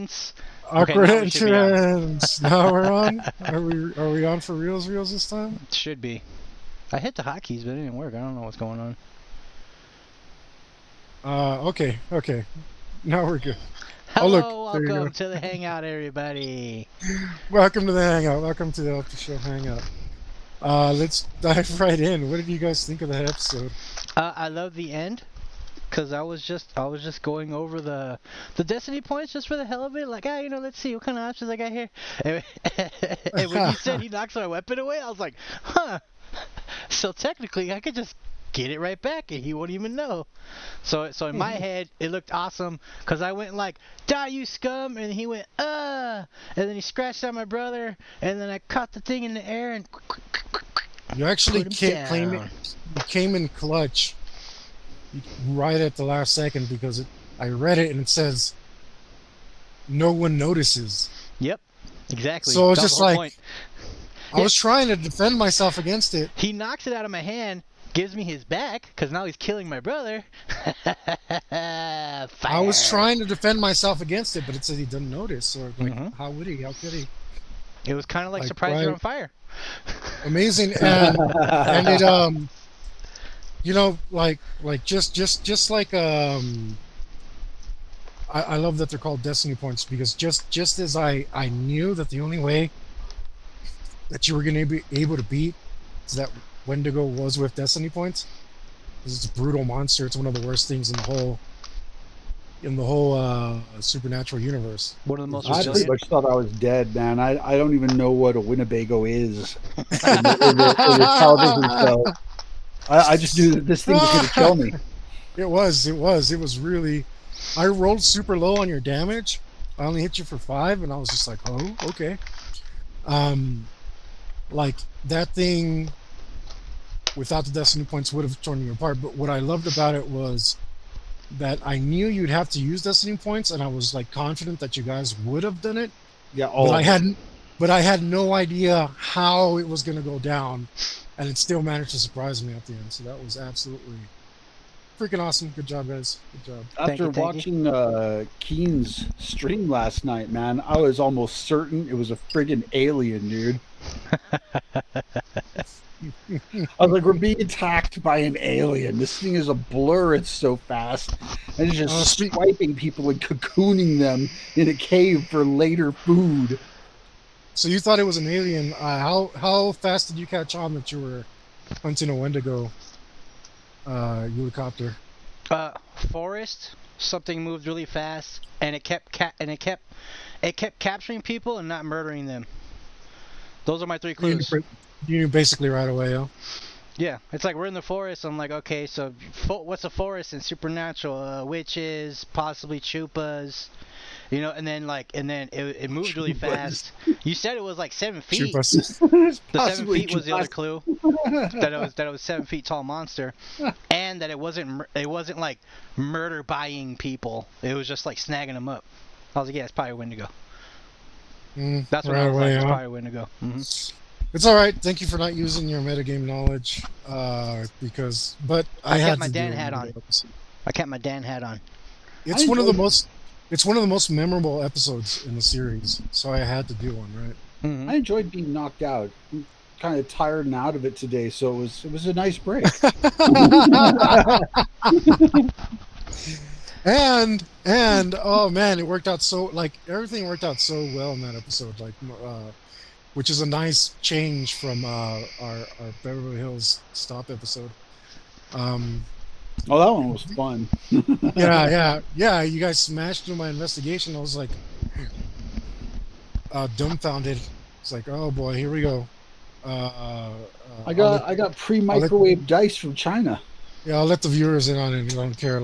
entrance. Okay, Awkward now we should be on. entrance. Now we're on. Are we on for reals this time? Should be. I hit the hotkeys, but it didn't work. I don't know what's going on. Okay. Now we're good. Oh look, Hello, there you go. welcome to the Hangout, everybody. Welcome to the Hangout. Welcome to the official Hangout. Let's dive right in. What did you guys think of that episode? I love the end. Cause I was just going over the destiny points just for the hell of it, like let's see what kind of options I got here. And when you said he knocks my weapon away, I was like, huh. So technically, I could just get it right back, and he won't even know. So in my head, it looked awesome, cause I went like, die you scum, and he went, and then he scratched out my brother, and then I caught the thing in the air and You actually put him came down. you came in clutch right at the last second because I read it and it says no one notices. Yep, exactly. So it's That was just the whole like point. I was trying to defend myself against it. He knocks it out of my hand, gives me his back, because now he's killing my brother. Fire. I was trying to defend myself against it, but it said he didn't notice. So like, how would he? How could he? It was kind of like Like, surprise you're right. on fire. Amazing, and it like just like I love that they're called destiny points because just as I knew that the only way that you were going to be able to beat that Wendigo was with destiny points, because it's a brutal monster. It's one of the worst things in the whole supernatural universe. One of the most I pretty resilient. much thought I was dead, man. I don't even know what a Winnebago is in the television show. I just knew that this thing was going to kill me. It was really. I rolled super low on your damage. I only hit you for 5, and I was just like, oh, okay. Like that thing without the destiny points would have torn you apart. But what I loved about it was that I knew you'd have to use destiny points, and I was like confident that you guys would have done it. Yeah, But I had no idea how it was going to go down, and it still managed to surprise me at the end. So that was absolutely freaking awesome. Good job, guys. Good job. After watching Keen's stream last night, man, I was almost certain it was a friggin' alien, dude. I was like, we're being attacked by an alien. This thing is a blur. It's so fast. And it's just swiping people and cocooning them in a cave for later food. So you thought it was an alien. How fast did you catch on that you were hunting a Wendigo helicopter? Forest. Something moved really fast, and it kept capturing people and not murdering them. Those are my 3 clues. You knew basically right away, huh? Yeah, it's like we're in the forest. I'm like, okay, so what's a forest in Supernatural? Witches, possibly chupas, and then it moved really fast. You said it was like 7 feet. Chupas. The 7 feet was the other clue. that it was 7 feet tall monster, and that it wasn't like murder buying people. It was just like snagging them up. I was like, yeah, it's probably a Wendigo. That's what I was like. It's probably a Wendigo. It's all right. Thank you for not using your metagame knowledge, but I kept had my to Dan do hat it. on. I kept my Dan hat on. It's one of the most memorable episodes in the series, so I had to do one, right? I enjoyed being knocked out. I'm kind of tired and out of it today, so it was a nice break. and oh man, it worked out everything worked out so well in that episode, which is a nice change from our Beverly Hills Stop episode. Oh, that one was fun. yeah. You guys smashed through my investigation. I was like dumbfounded. It's like, oh boy, here we go. I got pre-microwave dice from China. Yeah, I'll let the viewers in on it. I don't care.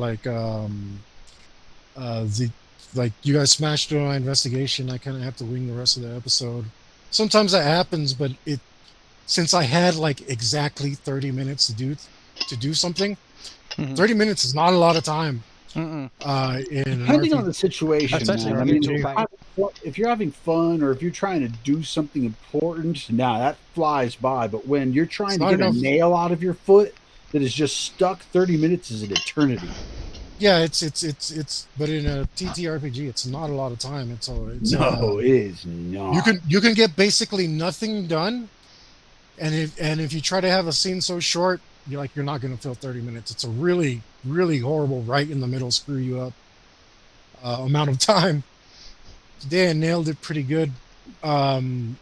You guys smashed through my investigation. I kind of have to wing the rest of the episode. Sometimes that happens, but since I had like exactly 30 minutes to do something, 30 minutes is not a lot of time. Depending on the situation, man. I mean, if you're having fun or if you're trying to do something important, that flies by. But when you're trying to get a nail out of your foot that is just stuck, 30 minutes is an eternity. Yeah, it's but in a TTRPG, it's not a lot of time. No, it is not. You can get basically nothing done, and if you try to have a scene so short, you're not going to fill 30 minutes. It's a really horrible right in the middle screw you up amount of time. Today I nailed it pretty good. Um,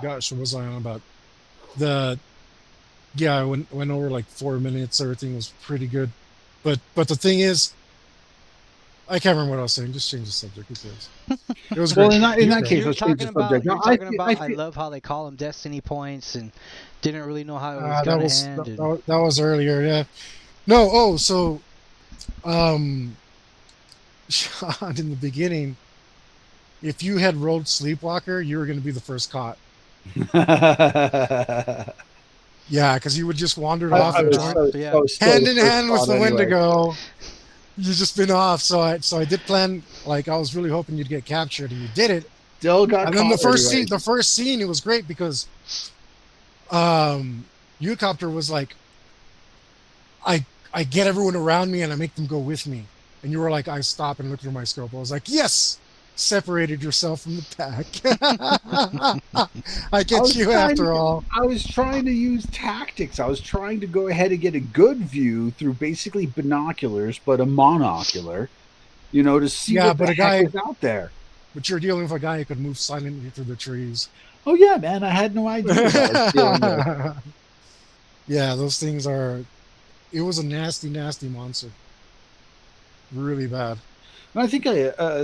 Gosh, what was I on about? The Yeah, I went over like 4 minutes. Everything was pretty good, but the thing is, I can't remember what I was saying. Just change the subject. Who cares? It was Well, great. in It was that great. case, You're let's change the talking subject. about Now, you're talking I about. I feel love how they call them Destiny points, and didn't really know how it was gonna end. And That was earlier. Yeah. No. Oh, so Sean, in the beginning, if you had rolled Sleepwalker, you were going to be the first caught. Yeah, because you would just wandered off I and was wander joined off. Yeah. hand in first hand with thought the anyway. Wendigo. You just been off. So I did plan, like, I was really hoping you'd get captured, and you did it. Still got And then caught anyway. the first scene, it was great because um Ucopter was like, I get everyone around me and I make them go with me. And you were like, I stop and look through my scope. I was like, yes, separated yourself from the pack. I I get was you trying to after get, all. I was trying to use tactics. I was trying to go ahead and get a good view through basically binoculars, but a monocular, to see Yeah, what the heck was out there. but you're dealing with a guy who could move silently through the trees. Oh yeah, man, I had no idea what I was dealing with. Yeah, those things are. It was a nasty monster. Really bad. And I think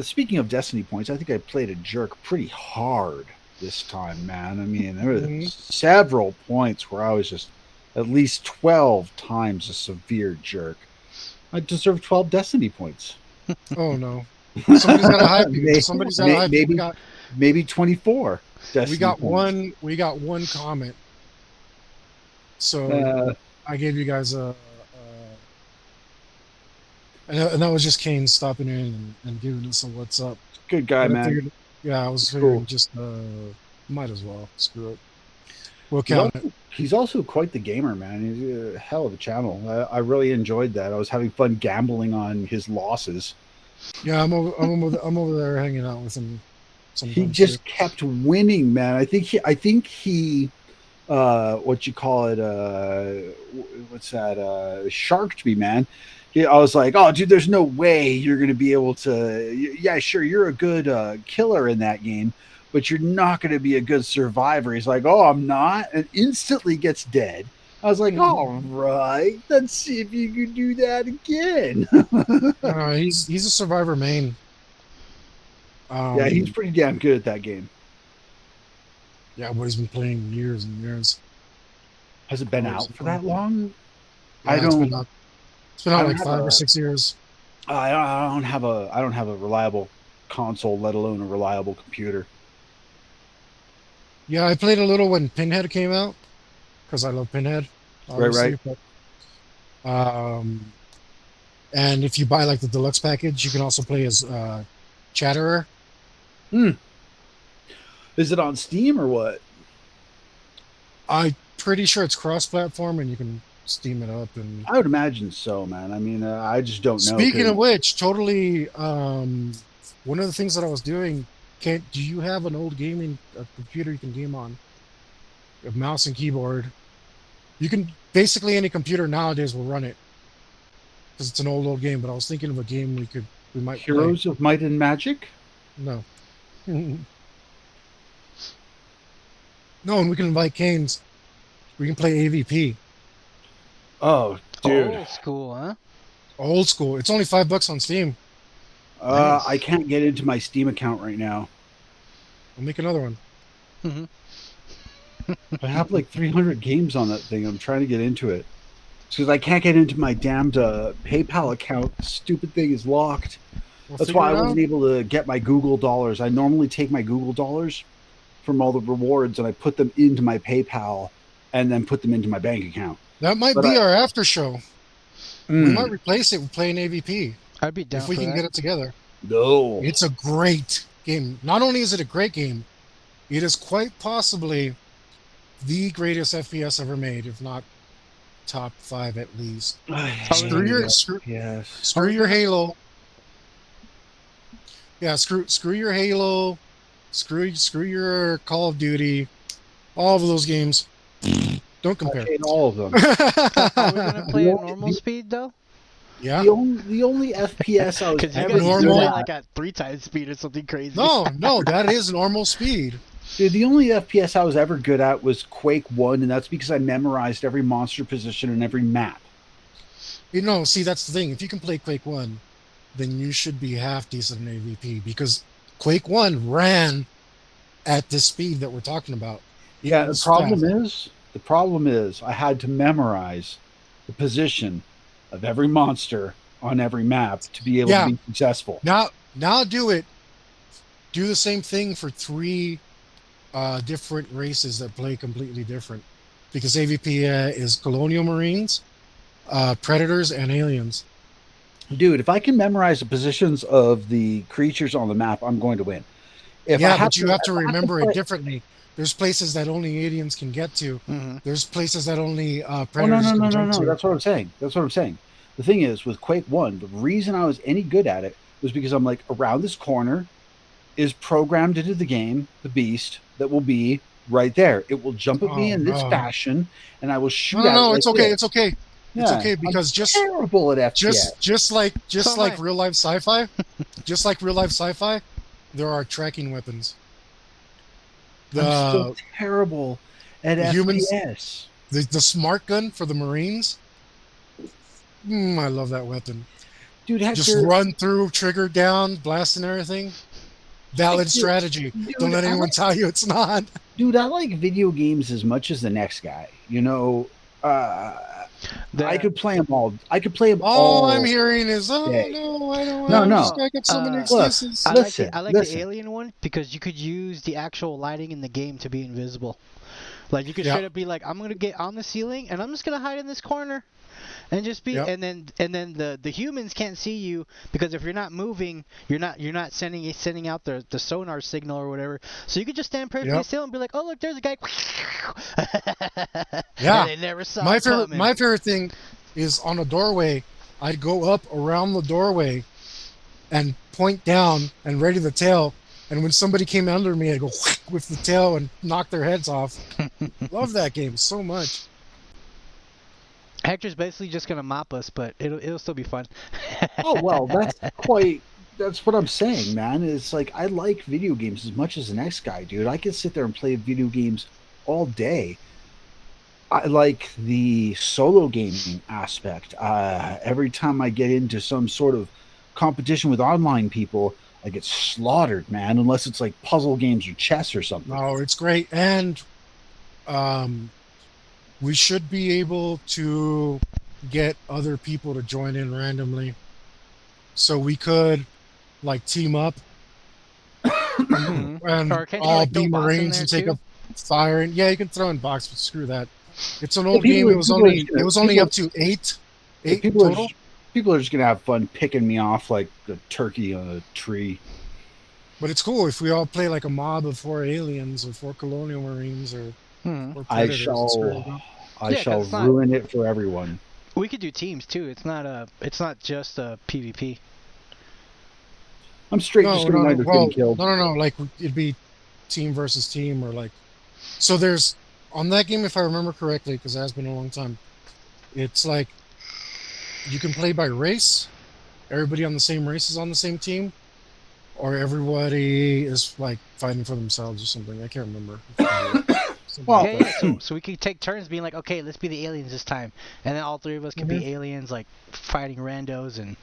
speaking of Destiny points, I think I played a jerk pretty hard this time, man. I mean, there were Mhm. several points where I was just at least 12 times a severe jerk. I deserve 12 Destiny points. Oh no. Somebody's got to hype you. May- Somebody's got to hype you. maybe, maybe 24 Destiny points. We got one comment. So Uh, I gave you guys and that was just Kane stopping in and giving us a what's up. good guy, But I man. figured, yeah, I was It's figuring cool. just might as well screw it. We'll He's count it. he's also quite the gamer, man. He's a hell of a channel. I really enjoyed that. I was having fun gambling on his losses. Yeah, I'm over there hanging out with him He sometimes too. just kept winning, man. I think he what you call it, what's that, sharked me, man. I was like, oh dude, there's no way you're gonna be able to. Yeah, sure, you're a good killer in that game, but you're not gonna be a good survivor. He's like, oh, I'm not, and instantly gets dead. I was like, all right, let's see if you can do that again. He's a survivor main. Yeah, he's Um, pretty damn good at that game. yeah, but he's been playing years and years. Has it been Always out for that long? I Yeah, don't. it's been I out don't like have 5 or 6 years. I don't have a reliable console, let alone a reliable computer. Yeah, I played a little when Pinhead came out because I love Pinhead, Right, right. obviously. But and if you buy like the deluxe package, you can also play as Chatterer. Is it on Steam or what? I'm pretty sure it's cross-platform and you can Steam it up. And I would imagine so, man. I mean, I just don't know. speaking of which, totally, one of the things that I was doing. Do you have an old gaming computer you can game on? A mouse and keyboard. You can basically any computer nowadays will run it because it's an old game. But I was thinking of a game we might Heroes of Might and Magic? play. No. No, and we can invite Canes. We can play AVP. Oh, dude. Old school, huh? Old school. It's only $5 on Steam. Nice. I can't get into my Steam account right now. I'll make another one. Mm-hmm. I have like 300 games on that thing. I'm trying to get into it. Because I can't get into my damned PayPal account. The stupid thing is locked. That's why I wasn't able to get my Google dollars. I normally take my Google dollars from all the rewards and I put them into my PayPal and then put them into my bank account. That might be our after show. We might replace it with playing AVP. I'd be down if we for can that. get it together. No. It's a great game. Not only is it a great game, it is quite possibly the greatest FPS ever made, if not top 5 at least. Screw your- Yes. Screw your Halo. Yeah, screw your Halo. Screw your Call of Duty. All of those games. Don't compare. I hate all of them. Are we gonna play at normal speed though? Yeah. The only FPS I was Because you ever guys normal- do good that at, like at 3 times speed or something crazy. No, that is normal speed. dude, the only FPS I was ever good at was Quake 1, and that's because I memorized every monster position and every map. See, that's the thing. If you can play Quake 1, then you should be half decent in AVP because Quake 1 ran at the speed that we're talking about. Yeah, It was the problem is I had to memorize the position of every monster on every map to be able to be successful. Now do it. Do the same thing for 3 different races that play completely different. Because AVP is Colonial Marines, Predators, and Aliens. Dude, if I can memorize the positions of the creatures on the map, I'm going to win. If I But you have to remember play- it differently. There's places that only aliens can get to. Mhm. There's places that only Oh, predators no, can jump to. That's what I'm saying. The thing is, with Quake 1, the reason I was any good at it was because I'm like, around this corner is programmed into the game, the beast that will be right there. It will jump at me in this fashion, and I will shoot at it. No, like it's okay. this. It's okay. It's Yeah, okay because I'm terrible at FPS. just like So am I. real life sci-fi, just like real life sci-fi, there are tracking weapons. I'm so terrible at the humans- FPS. The smart gun for the Marines. I love that weapon. Dude, Hector, Just run through, trigger down, blasting everything. Valid Hector, strategy. dude, Don't let anyone tell you it's not. dude, I like video games as much as the next guy. I could play them all. I could play them all. All I'm hearing is, oh day. no, I don't No, want no. to. I got so many Look, excuses. I Listen, like listen. the alien one because you could use the actual lighting in the game to be invisible. Like you could Yep. straight up be like, I'm gonna get on the ceiling and I'm just gonna hide in this corner, and just be Yep. and then the humans can't see you because if you're not moving, you're not sending out the sonar signal or whatever. So you could just stand perfectly Yep. still and be like, oh look, there's a guy. Yeah. And they never saw my it favorite coming. my favorite thing is on a doorway. I'd go up around the doorway and point down and ready the tail, and when somebody came under me, I'd go with the tail and knock their heads off. Love that game so much. Hector's basically just gonna mop us, but it'll still be fun. Oh well, that's what I'm saying, man. It's like I like video games as much as the next guy, dude. I can sit there and play video games all day. I like the solo gaming aspect. Every time I get into some sort of competition with online people, I get slaughtered, man. Unless it's like puzzle games or chess or something. No, it's great, and we should be able to get other people to join in randomly, so we could like team up and Or can't you, all like, be throw bots in Marines there and take too? up fire. And yeah, you can throw in box, but screw that. It's an old people- game. It was people are only just gonna- it was only people- up to eight People are, total. just, people are just gonna have fun picking me off like a turkey on a tree. But it's cool if we all play like a mob of 4 aliens or 4 colonial marines or Hmm. I predators. It's great. shall Yeah, 'cause it's not- ruin it for everyone. We could do teams too. It's not just a PvP. I'm straight just gonna wind up getting killed. No. Like it'd be team versus team or like. So there's on that game, if I remember correctly, because it has been a long time. It's like you can play by race. Everybody on the same race is on the same team, or everybody is like fighting for themselves or something. I can't remember. Well, So we could take turns being like, okay, let's be the aliens this time, and then all 3 of us could be aliens, like fighting randos, and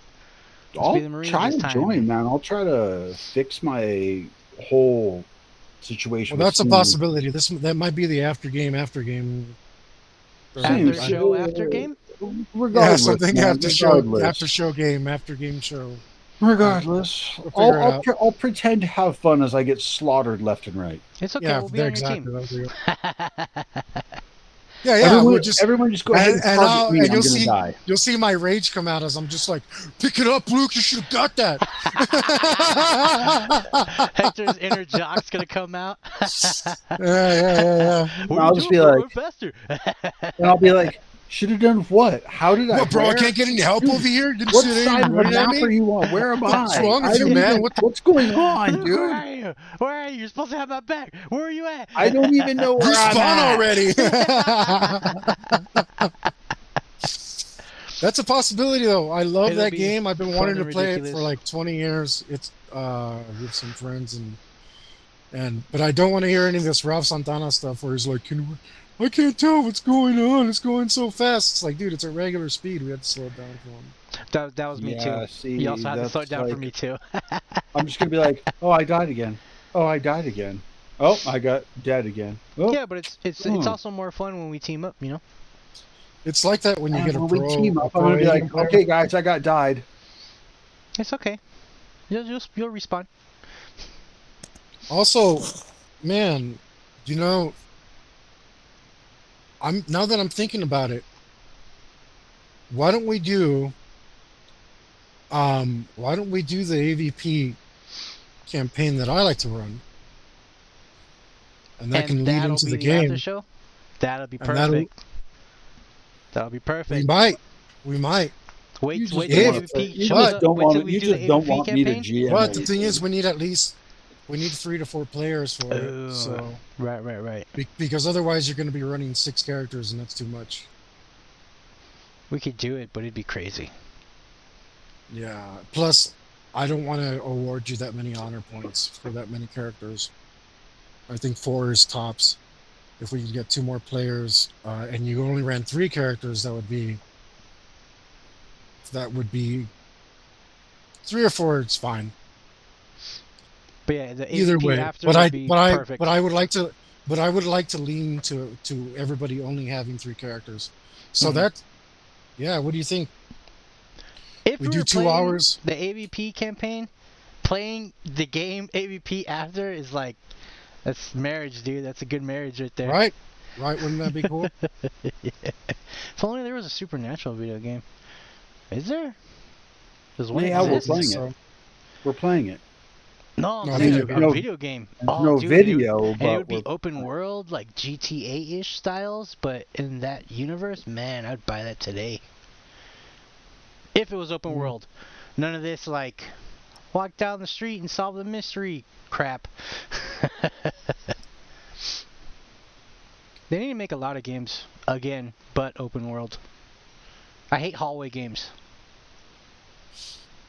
let's be the I'll Marines try this to time. join, man. I'll try to fix my whole situation. Well, that's a with possibility. That might be the after game. After Seems- show, after game. Yeah, Regardless, something man, after show, regardless. after game show. Regardless, We'll figure it out. I'll pretend to have fun as I get slaughtered left and right. It's okay. Yeah, we'll be on your exactly. team. Yeah, we'll just everyone just go ahead and and target me. and I'm you'll gonna see die. you'll see my rage come out as I'm just like, pick it up, Luke. You should have got that. Hector's inner jock's gonna come out. Yeah. What I'll are you just doing, be bro? like- Run faster. And I'll be like, Should have done what? How did I? What, bro? I where? can't get any help Dude, over here. Didn't What see they side of the running at map are me. you on? Where am What's I? wrong with I you, don't man? even. What the? What's going on, Where dude? are you? Where are you? You're supposed to have my back. Where are you at? I don't even know where I'm Respawn at. already. That's a possibility, though. I love It'll that be game. I've been fun wanting to and play it for ridiculous. like 20 years. It's with some friends but I don't want to hear any of this Ralph Santana stuff where he's like, I can't tell what's going on. It's going so fast. It's like, dude, it's at regular speed. We have to slow it down for him. That was me too. Yeah, see, You also had to slow it that's down for like- me too. I'm just gonna be like, oh, I died again. Oh, I died again. Oh, I got dead again. Oh, Yeah, but it's also more fun when we team up, you know. It's like that when you and get a when pro. we team up, a I'm pro gonna be like, AV player. okay, guys, I got died. It's okay. You'll respawn. Also, man, you know, now that I'm thinking about it, why don't we do the AVP campaign that I like to run, and that can lead that'll into be the the after game. show. That'll be And that'll- perfect. That'll be We perfect. might. Wait You just till don't the want AVP you shows just up. don't Wait till want we you do just the don't AVP want me to campaign. GM. But the thing is, anything. we need 3 to 4 players for Ooh. it. So Right. because otherwise you're going to be running 6 characters, and that's too much. We could do it, but it'd be crazy. Yeah. Plus, I don't want to award you that many honor points for that many characters. I think 4 is tops. If we could get 2 more players, and you only ran 3 characters, that would be 3 or 4. It's fine. But yeah, the Either AVP way. after But would be perfect. I would like to lean to everybody only having 3 characters. So what do you think? If We we do were 2 playing hours. the AVP campaign, playing the game AVP after is like, that's marriage, dude. That's a good marriage right there. Right? Wouldn't that be cool? Yeah. If only there was a Supernatural video game. Is there? Does one Yeah, we're exist? playing So- it. We're playing it. No, I'm No, saying video a game. video game. There's Oh, no dude, video, and it but would be we're- open world, like GTA-ish styles, but in that universe, man, I'd buy that today. If it was open world. None of this, like, walk down the street and solve the mystery crap. They need to make a lot of games, again, but open world. I hate hallway games.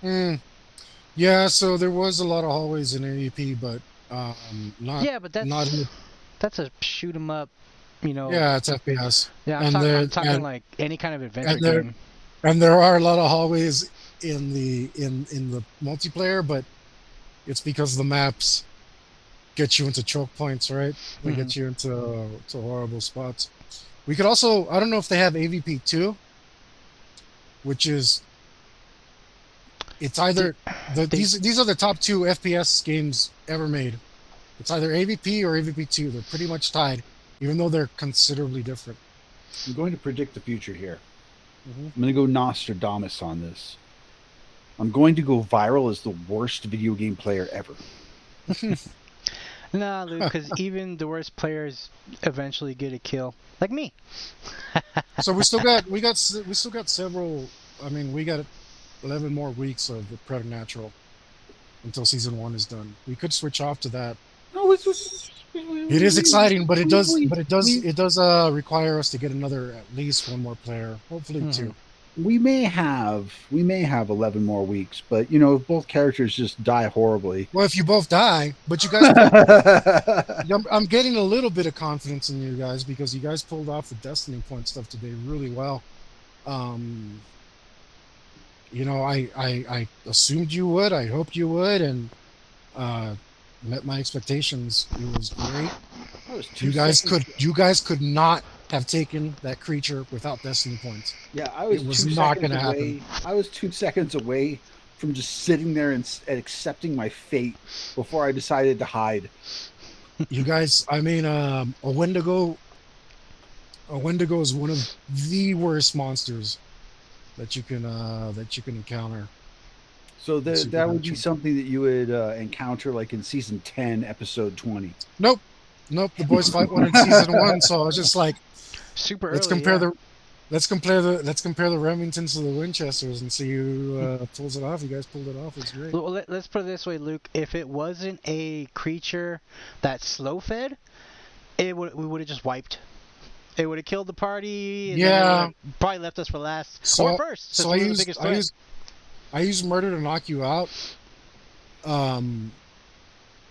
Yeah, so there was a lot of hallways in AEP, but not. Yeah, but not. that's a shoot 'em up, you know. Yeah, it's FPS. Yeah, And I'm talking like any kind of adventure game. And there are a lot of hallways in the multiplayer, but it's because the maps get you into choke points, right? They get you into horrible spots. We could also, I don't know if they have AVP 2, which is, it's either these are the top 2 FPS games ever made. It's either AVP or AVP 2. They're pretty much tied, even though they're considerably different. I'm going to predict the future here. Mm-hmm. I'm going to go Nostradamus on this. I'm going to go viral as the worst video game player ever. Nah, Luke, because even the worst players eventually get a kill, like me. So we still got several. I mean, we got 11 more weeks of the Preternatural until season 1 is done. We could switch off to that. No, It is exciting, but it does require us to get at least 1 more player, hopefully 2. We may have 11 more weeks, but you know, if both characters just die horribly. Well, if you both die, but you guys, I'm getting a little bit of confidence in you guys because you guys pulled off the Destiny Point stuff today really well. You know, I assumed you would. I hoped you would, and met my expectations. It was great. You guys could not have taken that creature without Destiny points. Yeah, I was. It was 2 not seconds gonna away. I was 2 seconds away from just sitting there and accepting my fate before I decided to hide. You guys, I mean, a Wendigo is one of the worst monsters that you can encounter. So that would be something that you would encounter like in season 10, episode 20. Nope. The boys fight one in season 1, so I was just like, Super let's early, compare yeah. let's compare the Remingtons to the Winchesters and see who pulls it off. You guys pulled it off. It's great. Well, let's put it this way, Luke. If it wasn't a creature that's slow fed, we would have just wiped. It would have killed the party. And Yeah. probably left us for last So, or first. so I use murder to knock you out. And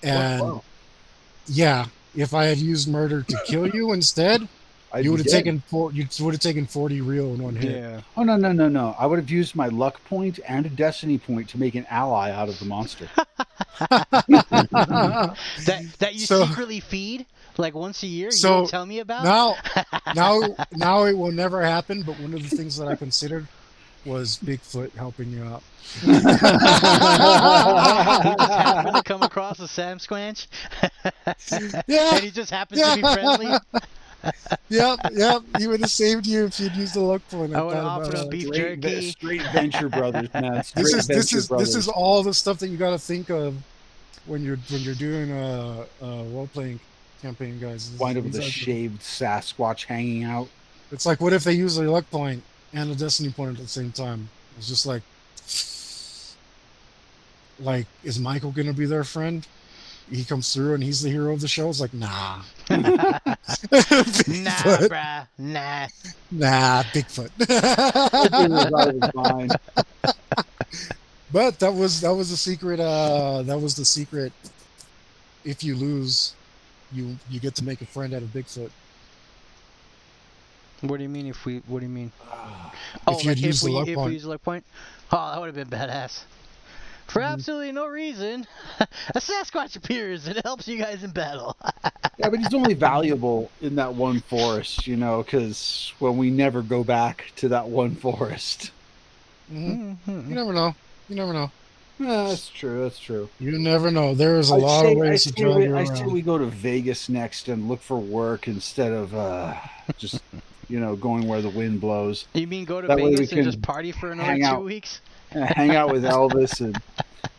Wow. yeah, if I had used murder to kill you instead, you would have taken 40 real in one hit. Yeah. Oh no! I would have used my luck point and a destiny point to make an ally out of the monster. that you So- secretly feed like once a year. So, you don't tell me about. now it will never happen. But one of the things that I considered was Bigfoot helping you out. He just happened to come across a Sam Squanch. Yeah. And he just happens to be friendly. Yep. He would have saved you if you'd used the luck point. I would have offered him beef jerky. Straight Venture Brothers, man. This is all the stuff that you got to think of when you're doing a role playing campaign, guys. Wind up with a shaved Sasquatch hanging out. It's like, what if they use a luck point and a destiny point at the same time? It's just like, is Michael gonna be their friend? He comes through and he's the hero of the show. It's like, nah. Nah, Bigfoot. bruh. Nah. Nah, Bigfoot. It was out of his mind. But that was the secret. That was the secret. If you lose, you get to make a friend out of Bigfoot. What do you mean what do you mean? If you'd used the luck if point. we use the luck point? Oh, that would have been badass. For absolutely no reason, a Sasquatch appears and helps you guys in battle. Yeah, but he's only valuable in that one forest, because we never go back to that one forest. Mm-hmm. You never know. Yeah, that's true. You never know. There's a lot of ways to drive you around. I say we go to Vegas next and look for work instead of just going where the wind blows. You mean go to That way we Vegas and can just party for another hang 2 out. weeks? Hang out with Elvis and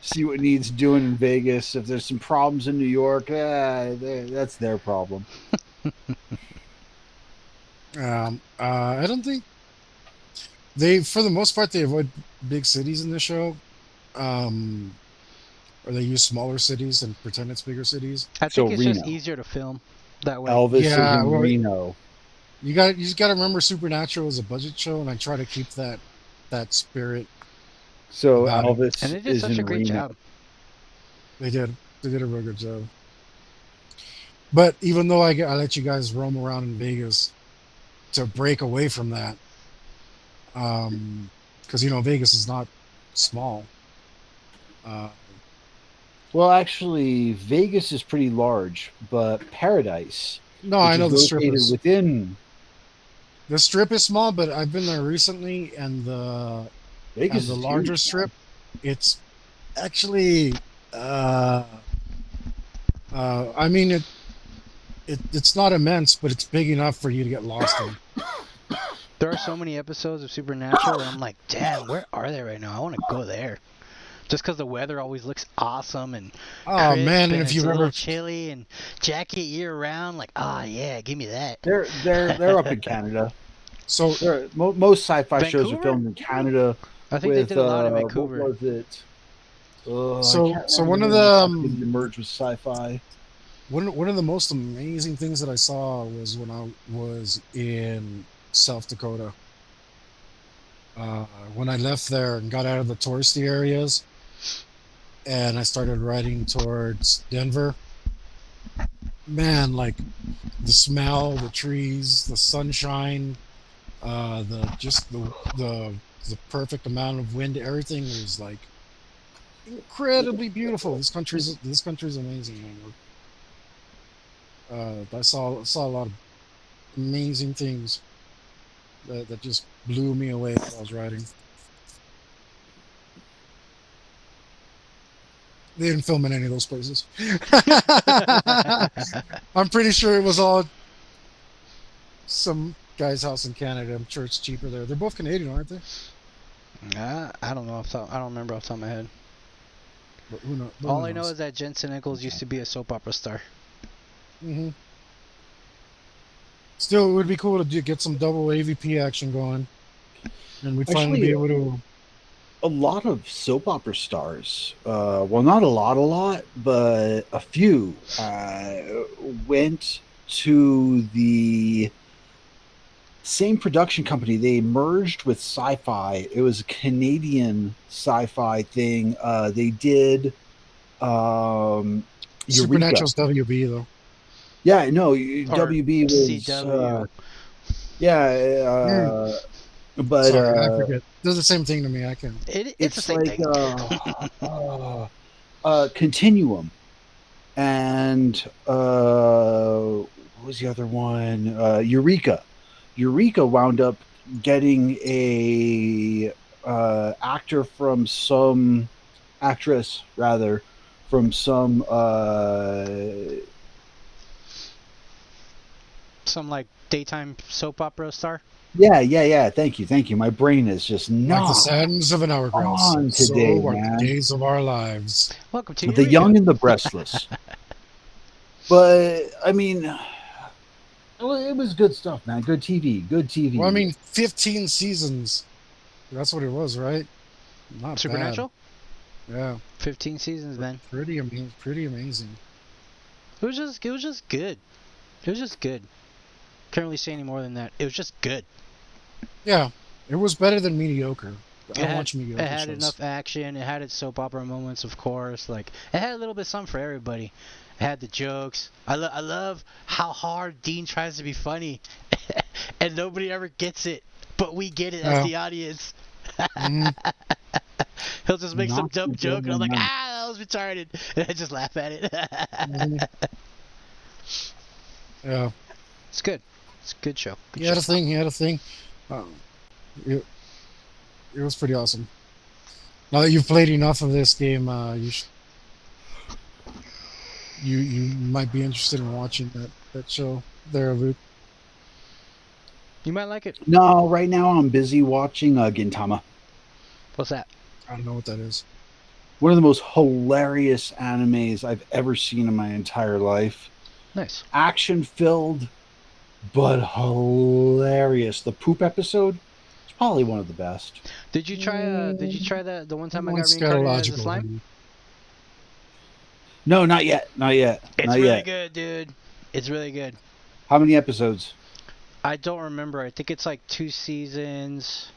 see what needs doing in Vegas. If there's some problems in New York, that's their problem. I don't think for the most part, they avoid big cities in the show. Or they use smaller cities and pretend it's bigger cities. I think it's just easier to film that way. Elvis is Yeah, in well, Reno. You just got to remember Supernatural is a budget show, and I try to keep that spirit. So about it. Elvis And they did is such in a great Reno. job. They did a real good job. But even though I let you guys roam around in Vegas to break away from that, because Vegas is not small. Well, actually, Vegas is pretty large, but Paradise. No, I know the strip is within. The strip is small, but I've been there recently, and the Vegas is larger huge, strip, it's actually. I mean it's not immense, but it's big enough for you to get lost in. There are so many episodes of Supernatural where I'm like, damn, where are they right now? I want to go there. Just because the weather always looks awesome and Oh man, and if it's you've a little ever chilly and jacket year round, like, yeah, give me that. They're up in Canada. so Most sci-fi shows are Vancouver? filmed in Canada. I think they did a lot in Vancouver. What was it? So one of the merge with sci-fi. one of the most amazing things that I saw was when I was in South Dakota. When I left there and got out of the touristy areas, and I started riding towards Denver. Man, like the smell, the trees, the sunshine, the perfect amount of wind, everything was like incredibly beautiful. This country's amazing. I saw a lot of amazing things that just blew me away while I was riding. They didn't film in any of those places. I'm pretty sure it was all some guy's house in Canada. I'm sure it's cheaper there. They're both Canadian, aren't they? I don't know. I don't remember off the top of my head. But who knows? All I know is that Jensen Ackles used to be a soap opera star. Mm-hmm. Still, it would be cool to get some double AVP action going, and we'd finally be Actually, able to. a lot of soap opera stars, well, not a lot, but a few, went to the same production company. They merged with Sci-Fi. It was a Canadian Sci-Fi thing. They did Eureka. Supernatural's WB though. Yeah, no, Or WB was CW. yeah, Mm, but sorry, I forget. Does the same thing to me. I can. It's the it's same like thing. Continuum, and what was the other one? Eureka. Eureka wound up getting a actor from some actress rather from some Some like daytime soap opera star. yeah. Thank you. My brain is just Like the not sands of an hourglass, on today, so are the man. days of our lives. Welcome to The Eureka. young and the breastless. But I mean, well, it was good stuff, man. Good TV. Good TV. Well, I mean, 15 seasons. That's what it was, right? Not Supernatural. bad. Yeah, 15 seasons, man. pretty amazing. Pretty amazing. It was just good. It was just good. Can't really say any more than that. It was just good. Yeah, it was better than mediocre. I don't watch It mediocre had shows. enough action. It had its soap opera moments, of course. Like it had a little bit something for everybody. It had the jokes. I love how hard Dean tries to be funny, and nobody ever gets it, but we get it as Yeah. the audience. Mhm. He'll just make some Not dumb too joke, and I'm like, good, man. that was retarded, and I just laugh at it. Mhm. Yeah, It's good. It's a good show. Good he had show. a thing. He had a thing. It, it was pretty awesome. Now that you've played enough of this game, you might be interested in watching that show there, Luke. You might like it. No, right now I'm busy watching Gintama. What's that? I don't know what that is. One of the most hilarious animes I've ever seen in my entire life. Nice. Action filled, but hilarious. The poop episode is probably one of the best. Did you try? Did you try the one time I More got reincarnated as a scatological slime? than- No, not yet. It's Not really yet. good, dude. It's really good. How many episodes? I don't remember. I think it's like 2 seasons.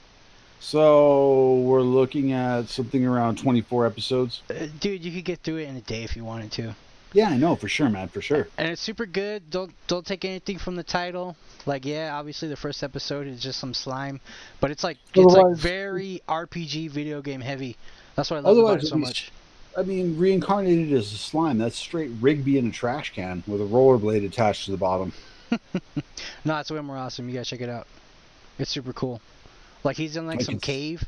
So we're looking at something around 24 episodes. Dude, you could get through it in a day if you wanted to. Yeah, I know, for sure, man, for sure. And it's super good. Don't take anything from the title. Like, yeah, obviously the first episode is just some slime, but it's like Otherwise- very RPG video game heavy. That's what I love about Otherwise, it so much. I mean, reincarnated as a slime, that's straight Rigby in a trash can with a rollerblade attached to the bottom. No, it's way more awesome. You gotta check it out. It's super cool. Like he's in like I some can- cave,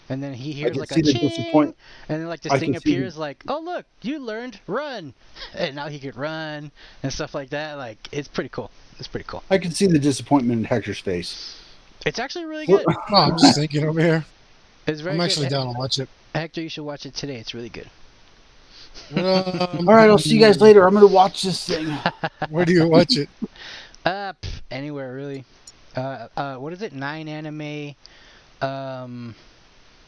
and then he hears can like see a the ching, disappoint- and then like this I thing can see the- appears like, oh look, you learned run, and now he can run and stuff like that. Like it's pretty cool. It's pretty cool. I can see the disappointment in Hector's face. It's actually really Well- good. No, I'm just thinking over here. It's very I'm actually good. down to watch it. Hector, you should watch it today. It's really good. All right, I'll see you guys later. I'm going to watch this thing. Where do you watch it? Anywhere really. What is it? 9anime.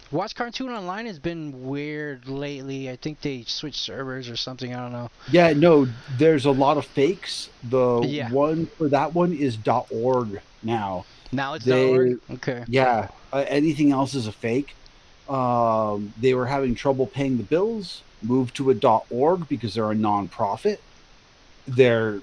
Watch Cartoon Online has been weird lately. I think they switched servers or something. I don't know. Yeah, no, there's a lot of fakes. The Yeah. one for that one is .org now. Now it's They- .org. Okay. Yeah, anything else is a fake. They were having trouble paying the bills, moved to a .org because they're a nonprofit. They're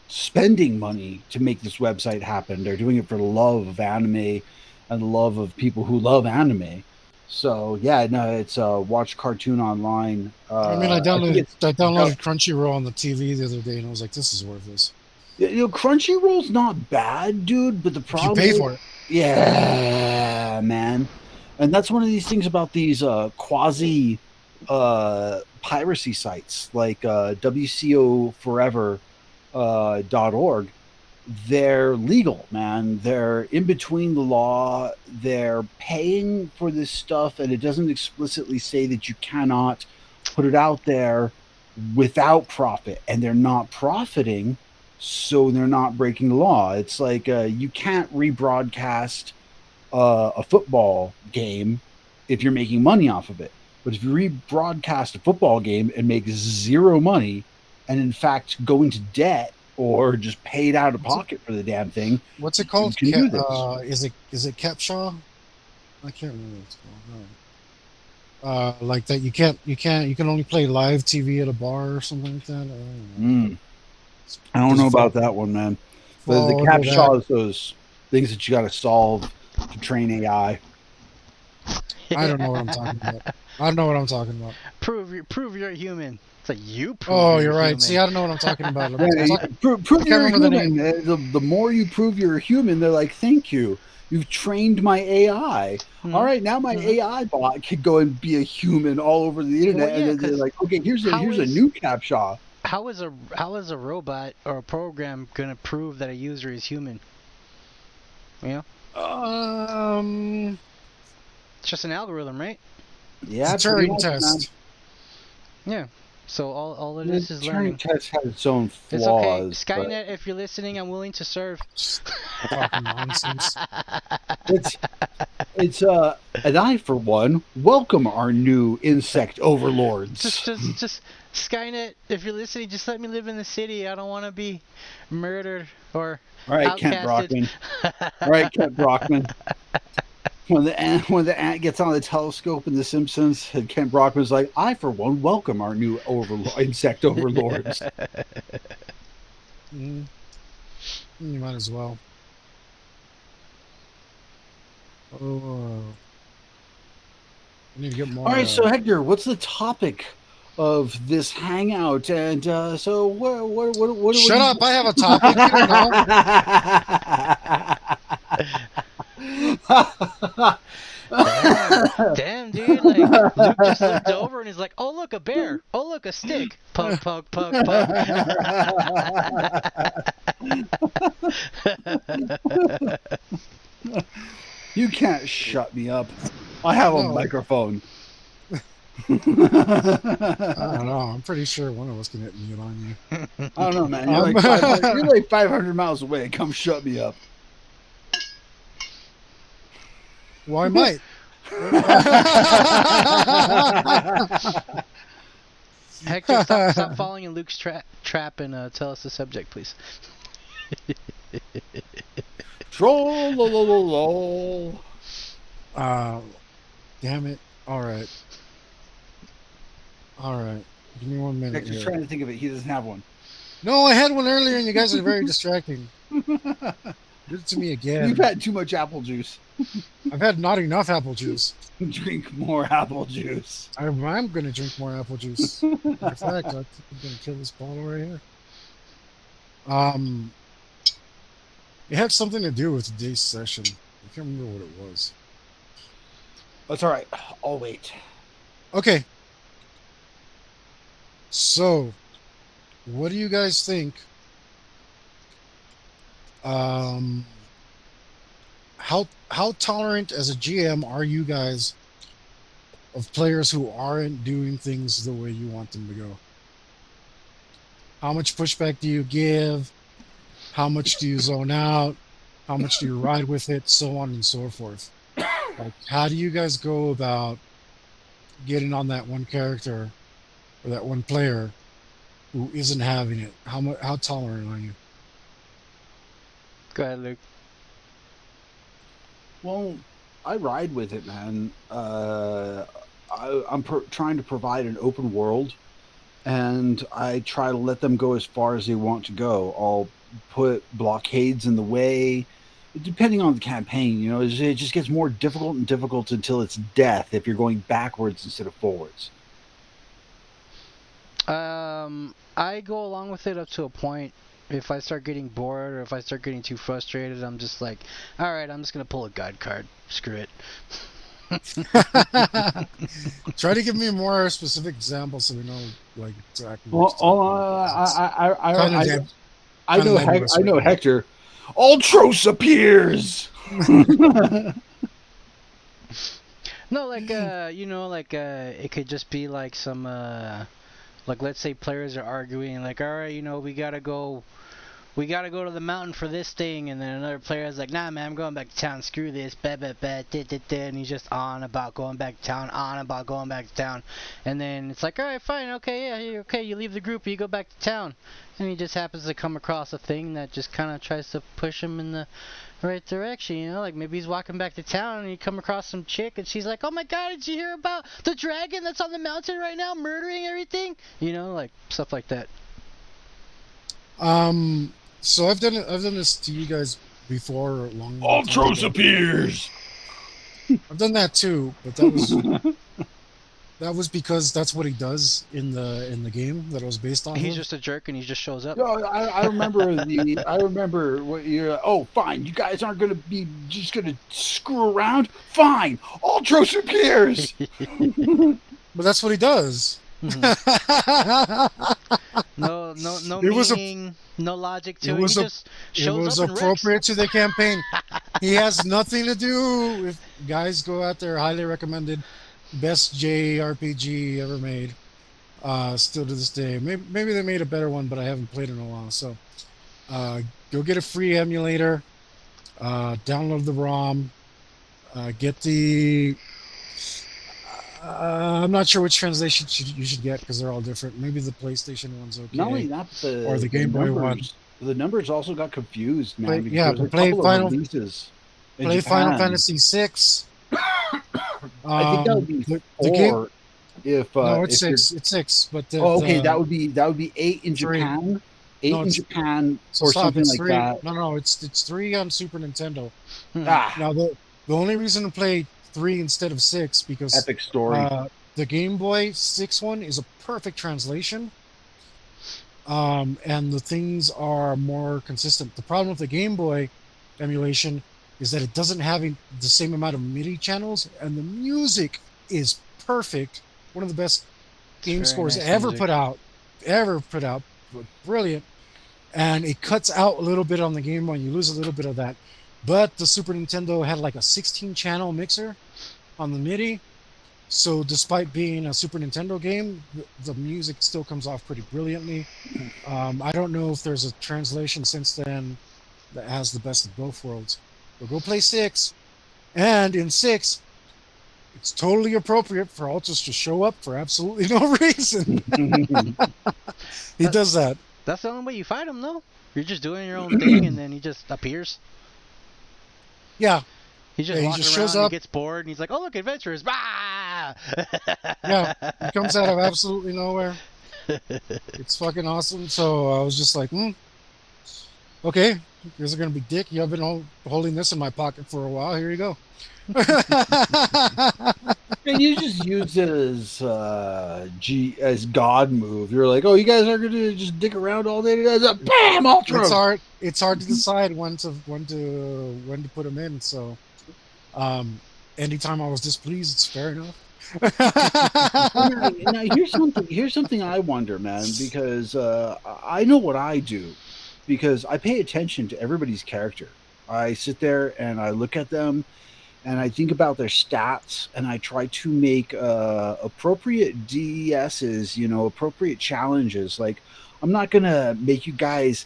spending money to make this website happen. They're doing it for the love of anime and the love of people who love anime. So yeah, no, it's watch Cartoon Online. I mean, I think it's- downloaded Crunchyroll on the TV the other day, and I was like, "This is worthless." Crunchyroll's not bad, dude, but the If you problem pay for it. Yeah, man. And that's one of these things about these quasi piracy sites like WCO Forever .org. They're legal, man. They're in between the law. They're paying for this stuff, and it doesn't explicitly say that you cannot put it out there without profit. And they're not profiting so they're not breaking the law. It's like you can't rebroadcast a football game if you're making money off of it. But if you rebroadcast a football game and make zero money, and in fact go into debt or just paid out of pocket for the damn thing, What's it you called? can do this. Is it Capshaw? I can't remember what it's called. Like that you can only play live TV at a bar or something like that. I don't know. I don't Does know it about fall, that one, man. But the fall under that? captcha is those things that you got to solve to train AI. I don't know what I'm talking about. I don't know what I'm talking about. Prove you're human. It's like you prove Oh, you're you're right. human. See, I don't know what I'm talking about. Yeah, prove I can't you're a remember the human. name. The more you prove you're a human, they're like, "Thank you. You've trained my AI. All right, now my AI bot can go and be a human all over the internet." Well, And yeah, then they're because like, "Okay, here's how a is new captcha." how is a robot or a program gonna prove that a user is human? You know, it's just an algorithm, right? Yeah, It's a pretty Turing much, man. test. Yeah. So all it The is Turing learning. test has its own It's okay, flaws, but Skynet. If you're listening, I'm willing to serve. Talking nonsense. it's and I for one welcome our new insect overlords. Just Skynet. If you're listening, just let me live in the city. I don't want to be murdered or All right, Kent outcasted. Brockman. All right, Kent Brockman. When the ant gets on the telescope in The Simpsons, and Kent Brockman's like, "I for one welcome our new insect overlords." You might as well. Oh, I need to get more. All right, so Hector, what's the topic of this hangout? And so what Shut up! I have a topic. You don't know. Damn, dude! Like Luke just looked over and he's like, "Oh look, a bear! Oh look, a stick! Poke, poke, poke, poke!" You can't shut me up. I have a No. microphone. I don't know. I'm pretty sure one of us can hit mute on you. I don't know, man. You're like 500 miles away. Come shut me up. Well, I might. Hector, stop falling in Luke's trap and tell us the subject, please. Troll. Damn it. All right. Give me 1 minute. Hector's trying to think of it. He doesn't have one. No, I had one earlier, and you guys are very distracting. Did it to me again. You've had too much apple juice. I've had not enough apple juice. Drink more apple juice. I'm going to drink more apple juice. In fact, I think I'm going to kill this bottle right here. It had something to do with today's session. I can't remember what it was. That's all right. I'll wait. Okay. So, what do you guys think? How tolerant as a GM are you guys of players who aren't doing things the way you want them to go? How much pushback do you give? How much do you zone out? How much do you ride with it? So on and so forth. Like, how do you guys go about getting on that one character or that one player who isn't having it? How tolerant are you? Go ahead, Luke. Well, I ride with it, man. I'm trying to provide an open world, and I try to let them go as far as they want to go. I'll put blockades in the way, depending on the campaign. You know, it just gets more difficult and difficult until it's death if you're going backwards instead of forwards. I go along with it up to a point. If I start getting bored or if I start getting too frustrated, I'm just like, all right, I'm just gonna pull a guide card. Screw it. Try to give me more specific examples so we know, like, exactly. Well, I know Hector. Ultros appears. No, like it could just be like some like, let's say players are arguing, like, all right, we gotta go we gotta go to the mountain for this thing, and then another player is like, nah man, I'm going back to town, screw this, and he's just on about going back to town, and then it's like, alright, fine, okay, yeah, okay, you leave the group, you go back to town, and he just happens to come across a thing that just kind of tries to push him in the right direction, you know, like maybe he's walking back to town and you come across some chick and she's like, oh my god, did you hear about the dragon that's on the mountain right now murdering everything, you know, like stuff like that. So I've done this to you guys before, long Ultros time ago. appears. I've done that too, but that was because that's what he does in the game that it was based on. He's just a jerk and he just shows up. No, I remember I remember what you're. Oh, fine. You guys aren't gonna be just gonna screw around. Fine. Ultros appears. But that's what he does. No It was meaning, no logic to it. He just It shows was up and appropriate to the campaign. He has nothing to do with guys. Go out there, highly recommended, best JRPG ever made. Still to this day. Maybe they made a better one, but I haven't played it in a while. So, go get a free emulator. Download the ROM. Get the. I'm not sure which translation you should get because they're all different. Maybe the PlayStation one's okay. Not only that, or the Game Boy one. The numbers also got confused, man. Play Final releases. Play Final Fantasy VI. I think that would be the game. If no, it's six. It's six. But okay, that would be 8 in Japan. 8 in Japan or something like that. No, it's 3 on Super Nintendo. Ah. Now the only reason to play 3 instead of 6 because Epic Story. The Game Boy 6 one is a perfect translation. And the things are more consistent. The problem with the Game Boy emulation is that it doesn't have the same amount of MIDI channels, and the music is perfect. One of the best game scores ever put out. Brilliant. And it cuts out a little bit on the Game Boy. You lose a little bit of that. But the Super Nintendo had like a 16-channel mixer on the MIDI. So despite being a Super Nintendo game, the music still comes off pretty brilliantly. I don't know if there's a translation since then that has the best of both worlds. But go play 6. And in 6, it's totally appropriate for Ultros to show up for absolutely no reason. He does that. That's the only way you fight him, though. You're just doing your own thing, and then he just appears. Yeah. He's just walking around shows and up. He gets bored, and he's like, oh, look, adventurers. Bah! Yeah, he comes out of absolutely nowhere. It's fucking awesome. So I was just like, okay, here's going to be dick. You've been holding this in my pocket for a while. Here you go. And you just use it as God move. You're like, oh, you guys are gonna just dick around all day. Bam, Ultra. It's hard to decide when to put them in. So, anytime I was displeased, it's fair enough. Now here's something I wonder, man, because I know what I do, because I pay attention to everybody's character. I sit there and I look at them. And I think about their stats, and I try to make appropriate DESs, appropriate challenges. Like, I'm not going to make you guys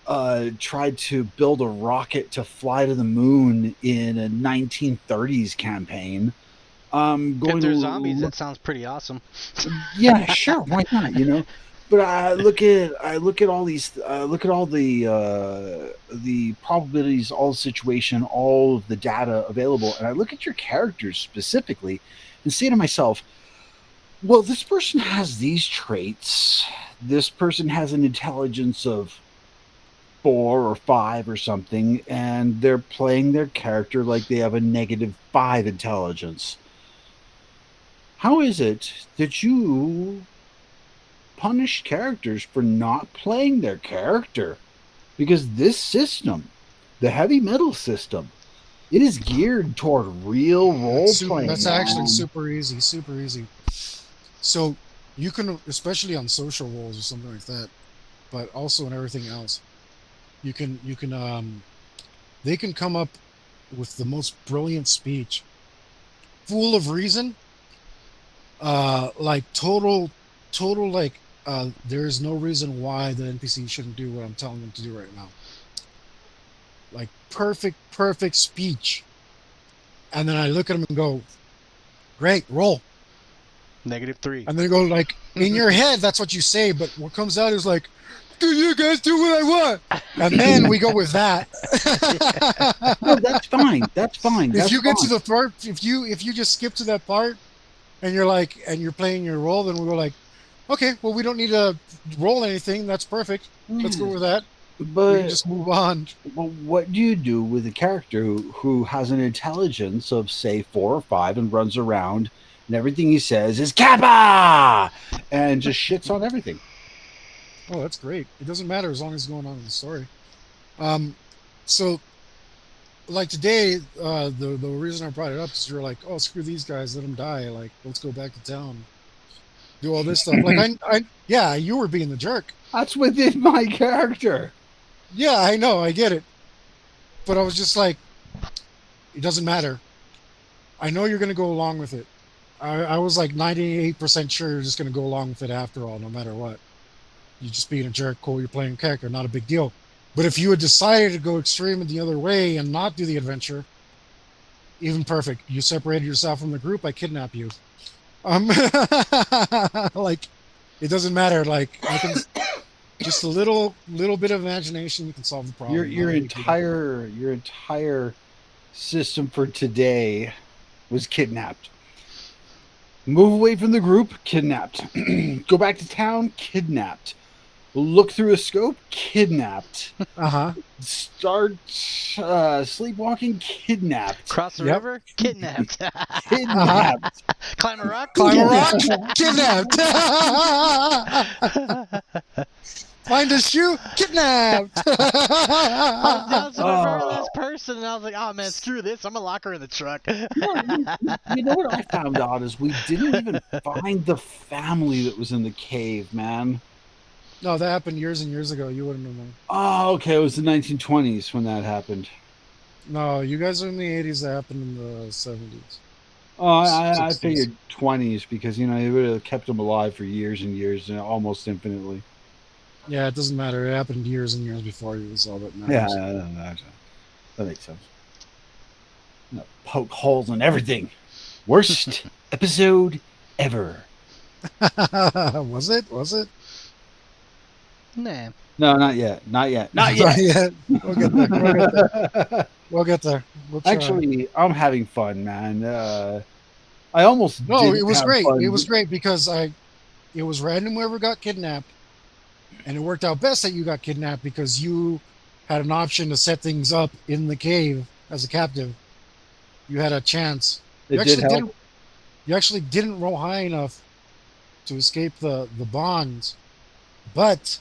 try to build a rocket to fly to the moon in a 1930s campaign. If they're zombies, that sounds pretty awesome. Yeah, sure, why not? But I look at all these, look at all the probabilities, all the situation, all of the data available, and I look at your characters specifically, and say to myself, well, this person has these traits. This person has an intelligence of 4 or 5 or something, and they're playing their character like they have a -5 intelligence. How is it that you punish characters for not playing their character? Because this system, the heavy metal system, it is geared toward real role playing. That's actually super easy. So you can, especially on social roles or something like that, but also in everything else, you can they can come up with the most brilliant speech, full of reason, like total like there is no reason why the NPC shouldn't do what I'm telling them to do right now. Like perfect speech. And then I look at them and go, great, roll. -3. And they go like, in your head, that's what you say, but what comes out is like, do you guys do what I want? And then we go with that. No, that's fine. That's fine. If you get to the part, if you just skip to that part, and you're like, and you're playing your role, then we go like, okay, well, we don't need to roll anything. That's perfect. Let's go with that. But We can just move on. well, what do you do with a character who has an intelligence of say 4 or 5 and runs around and everything he says is Kappa and just shits on everything? Oh, that's great. It doesn't matter as long as it's going on in the story. So like today, the reason I brought it up is you're like, oh, screw these guys, let them die. Like, let's go back to town, do all this stuff. Like, yeah, you were being the jerk. That's within my character. Yeah, I know, I get it. But I was just like, it doesn't matter. I know you're going to go along with it. I was like 98% sure you're just going to go along with it after all, no matter what. You're just being a jerk, cool, you're playing a character, not a big deal. But if you had decided to go extreme in the other way and not do the adventure, even perfect. You separated yourself from the group, I kidnap you. Like, it doesn't matter. Like, I can just a little bit of imagination, you can solve the problem. Your entire system for today was kidnapped. Move away from the group, kidnapped. Go back to town, kidnapped. Look through a scope, kidnapped. Start sleepwalking, kidnapped. Cross the river, kidnapped. Kidnapped. Climb a rock, kidnapped. Find a shoe, kidnapped. I was down to the furthest person, and I was like, oh man, screw this. I'm gonna lock her in the truck. You know what I found out is we didn't even find the family that was in the cave, man. No, that happened years and years ago. You wouldn't know. Oh, okay. It was the 1920s when that happened. No, you guys are in the 80s. That happened in the 70s. Oh, I figured 20s because, you know, it would have kept them alive for years and years and almost infinitely. Yeah, it doesn't matter. It happened years and years before you. That's all that matters. Yeah, that makes sense. No, poke holes in everything. Worst episode ever. Was it? Nah. No, not yet. Not yet. We'll get there. We'll get there. Actually, I'm having fun, man. I almost it was great. Fun. It was great because it was random whoever got kidnapped, and it worked out best that you got kidnapped because you had an option to set things up in the cave as a captive. You had a chance. You actually didn't roll high enough to escape the bonds, but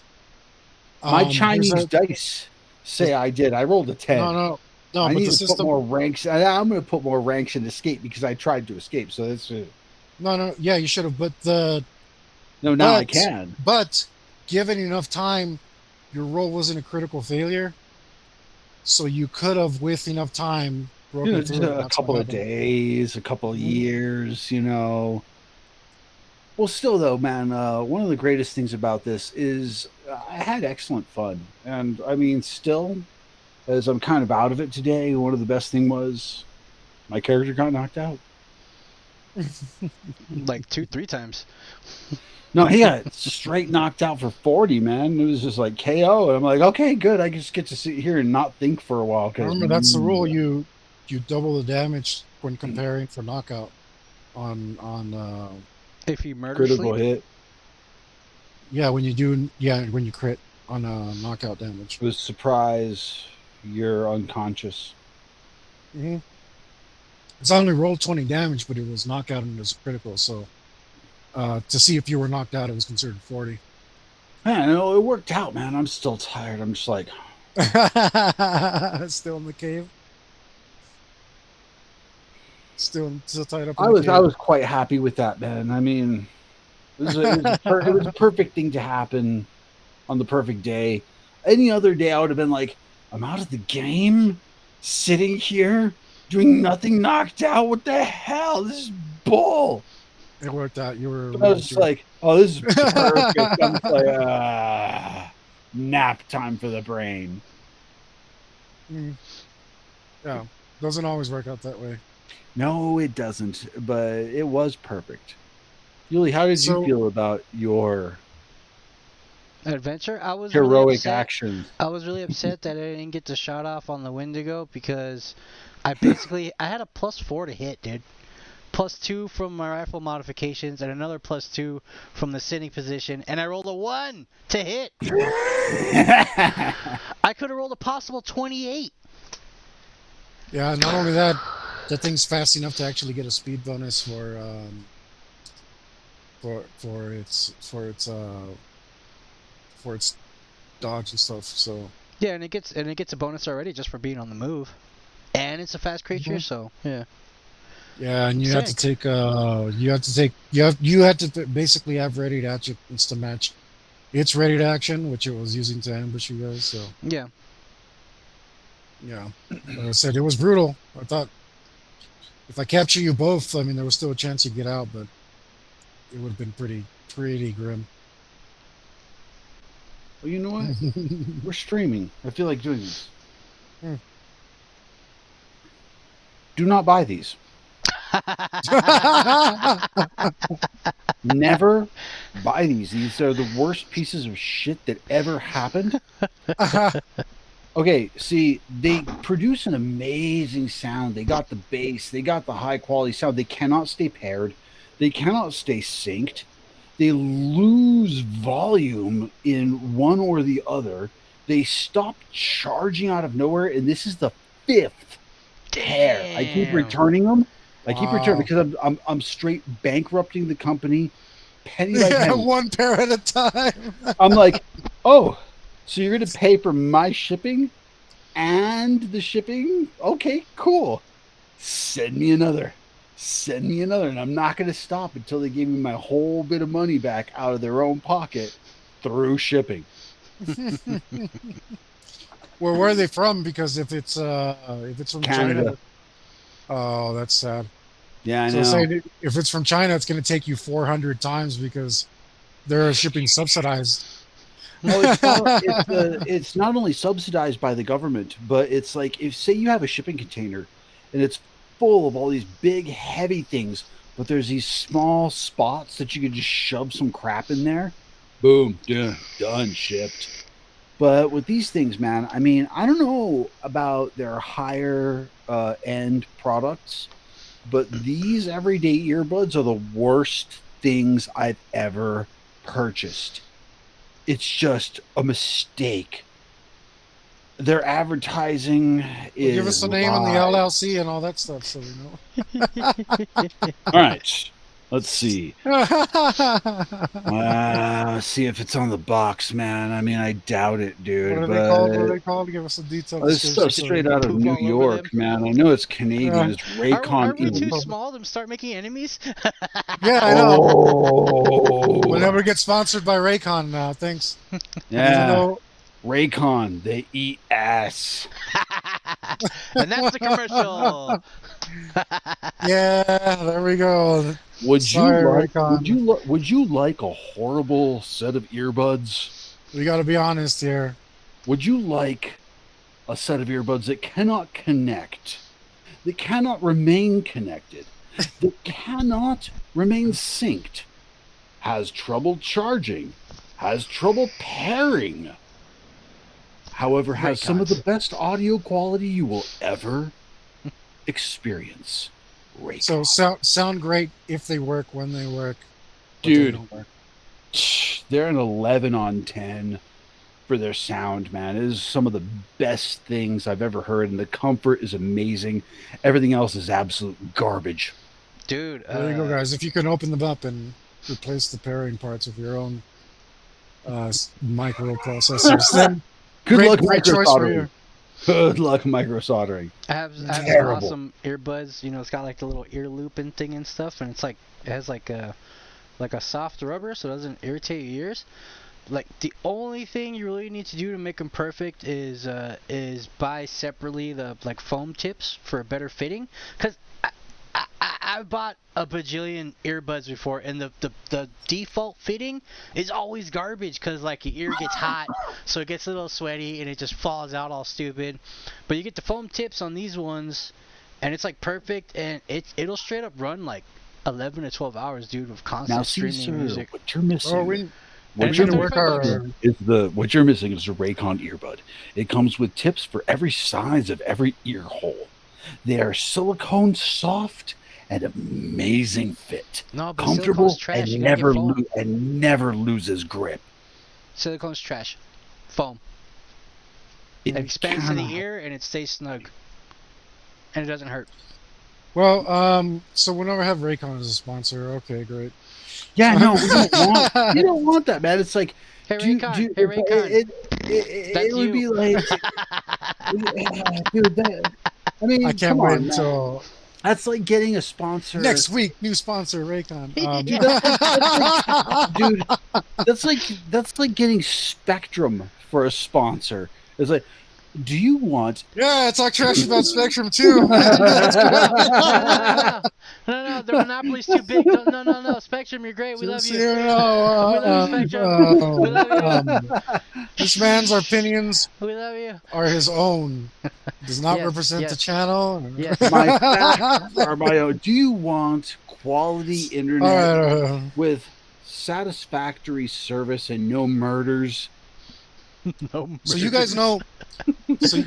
my Chinese dice say I did. I rolled a 10. No. I need to put more ranks. I'm going to put more ranks in escape because I tried to escape. So that's no. Yeah, you should have. But I can. But given enough time, your roll wasn't a critical failure, so you could have, with enough time, broken through. A couple of days, a couple of years, you know. Well, still though, man, one of the greatest things about this is I had excellent fun, and I mean, still, as I'm kind of out of it today, one of the best thing was my character got knocked out. Like 2-3 times. No, he got straight knocked out for 40, man. It was just like KO, and I'm like, okay, good. I just get to sit here and not think for a while. Remember, that's the rule. You double the damage when comparing for knockout on. If you murder critical hit. Yeah, when you crit on knockout damage. It was surprise, you're unconscious. Mm-hmm. It's only rolled 20 damage, but it was knockout and it was critical. So to see if you were knocked out, it was considered 40. Man, no, it worked out, man. I'm still tired. I'm just like still in the cave. Still tied up. I was quite happy with that, man. I mean, it was a perfect thing to happen on the perfect day. Any other day, I would have been like, I'm out of the game, sitting here doing nothing, knocked out. What the hell? This is bull. It worked out. You were But I was just like, oh, this is perfect. I'm just like, nap time for the brain. Yeah, doesn't always work out that way. No, it doesn't, but it was perfect. Yuli, how did you So feel about your Adventure. I was really heroic upset. actions? I was really upset that I didn't get the shot off on the Wendigo because I had a +4 to hit, dude. +2 from my rifle modifications and another +2 from the sitting position, and I rolled a 1 to hit. I could have rolled a possible 28. yeah, not only that, that thing's fast enough to actually get a speed bonus for its dodge and stuff. So Yeah, and it gets a bonus already just for being on the move, and it's a fast creature, so yeah. yeah, and you Sick. have to take basically have ready to actions to match its ready to action, which it was using to ambush you guys. So Yeah. yeah, like I said, it was brutal. I thought if I capture you both, I mean, there was still a chance you'd get out, but it would have been pretty grim. Well, you know what? We're streaming. I feel like doing this. Do not buy these. Never buy these. These are the worst pieces of shit that ever happened. Okay, see, they produce an amazing sound. They got the bass, they got the high quality sound. They cannot stay paired, they cannot stay synced. They lose volume in one or the other. They stop charging out of nowhere, and this is the 5th pair. I keep Damn. returning them. I keep returning Wow. because I'm straight bankrupting the company penny by Yeah, penny. one pair at a time. I'm like, oh, so you're going to pay for my shipping and the shipping? Okay, cool. Send me another. Send me another. And I'm not going to stop until they give me my whole bit of money back out of their own pocket through shipping. Well, where are they from? Because if it's from Canada. China, oh, that's sad. Yeah, I So know. say if it's from China, it's going to take you 400 times because they're shipping subsidized. Oh, it's not only subsidized by the government, but it's like if say you have a shipping container and it's full of all these big heavy things, but there's these small spots that you could just shove some crap in there. Boom, done, shipped. But with these things, man, I mean, I don't know about their higher end products, but these everyday earbuds are the worst things I've ever purchased. It's just a mistake. Their advertising is Give us the name and the lies. LLC and all that stuff, so we know. All right, let's see. See if it's on the box, man. I mean, I doubt it, dude. What are but they called? What are they called? Give us a detailed This stuff description. straight out of Poop New all over York, them. man. I know it's Canadian. It's Raycon Are we too Inc. small to start making enemies? Yeah, I know. Oh, We'll never get sponsored by Raycon now. Thanks. Even yeah. though Raycon, they eat ass. And that's the commercial. yeah, there we go. Would Sorry, would you like a horrible set of earbuds? We got to be honest here. Would you like a set of earbuds that cannot connect, that cannot remain connected, that cannot remain synced, has trouble charging, has trouble pairing, however, has some of the best audio quality you will ever experience? So sound great if they work, when they work. But they Dude, don't work. they're an 11 on 10 for their sound, man. It is some of the best things I've ever heard, and the comfort is amazing. Everything else is absolute garbage. Dude, There you go, guys. If you can open them up and replace the pairing parts with your own microprocessors, then Good luck great choice for you. Good luck micro soldering. I have some Terrible. awesome earbuds. You know, it's got like the little ear loop and thing and stuff, and it has like a soft rubber, so it doesn't irritate your ears. Like the only thing you really need to do to make them perfect is buy separately the like foam tips for a better fitting. Cause I bought a bajillion earbuds before, and the default fitting is always garbage because like your ear gets hot, so it gets a little sweaty and it just falls out all stupid. But you get the foam tips on these ones, and it's like perfect, and it'll straight up run like 11 to 12 hours, dude, with constant streaming music. What you're missing. Oh, we What need you're to work our. what you're missing is the Raycon earbud. It comes with tips for every size of every ear hole. They are silicone soft and amazing fit. No, but Comfortable silicone's trash. You and gotta get never foam. never loses grip. Silicone's trash. Foam. It It expands to the cannot- ear and it stays snug. And it doesn't hurt. Well, so whenever I have Raycon as a sponsor, okay, great. Yeah, no, you don't want that, man. It's like Hey do you- Raycon, do you- hey Raycon. That's it would you. be like, dude, I mean, I can't come wait on, man. until That's like getting a sponsor next week. New sponsor, Raycon. dude. That's like getting Spectrum for a sponsor. It's like, do you want? Yeah, it's like trash about Spectrum too. No, the monopoly's too big. No, Spectrum, you're great. We love you. You We love you, Spectrum. We love this man's opinions We love you. are his own. Does not Yes, represent yes. the channel. Yes. My facts are my own. Do you want quality internet with satisfactory service and no murders? No So you guys know. So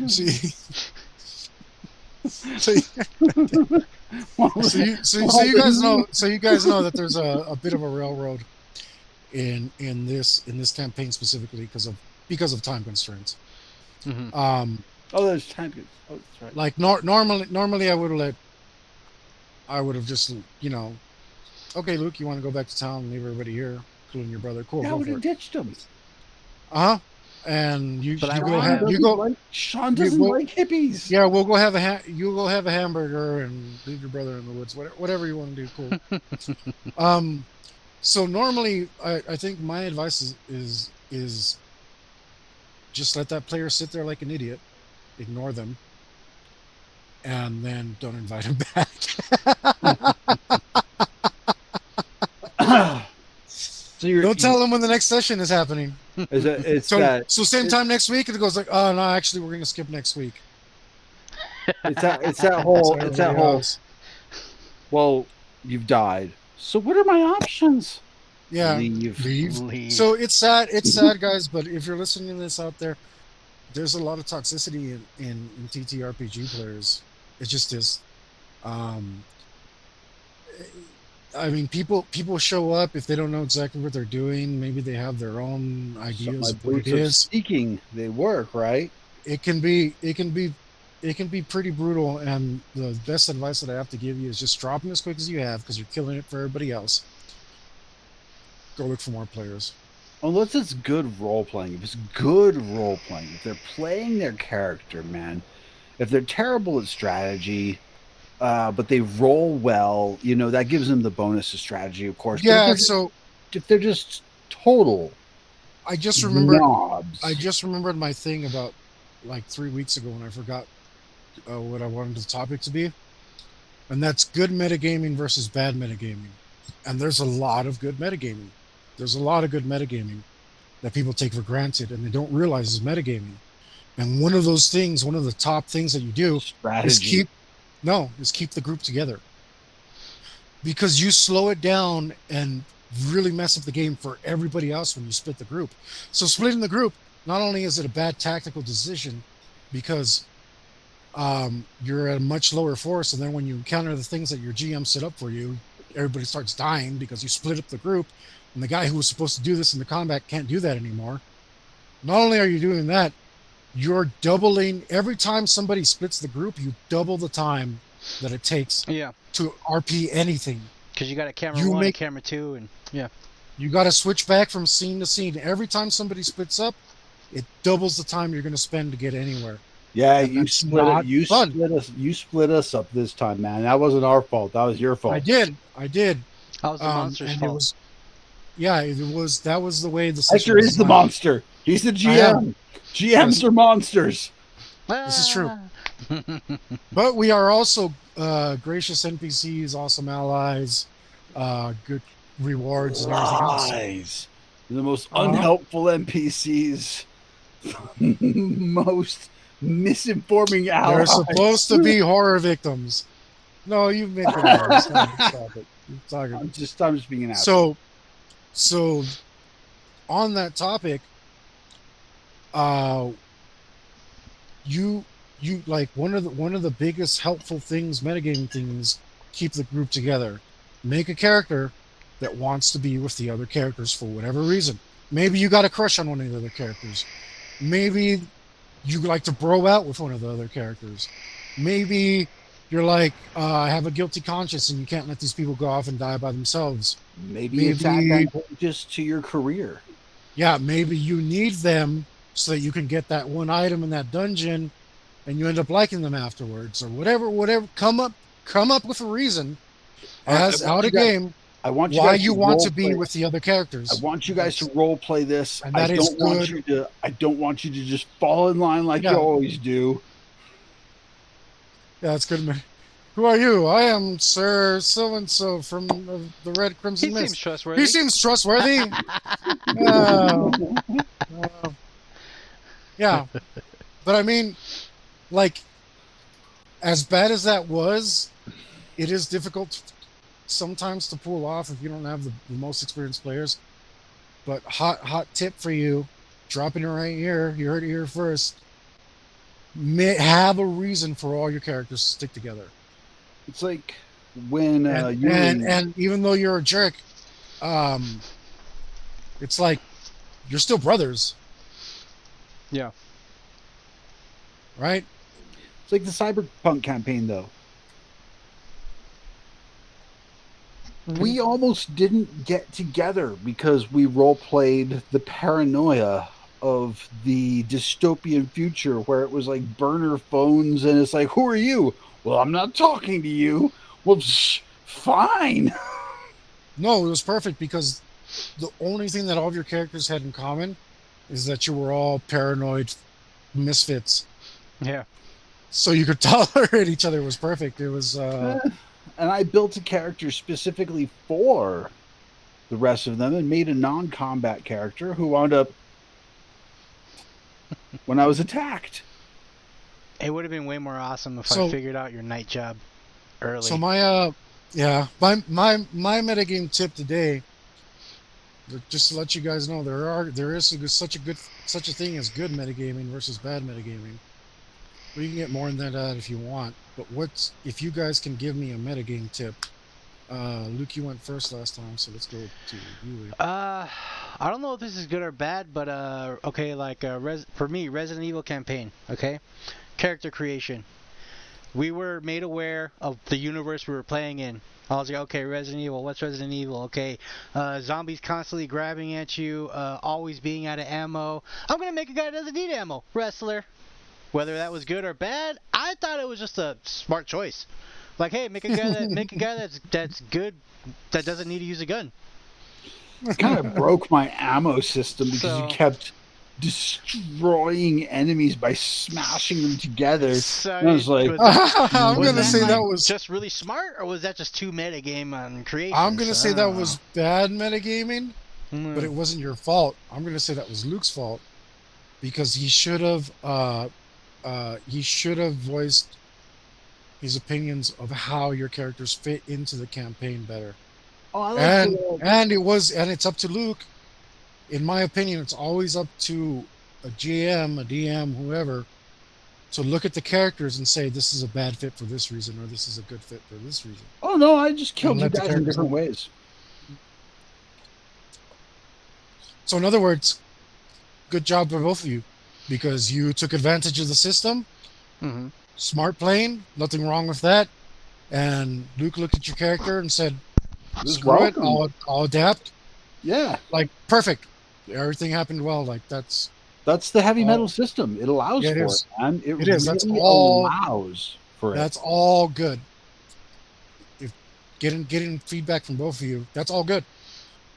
you guys know. So you guys know that there's a bit of a railroad in this campaign specifically because of time constraints. Mhm. Oh, there's time. Oh, that's right. Like normally I would have just okay, Luke, you want to go back to town and leave everybody here, including your brother. Cool, Yeah, go would for have it. ditched him. And you But I go want have him. you go. Like, Sean doesn't go- like hippies. Yeah, we'll go have you go have a hamburger and leave your brother in the woods. Whatever you want to do, cool. So normally, I think my advice is just let that player sit there like an idiot, ignore them, and then don't invite him back. So you're, Don't tell them when the next session is happening. It's So that. same time next week, it goes like, oh no, actually we're gonna skip next week. It's that whole. So It's that everybody whole. else- Well, you've died. So what are my options? Yeah. Leave. Leave. So it's sad, guys. But if you're listening to this out there, there's a lot of toxicity in TTRPG players. It just is. I mean, people show up if they don't know exactly what they're doing. Maybe they have their own ideas of what it is. Speaking, they work, right? It can be pretty brutal. And the best advice that I have to give you is just drop them as quick as you have, because you're killing it for everybody else. Go look for more players. Unless it's good role playing. If it's good role playing, if they're playing their character, man. If they're terrible at strategy, but they roll well, that gives them the bonus of strategy, of course. But Yeah. if they're just total I just remembered. knobs. I just remembered my thing about like 3 weeks ago when I forgot what I wanted the topic to be, and that's good metagaming versus bad metagaming. And there's a lot of good metagaming. There's a lot of good metagaming that people take for granted and they don't realize is metagaming. And one of those things, one of the top things that you do strategy. is keep the group together. Because you slow it down and really mess up the game for everybody else when you split the group. So splitting the group, not only is it a bad tactical decision because you're at a much lower force, and then when you encounter the things that your GM set up for you, everybody starts dying because you split up the group, and the guy who was supposed to do this in the combat can't do that anymore. Not only are you doing that, you're doubling every time somebody splits the group, you double the time that it takes to RP anything. Because you got a camera 1 and camera 2, and you got to switch back from scene to scene. Every time somebody splits up, it doubles the time you're going to spend to get anywhere. Yeah, And you that's split not it. You fun. split us up this time, man. That wasn't our fault. That was your fault. I did. that was the monster's and fault. That was the way the Hector system was is the designed. monster. He's the GM. GMs are monsters. This is true. But we are also gracious NPCs, awesome allies, good rewards and everything else. Lies. The most Uh-huh. unhelpful NPCs, most misinforming They're allies. supposed to be horror victims. No, you've made them worse. Stop it. I'm just being an asshole. So on that topic, you like one of the biggest helpful things, metagaming things, keep the group together. Make a character that wants to be with the other characters for whatever reason. Maybe you got a crush on one of the other characters. Maybe you like to bro out with one of the other characters. Maybe you're like, I have a guilty conscience and you can't let these people go off and die by themselves. Maybe it's advantageous to your career. Yeah, maybe you need them so that you can get that one item in that dungeon and you end up liking them afterwards or whatever. Come up with a reason as out of game I want you why guys you to want to role be play- with the other characters. I want you guys to role play this. And that I is don't want good. you to just fall in line like you always do. Yeah, that's good. Who are you? I am Sir So-and-so from the Red Crimson He Mist. seems trustworthy. He seems trustworthy. Yeah. But I mean, like, as bad as that was, it is difficult sometimes to pull off if you don't have the most experienced players. But hot tip for you, dropping it right here. You heard it here first. Have a reason for all your characters to stick together. It's like when and even though you're a jerk, it's like you're still brothers. Yeah. Right? It's like the Cyberpunk campaign, though. We almost didn't get together because we role played the paranoia of the dystopian future where it was like burner phones and it's like, who are you? Well, I'm not talking to you. Well, fine. No, it was perfect because the only thing that all of your characters had in common is that you were all paranoid misfits. Yeah. So you could tolerate each other. It was perfect. It was and I built a character specifically for the rest of them and made a non-combat character who wound up when I was attacked. It would have been way more awesome if I figured out your night job early. So my metagame tip today, just to let you guys know, there is such a thing as good metagaming versus bad metagaming. We can get more than that if you want. But if you guys can give me a metagame tip? Luke, you went first last time, so let's go to you. I don't know if this is good or bad, but okay, like for me, Resident Evil campaign. Okay, character creation. We were made aware of the universe we were playing in. I was like, okay, Resident Evil. What's Resident Evil? Okay, zombies constantly grabbing at you, always being out of ammo. I'm gonna make a guy that doesn't need ammo. Wrestler. Whether that was good or bad, I thought it was just a smart choice. Like, hey, make a guy that's good, that doesn't need to use a gun. It kind of broke my ammo system because you kept destroying enemies by smashing them together. So I was like, I'm gonna say that was just really smart, or was that just too metagame on creation? I'm gonna say that was bad metagaming, but it wasn't your fault. I'm gonna say that was Luke's fault because he should have voiced his opinions of how your characters fit into the campaign better. Oh, it's up to Luke. In my opinion, it's always up to a GM, a DM, whoever, to look at the characters and say this is a bad fit for this reason or this is a good fit for this reason. Oh no, I just killed you guys in different ways. So in other words, good job for both of you because you took advantage of the system. Mm-hmm. Smart playing, nothing wrong with that. And Luke looked at your character and said, screw it, I'll adapt. Yeah. Like, perfect. Everything happened well. Like, that's the heavy metal system. It allows for it, man. It really That's all allows for it. That's all good. If getting feedback from both of you, that's all good.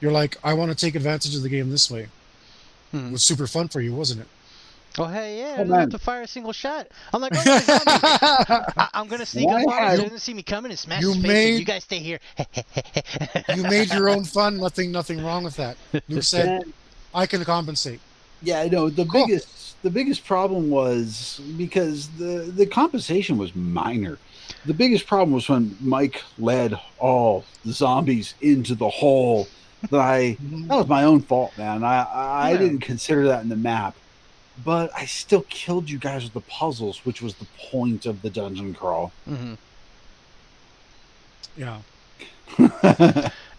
You're like, I want to take advantage of the game this way. It was super fun for you, wasn't it? Oh, hey, yeah, I Oh didn't have man, to fire a single shot. I'm like, oh, look, a zombie. I'm going to sneak up I on him so had he doesn't see me coming and smash you his face, and you made guys stay here. you made your own fun. Nothing wrong with that. Luke said, man, "I can compensate." yeah, I know Cool. the biggest problem was because the compensation was minor. The biggest problem was when Mike led all the zombies into the hole. Mhm. That was my own fault, man. I Yeah. didn't consider that in the map, but I still killed you guys with the puzzles, which was the point of the dungeon crawl. Mm-hmm. Yeah.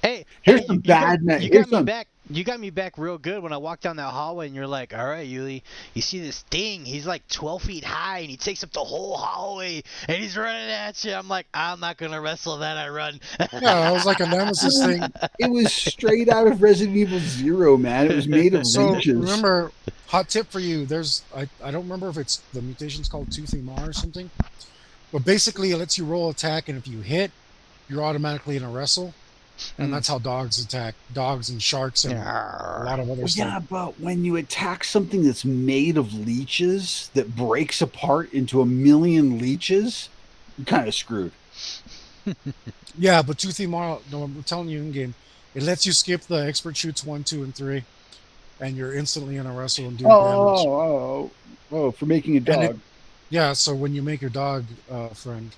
Hey, Here's some you here's got me some back. You got me back real good when I walked down that hallway, and you're like, "All right, Yuli, you see this thing? He's like 12 feet high, and he takes up the whole hallway, and he's running at you." I'm like, "I'm not gonna wrestle that. I run." Yeah, it was like a nemesis thing. it was straight out of Resident Evil Zero, man. It was made of So leeches. remember, hot tip for you. There's I don't remember if it's the mutation's called Toothy Mar or something, but basically it lets you roll attack, and if you hit, you're automatically in a wrestle, and that's how dogs attack. Dogs and sharks and a lot of other Well, stuff. yeah, but when you attack something that's made of leeches that breaks apart into a million leeches, you're kind of screwed. Yeah, but Toothy Mar, no, I'm telling you in game, it lets you skip the expert shoots 1, 2, and 3, and you're instantly in a wrestle and doing damage. For making a And it, dog. yeah, so when you make your dog friend,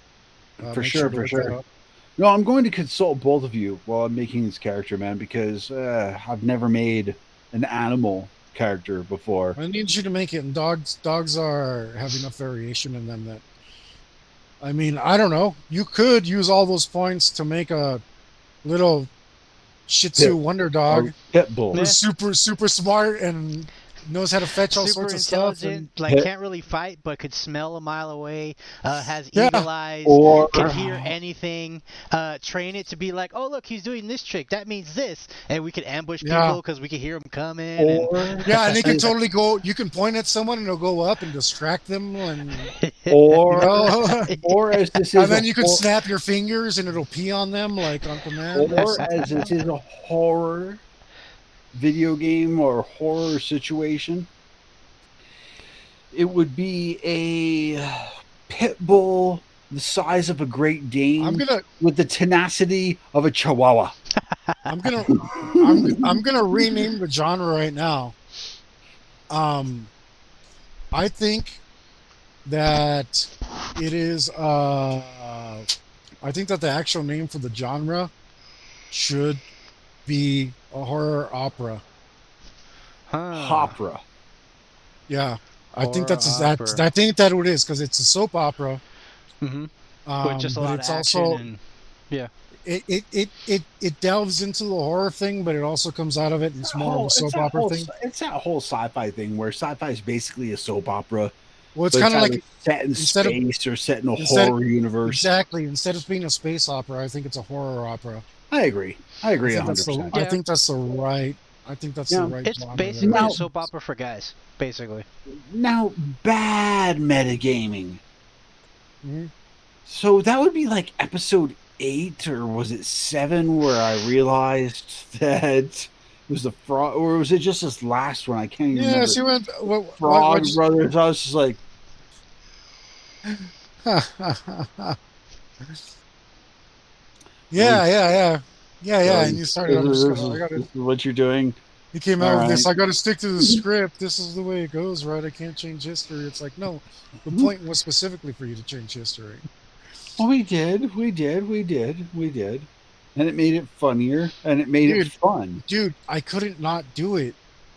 For make sure sure, to for look that sure. up. No, I'm going to consult both of you while I'm making this character, man, because I've never made an animal character before. I need you to make it, and dogs have enough variation in them that, I mean, I don't know. You could use all those points to make a little Shih Tzu Pit, wonder a dog pit bull. Yeah. who's super smart and knows how to fetch all Super sorts of stuff. intelligent, And like can't really fight, but could smell a mile away. Has yeah, eagle eyes, Or can hear anything. Train it to be like, oh look, he's doing this trick. That means this, and we could ambush yeah, people because we could hear them coming. or yeah, and it can totally go. You can point at someone and it'll go up and distract them, and you or know, or as this and is then you can snap your fingers and it'll pee on them like on command or something. this is a horror video game or horror situation, it would be a pit bull the size of a Great I'm Dane gonna, with the tenacity of a Chihuahua. I'm gonna, I'm gonna rename the genre right now. Um, I think that it is. I think that the actual name for the genre should be a horror opera. Huh. Opera. Yeah, I think Horror that's opera. I think that what it is because it's a soap opera. Mm-hmm. With just a But lot of it's action also and yeah. it delves into the horror thing, but it also comes out of it. And it's more of a soap opera thing. It's that whole sci-fi thing where sci-fi is basically a soap opera, Well, it's but it's kind of either like set in instead of space or set in a instead horror universe. exactly instead of being a space opera, I think it's a horror opera. I agree. I agree 100%. Yeah. I think that's the Yeah. right It's genre. basically a Now- soap opera for guys, basically. Now, bad metagaming. Mhm. So that would be like episode 8 or was it 7 where I realized that it was the frog, or was it just this last one? I can't even Yeah, remember. she went. Frog Brothers. I was just like, Yeah. And you started. I'm just gonna. this is what you're doing. You came All out with right. this. I got to stick to the script. This is the way it goes, right? I can't change history. It's like no. The point was specifically for you to change history. Well, we did, and it made it funnier, and it made it fun. Dude, I couldn't not do it.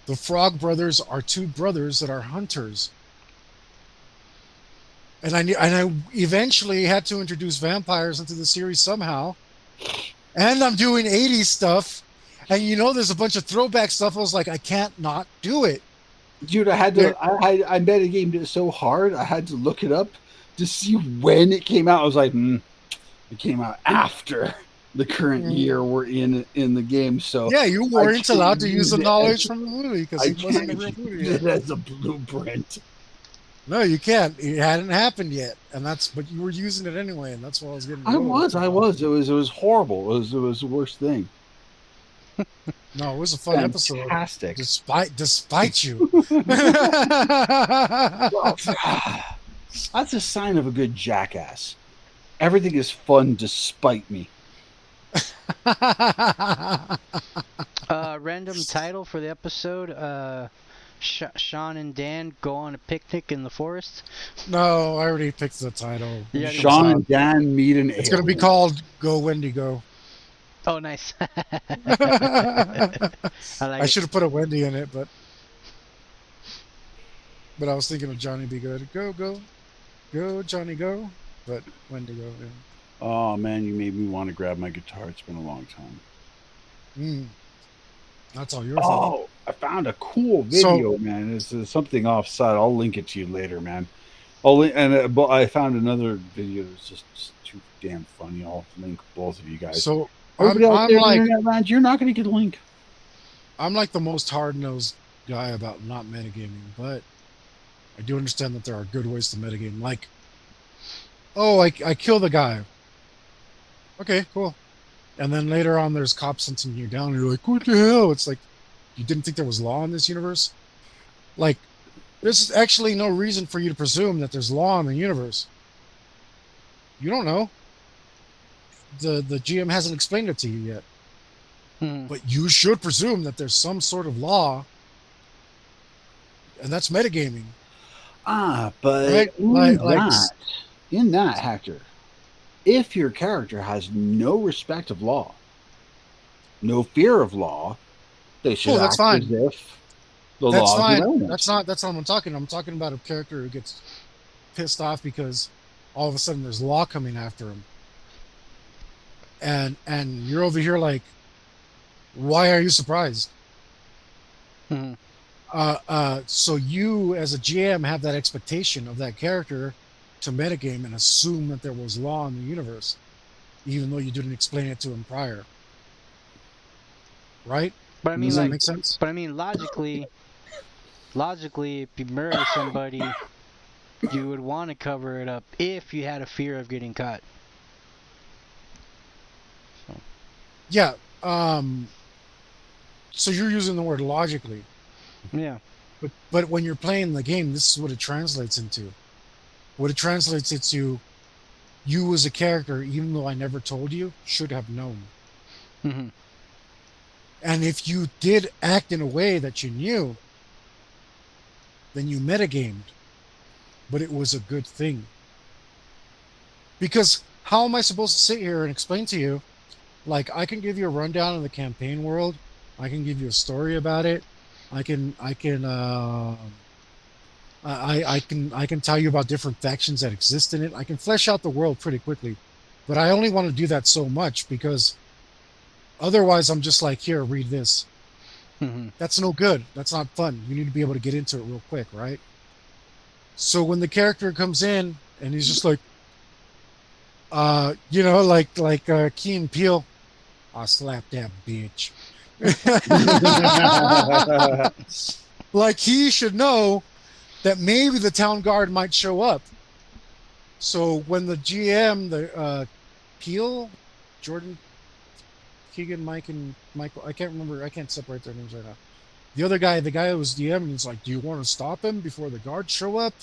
The Frog Brothers are two brothers that are hunters. And I eventually had to introduce vampires into the series somehow. And I'm doing 80s stuff. And you know there's a bunch of throwback stuff. I was like, I can't not do it. Dude, I had to. I metagamed it so hard. I had to look it up to see when it came out. I was like, it came out after the current year we're in the game. So yeah, you weren't allowed to use the knowledge as, from the movie because I it wasn't a can't real movie use yet. it as a blueprint. No, you can't. It hadn't happened yet, and but you were using it anyway, and that's what I was getting. I was. It was horrible. It was the worst thing. No, it was a fun episode. Fantastic. Despite you. Well, that's a sign of a good jackass. Everything is fun despite me. Random title for the episode. Sean and Dan go on a picnic in the forest. No, I already picked the title. Yeah, Sean and Dan meet an It's going to be alien. called Go Wendy Go. Oh, nice. I like I it. should have put a Wendy in it, but I was thinking of Johnny Be Good. Go, go, go, Johnny, go. But Wendy Go. Yeah. Oh man, you made me want to grab my guitar. It's been a long time. That's all your fault. Oh, I found a cool video, man. It's something offside. I'll link it to you later, man. But I found another video that's just too damn funny. I'll link both of you guys. So everybody out there in like, internet land, you're not going to get a link. I'm like the most hard-nosed guy about not metagaming, but I do understand that there are good ways to metagame. Like, oh, I kill the guy. Okay, cool. And then later on, there's cops hunting you down, and you're like, what the hell? It's like, you didn't think there was law in this universe? Like, there's actually no reason for you to presume that there's law in the universe. You don't know. The GM hasn't explained it to you yet. But you should presume that there's some sort of law, and that's metagaming. But right? in that, Hector, if your character has no respect of law, no fear of law, they should act as if the law is irrelevant. That's not what I'm talking. I'm talking about a character who gets pissed off because all of a sudden there's law coming after him, and you're over here like, why are you surprised? So you as a GM have that expectation of that character to metagame and assume that there was law in the universe, even though you didn't explain it to him prior. Right? But I mean, does that make sense? But I mean, logically, if you murder somebody, you would want to cover it up if you had a fear of getting caught. So. Yeah. So you're using the word logically. Yeah. But when you're playing the game, this is what it translates into. What it translates into, you as a character, even though I never told you, should have known. Mm-hmm. And if you did act in a way that you knew, then you metagamed. But it was a good thing. Because how am I supposed to sit here and explain to you, like, I can give you a rundown of the campaign world, I can give you a story about it, I can tell you about different factions that exist in it. I can flesh out the world pretty quickly, but I only want to do that so much because otherwise I'm just like, here, read this. That's no good. That's not fun. You need to be able to get into it real quick, right? So when the character comes in and he's just like, like Key and Peele, I'll slap that bitch. Like, he should know that maybe the town guard might show up. So when the GM, the Peel, Jordan, Keegan, Mike, and Michael, I can't remember, I can't separate their names right now. The other guy, the guy who was DM, he's like, do you want to stop him before the guards show up?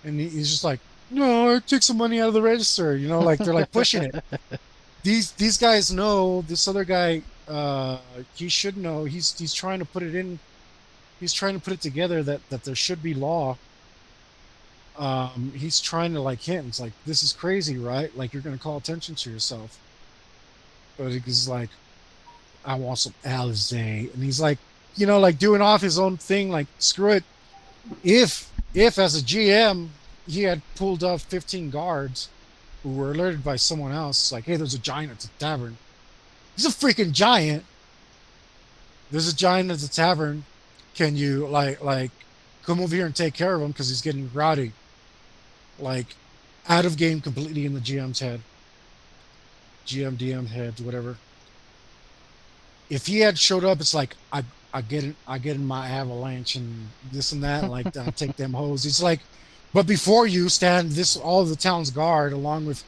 And he's just like, no, I take some money out of the register. You know, like, they're like pushing it. These guys know, this other guy, he should know, he's trying to put it in, he's trying to put it together that there should be law. He's trying to like hint, it's like, this is crazy, right? Like, you're going to call attention to yourself. But he's like, I want some Alizé. And he's like, you know, like doing off his own thing, like, screw it. If as a GM, he had pulled off 15 guards who were alerted by someone else, like, hey, there's a giant at the tavern. He's a freaking giant. There's a giant at the tavern. Can you, like, come over here and take care of him because he's getting rowdy? Like, out of game completely in the GM's head. GM, DM head, whatever. If he had showed up, it's like, I get in my avalanche and this and that, like, I take them hoes. It's like, but before you stand all of the town's guard along with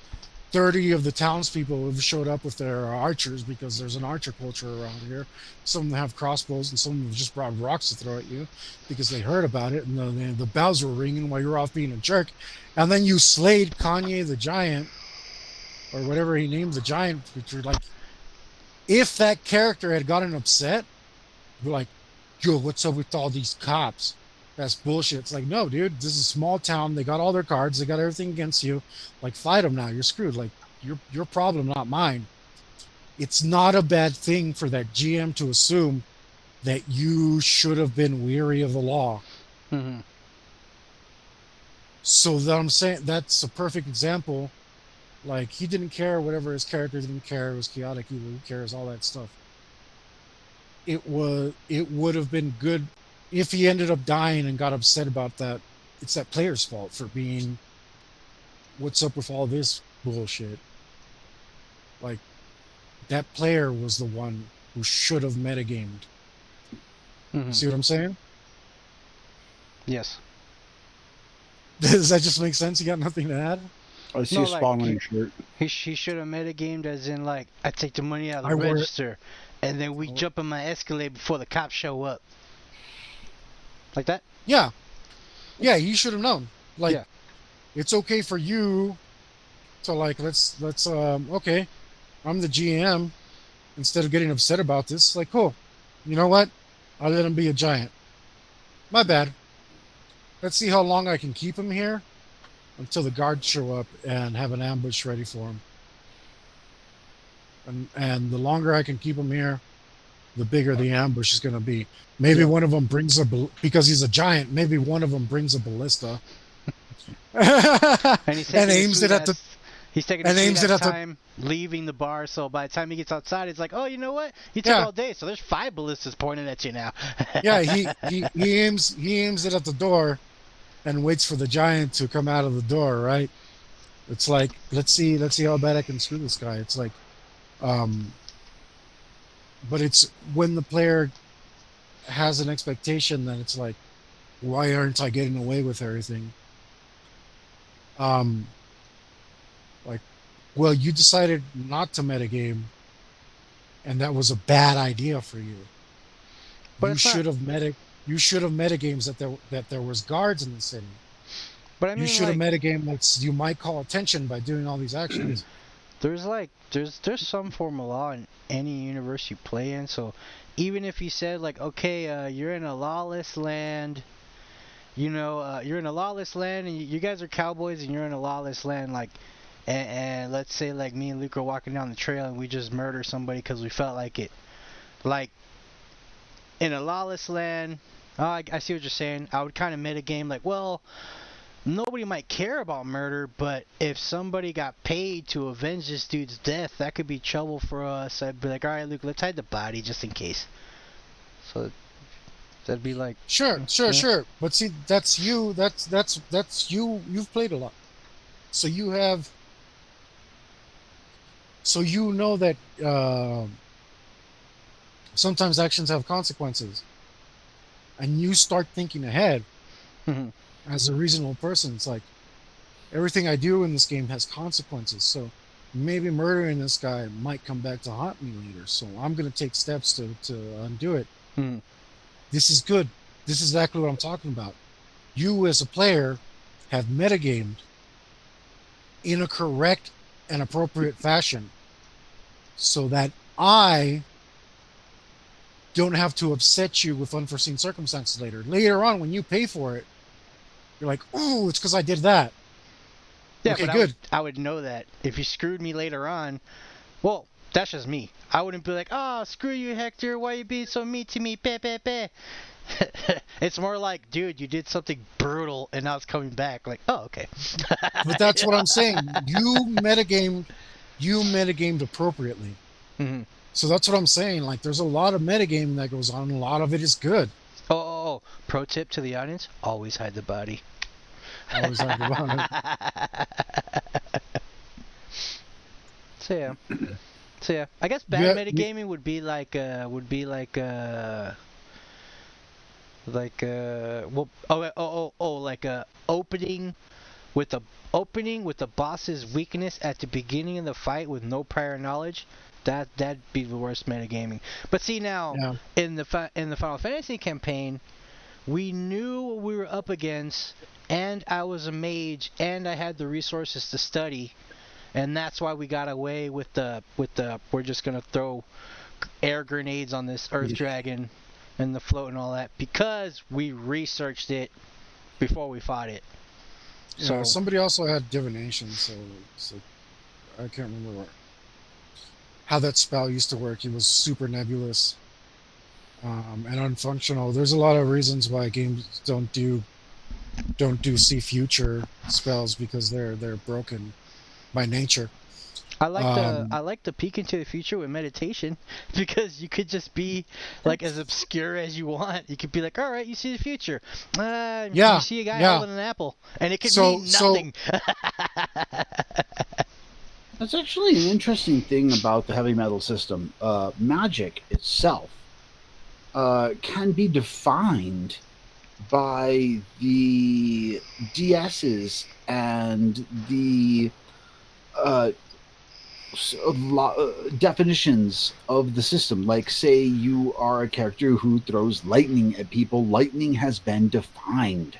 30 of the townspeople have showed up with their archers because there's an archer culture around here. Some of them have crossbows, and some of them have just brought rocks to throw at you because they heard about it, and the bells were ringing while you're off being a jerk. And then you slayed Kanye the Giant, or whatever he named the giant creature. Like, if that character had gotten upset, you're like, yo, what's up with all these cops? That's bullshit. It's like, no, dude, this is a small town. They got all their cards. They got everything against you. Like, fight them now. You're screwed. Like, your problem, not mine. It's not a bad thing for that GM to assume that you should have been weary of the law. Mm-hmm. So that I'm saying that's a perfect example. Like, he didn't care, whatever his character didn't care. It was chaotic, evil, who cares, all that stuff. It would have been good if he ended up dying and got upset about that. It's that player's fault for being, what's up with all this bullshit? Like, that player was the one who should have metagamed. Mm-hmm. See what I'm saying? Yes. Does that just make sense? You got nothing to add? I see No, a spawn on your shirt. He should have metagamed as in, like, I take the money out of I the wore it. register, and then we jump in my Escalade before the cops show up. Like that? Yeah. Yeah, he should have known. Like, Yeah. it's okay for you to, like, let's okay, I'm the GM. Instead of getting upset about this, like, cool. You know what? I'll let him be a giant. My bad. Let's see how long I can keep him here until the guards show up and have an ambush ready for him. And the longer I can keep him here, the bigger the ambush is going to be. Maybe one of them brings because he's a giant, maybe one of them brings a ballista. And he's taking aims it at the He's taking and his aims sweet it ass at the- time leaving the bar, so by the time he gets outside, it's like, oh, you know what? You took Yeah. all day, so there's 5 ballistas pointed at you now. Yeah, he aims it at the door and waits for the giant to come out of the door, right? It's like, let's see how bad I can screw this guy. It's like, but it's when the player has an expectation that it's like, why aren't I getting away with everything? Like, well, you decided not to metagame, and that was a bad idea for you. But You it's not- should have metagames that there was guards in the city. But I mean, You should have like, metagame that you might call attention by doing all these actions. there's some form of law in any universe you play in, so even if you said, like, okay, you're in a lawless land, you're in a lawless land, and you guys are cowboys, and you're in a lawless land, like, and let's say, like, me and Luke are walking down the trail, and we just murder somebody because we felt like it. Like, in a lawless land, I see what you're saying. I would kind of metagame, like, well, nobody might care about murder, but if somebody got paid to avenge this dude's death, that could be trouble for us. I'd be like, all right, Luke, let's hide the body just in case. So that'd be like, Sure. Yeah. But see, that's you. That's you. You've played a lot, so you have. So you know that sometimes actions have consequences, and you start thinking ahead. mhm. As a reasonable person, it's like everything I do in this game has consequences. So maybe murdering this guy might come back to haunt me later. So I'm going to take steps to undo it. Mhm. This is good. This is exactly what I'm talking about. You as a player have metagamed in a correct and appropriate fashion so that I don't have to upset you with unforeseen circumstances later. Later on, when you pay for it, you're like, oh, it's because I did that. Yeah, Okay, but good. I would know that if you screwed me later on. Well, that's just me. I wouldn't be like, oh, screw you, Hector. Why you being so mean to me? Bah, bah, bah. It's more like, dude, you did something brutal, and now it's coming back. Like, oh, okay. But that's what I'm saying. You metagamed appropriately. hmm So that's what I'm saying. Like, there's a lot of metagaming that goes on, and a lot of it is good. Oh, pro tip to the audience: always hide the body. Always have to run it. So yeah. I guess bad Yeah, metagaming would be like like opening with the opening with the boss's weakness at the beginning of the fight with no prior knowledge, that'd be the worst metagaming. But see now, Yeah. in the Final Fantasy campaign, we knew what we were up against, and I was a mage, and I had the resources to study, and that's why we got away with the we're just gonna throw air grenades on this Earth Dragon and the float and all that, because we researched it before we fought it. Yeah, So somebody also had divination, so I can't remember how that spell used to work. It was super nebulous and unfunctional. There's a lot of reasons why games don't do see future spells, because they're broken by nature. I like the peek into the future with meditation, because you could just be like as obscure as you want. You could be like, all right, you see the future. You see a guy holding an apple, and it could mean nothing. That's actually an interesting thing about the heavy metal system. Magic itself can be defined by the DSs and the definitions of the system. Like, say you are a character who throws lightning at people. Lightning has been defined.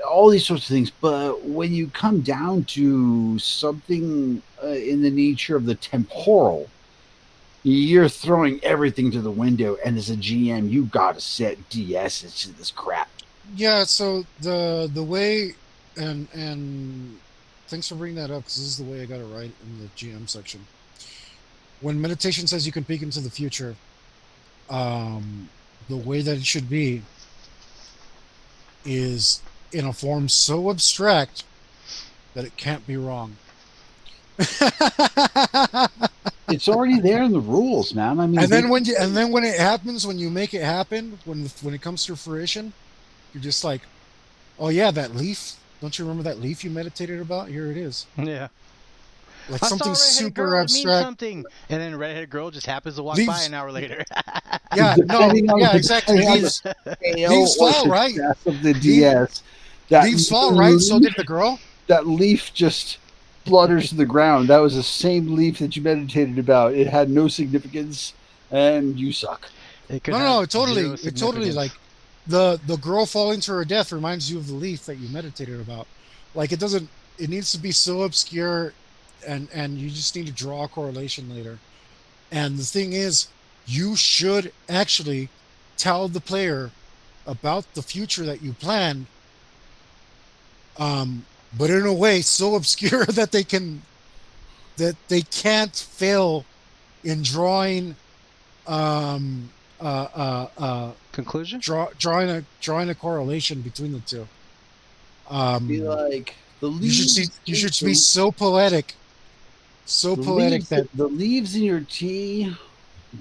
All these sorts of things. But when you come down to something in the nature of the temporal, you're throwing everything to the window, and as a GM, you gotta set DSs to this crap. Yeah, so the way, and thanks for bringing that up, because this is the way I got it right in the GM section. When meditation says you can peek into the future, the way that it should be is in a form so abstract that it can't be wrong. It's already there in the rules, man. I mean, and then when it happens, when you make it happen, when it comes to fruition, you're just like, oh yeah, that leaf. Don't you remember that leaf you meditated about? Here it is. Yeah. Like I something saw super girl, abstract. It means something, and then redheaded girl just happens to walk by an hour later. Yeah, exactly. Leaves fall, right? Of the DS, leaves fall, right? So did the girl. That leaf just flutters to the ground. That was the same leaf that you meditated about. It had no significance, and you suck. No, totally. Like the girl falling to her death reminds you of the leaf that you meditated about. Like it needs to be so obscure, and you just need to draw a correlation later. And the thing is, you should actually tell the player about the future that you planned, but in a way so obscure that they can't fail in drawing conclusion, drawing a correlation between the two. Be like the leaves. You should be so poetic, that the leaves in your tea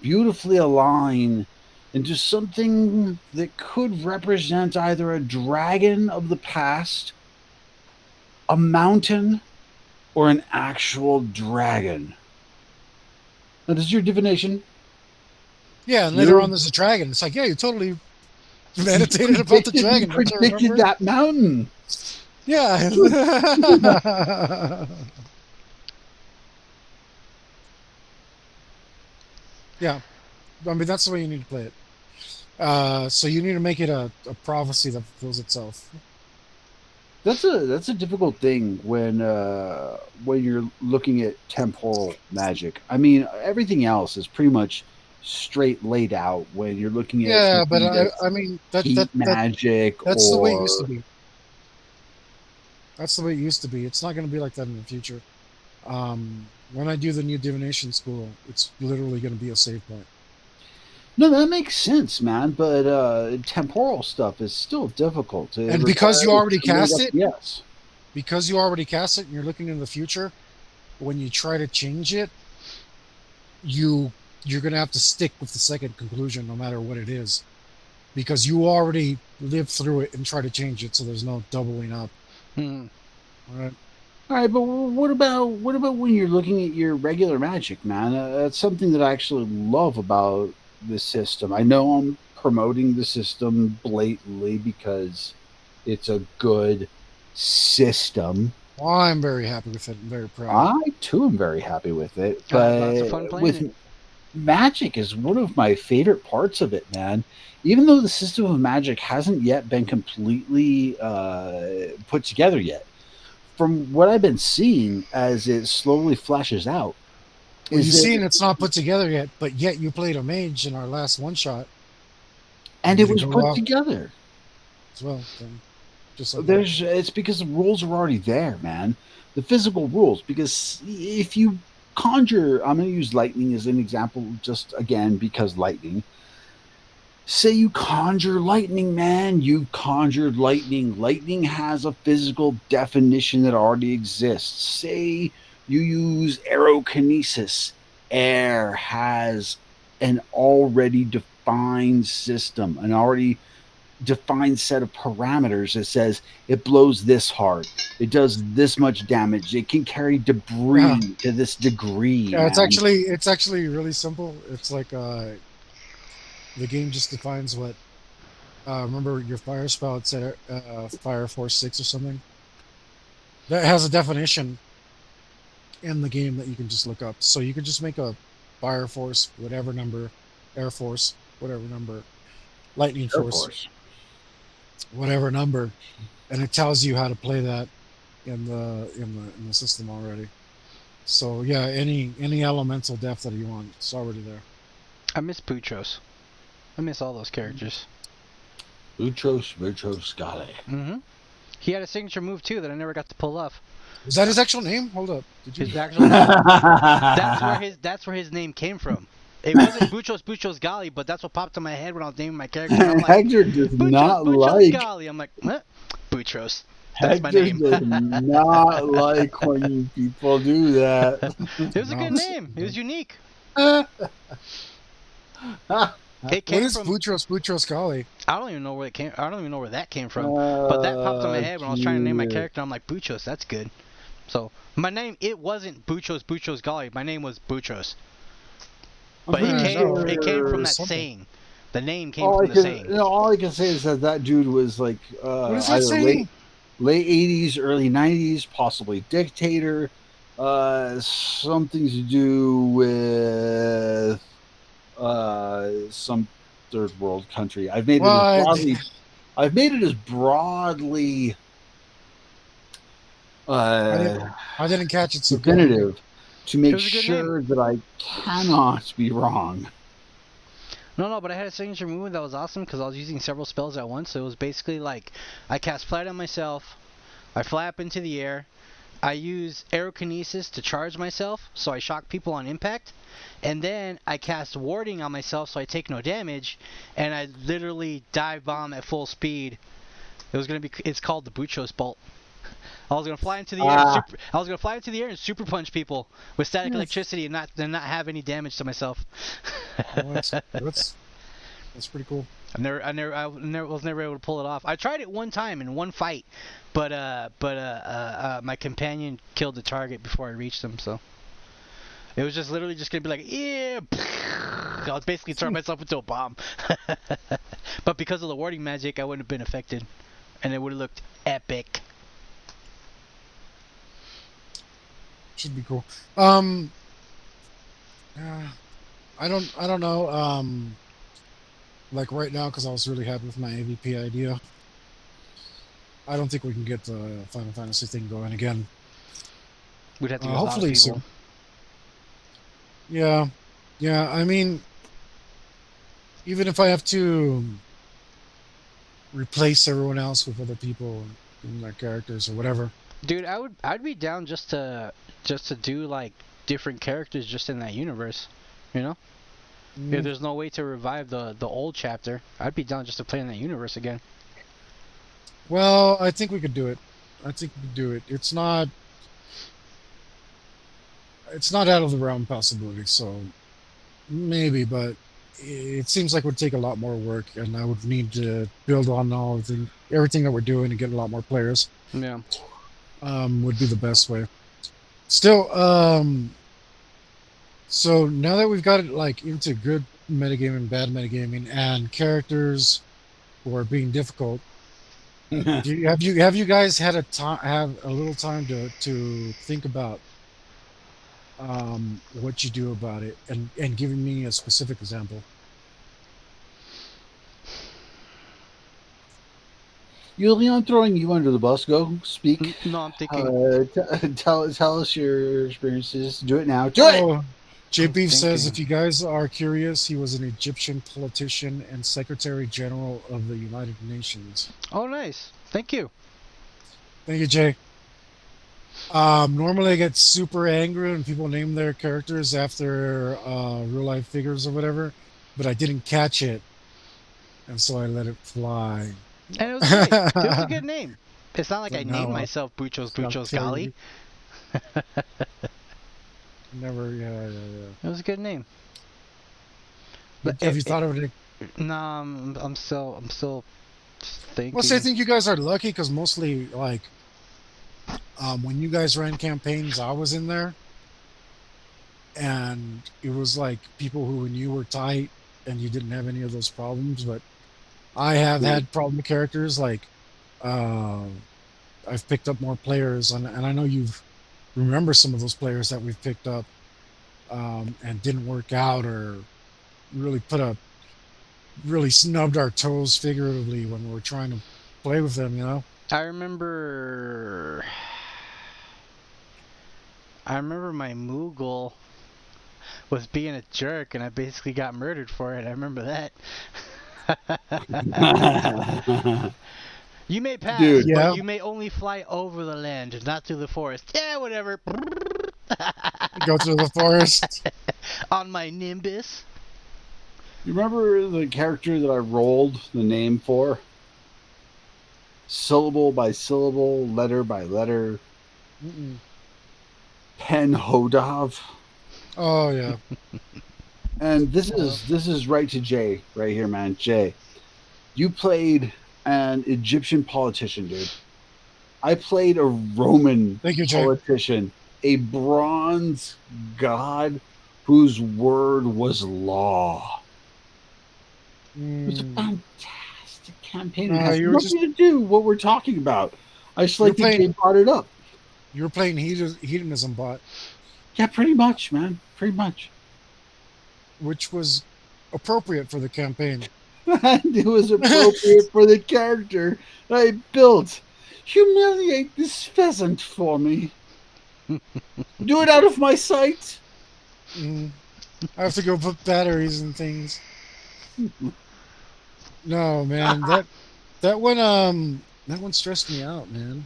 beautifully align into something that could represent either a dragon of the past, a mountain, or an actual dragon. Now, this is your divination. Yeah, and later on there's a dragon. It's like, yeah, you totally meditated about the dragon. You predicted that mountain. Yeah. Yeah. I mean, that's the way you need to play it. So you need to make it a prophecy that fulfills itself. That's a difficult thing when you're looking at temporal magic. I mean, everything else is pretty much straight laid out when you're looking at. Yeah, but I mean that magic. That's the way it used to be. That's the way it used to be. It's not going to be like that in the future. When I do the new divination school, it's literally going to be a save point. No, that makes sense, man. But temporal stuff is still difficult. And because you already cast it, yes. Because you already cast it, and you're looking in the future, when you try to change it, you're going to have to stick with the second conclusion, no matter what it is, because you already lived through it and try to change it, so there's no doubling up. All right, but what about when you're looking at your regular magic, man? That's something that I actually love about the system. I know I'm promoting the system blatantly because It's a good system. Well, I'm very happy with it. I'm very proud. I too am very happy with it, I had lots of fun but playing with it. Magic is one of my favorite parts of it, man. Even though the system of Magic hasn't yet been completely put together yet, from what I've been seeing as it slowly flashes out, Well, is you've seen that it's not put together yet, but yet you played a mage in our last one shot. and Did it it was go put well together. as well? Then just like that. There's it's because the rules are already there, man. The physical rules. Because if you conjure, I'm going to use lightning as an example, just again because lightning. Say you conjure lightning, man. You conjured lightning. Lightning has a physical definition that already exists. Say you use aerokinesis. Air has an already defined system, an already defined set of parameters that says it blows this hard, it does this much damage, it can carry Yeah, debris to this degree, yeah. man. It's actually really simple. It's like the game just defines what. Remember your fire spell? It said Fire Force 6 or something. That has a definition in the game that you can just look up. So you can just make a Fire Force, whatever number, Air Force, whatever number, Lightning Air Force, Force. whatever number, and it tells you how to play that in the system already. So yeah, any elemental depth that you want, it's already there. I miss Boutros. I miss all those characters. Boutros Ghali. Mm-hmm. He had a signature move too that I never got to pull off. Is that his actual name? Hold up. Did you? His actual name. That's where his name came from. It wasn't Boutros Ghali, but that's what popped in my head when I was naming my character. And I'm like, Hector does not like Ghali. I'm like, what? Boutros. That's my Hector name. does not like when people do that. It was a good No. name. It was unique. What It What came is from. Boutros Ghali? I don't even know where it came. I don't even know where that came from. But that popped in my head when I was trying to name my Jesus. character. I'm like, Boutros. That's good. So my name, it wasn't Boutros Ghali. My name was Boutros. I'm But pretty it came from sure. that Something. saying. The name came from the saying. All I can say is that dude was like What is that either saying? late 80s, early 90s, possibly dictator, something to do with some third world country. I've made Well, it as broadly I didn't catch it, so go on. definitive to make was a good name. sure that I cannot be wrong. No, but I had a signature move that was awesome because I was using several spells at once. So it was basically like I cast Flight on myself, I fly up into the air, I use Aerokinesis to charge myself, so I shock people on impact, and then I cast Warding on myself so I take no damage, and I literally dive bomb at full speed. It's called the Boutros Bolt. I was gonna fly into the air. I was gonna fly into the air and super punch people with static electricity and not have any damage to myself. Well, that's pretty cool. I was never able to pull it off. I tried it one time in one fight, but my companion killed the target before I reached him. So it was just literally just gonna be like, yeah. I was basically throwing myself into a bomb. But because of the warding magic, I wouldn't have been affected, and it would have looked epic. Should be cool. I don't know. Like right now, because I was really happy with my AVP idea. I don't think we can get the Final Fantasy thing going again. We'd have to get Hopefully a lot of people. soon. Yeah. I mean, even if I have to replace everyone else with other people in their characters or whatever. Dude, I'd be down just to do like different characters just in that universe, you know? If there's no way to revive the old chapter, I'd be down just to play in that universe again. Well, I think we could do it. It's not out of the realm of possibility, so maybe, but it seems like it would take a lot more work, and I would need to build on everything that we're doing and get a lot more players. Yeah. Would be the best way. Still, so now that we've got it like into good metagaming, bad metagaming, and characters who are being difficult, Have you guys had have a little time to think about what you do about it and giving me a specific example? Yulia, I'm throwing you under the bus. Go speak. No, I'm thinking. Tell us your experiences. Do it now. Do it. Oh, J I'm Beef says, thinking. if you guys are curious, he was an Egyptian politician and Secretary General of the United Nations. Oh, nice. Thank you. Thank you, Jay. Normally I get super angry when people name their characters after real life figures or whatever, but I didn't catch it, and so I let it fly. And it was great. It was a good name. It's not like I But named now myself Buchos I'll Buchos tell Gali. you. Never, yeah. It was a good name. But Have you thought of it? nah, I'm still thinking. Well, see, I think you guys are lucky because mostly, like, when you guys ran campaigns, I was in there, and it was like people who knew were tight, and you didn't have any of those problems. But I have had problem characters. Like, uh, I've picked up more players, and I know you've remember some of those players that we've picked up and didn't work out, or really really snubbed our toes figuratively when we were trying to play with them. You know. I remember. I remember my Moogle was being a jerk, and I basically got murdered for it. I remember that. You may pass, Dude, but Yeah. you may only fly over the land, not through the forest. Yeah, whatever. Go through the forest. On my Nimbus. you remember the character that I rolled the name for? Syllable by syllable, letter by letter. Mm-mm. Pen Hodav. Oh yeah. And this is right to Jay right here, man. Jay, you played an Egyptian politician, dude. I played a Roman Thank you, Jay. politician, a bronze god whose word was law. It was a Mm. fantastic campaign. It No, has you were just nothing to do with what we're talking about. I just you're like that Jay playing brought it up. you're playing hedonism bot, Yeah, pretty much, man. Pretty much. which was appropriate for the campaign. And it was appropriate for the character I built. Humiliate this pheasant for me. Do it out of my sight. Mm. I have to go put batteries and things. No, man, that one stressed me out, man.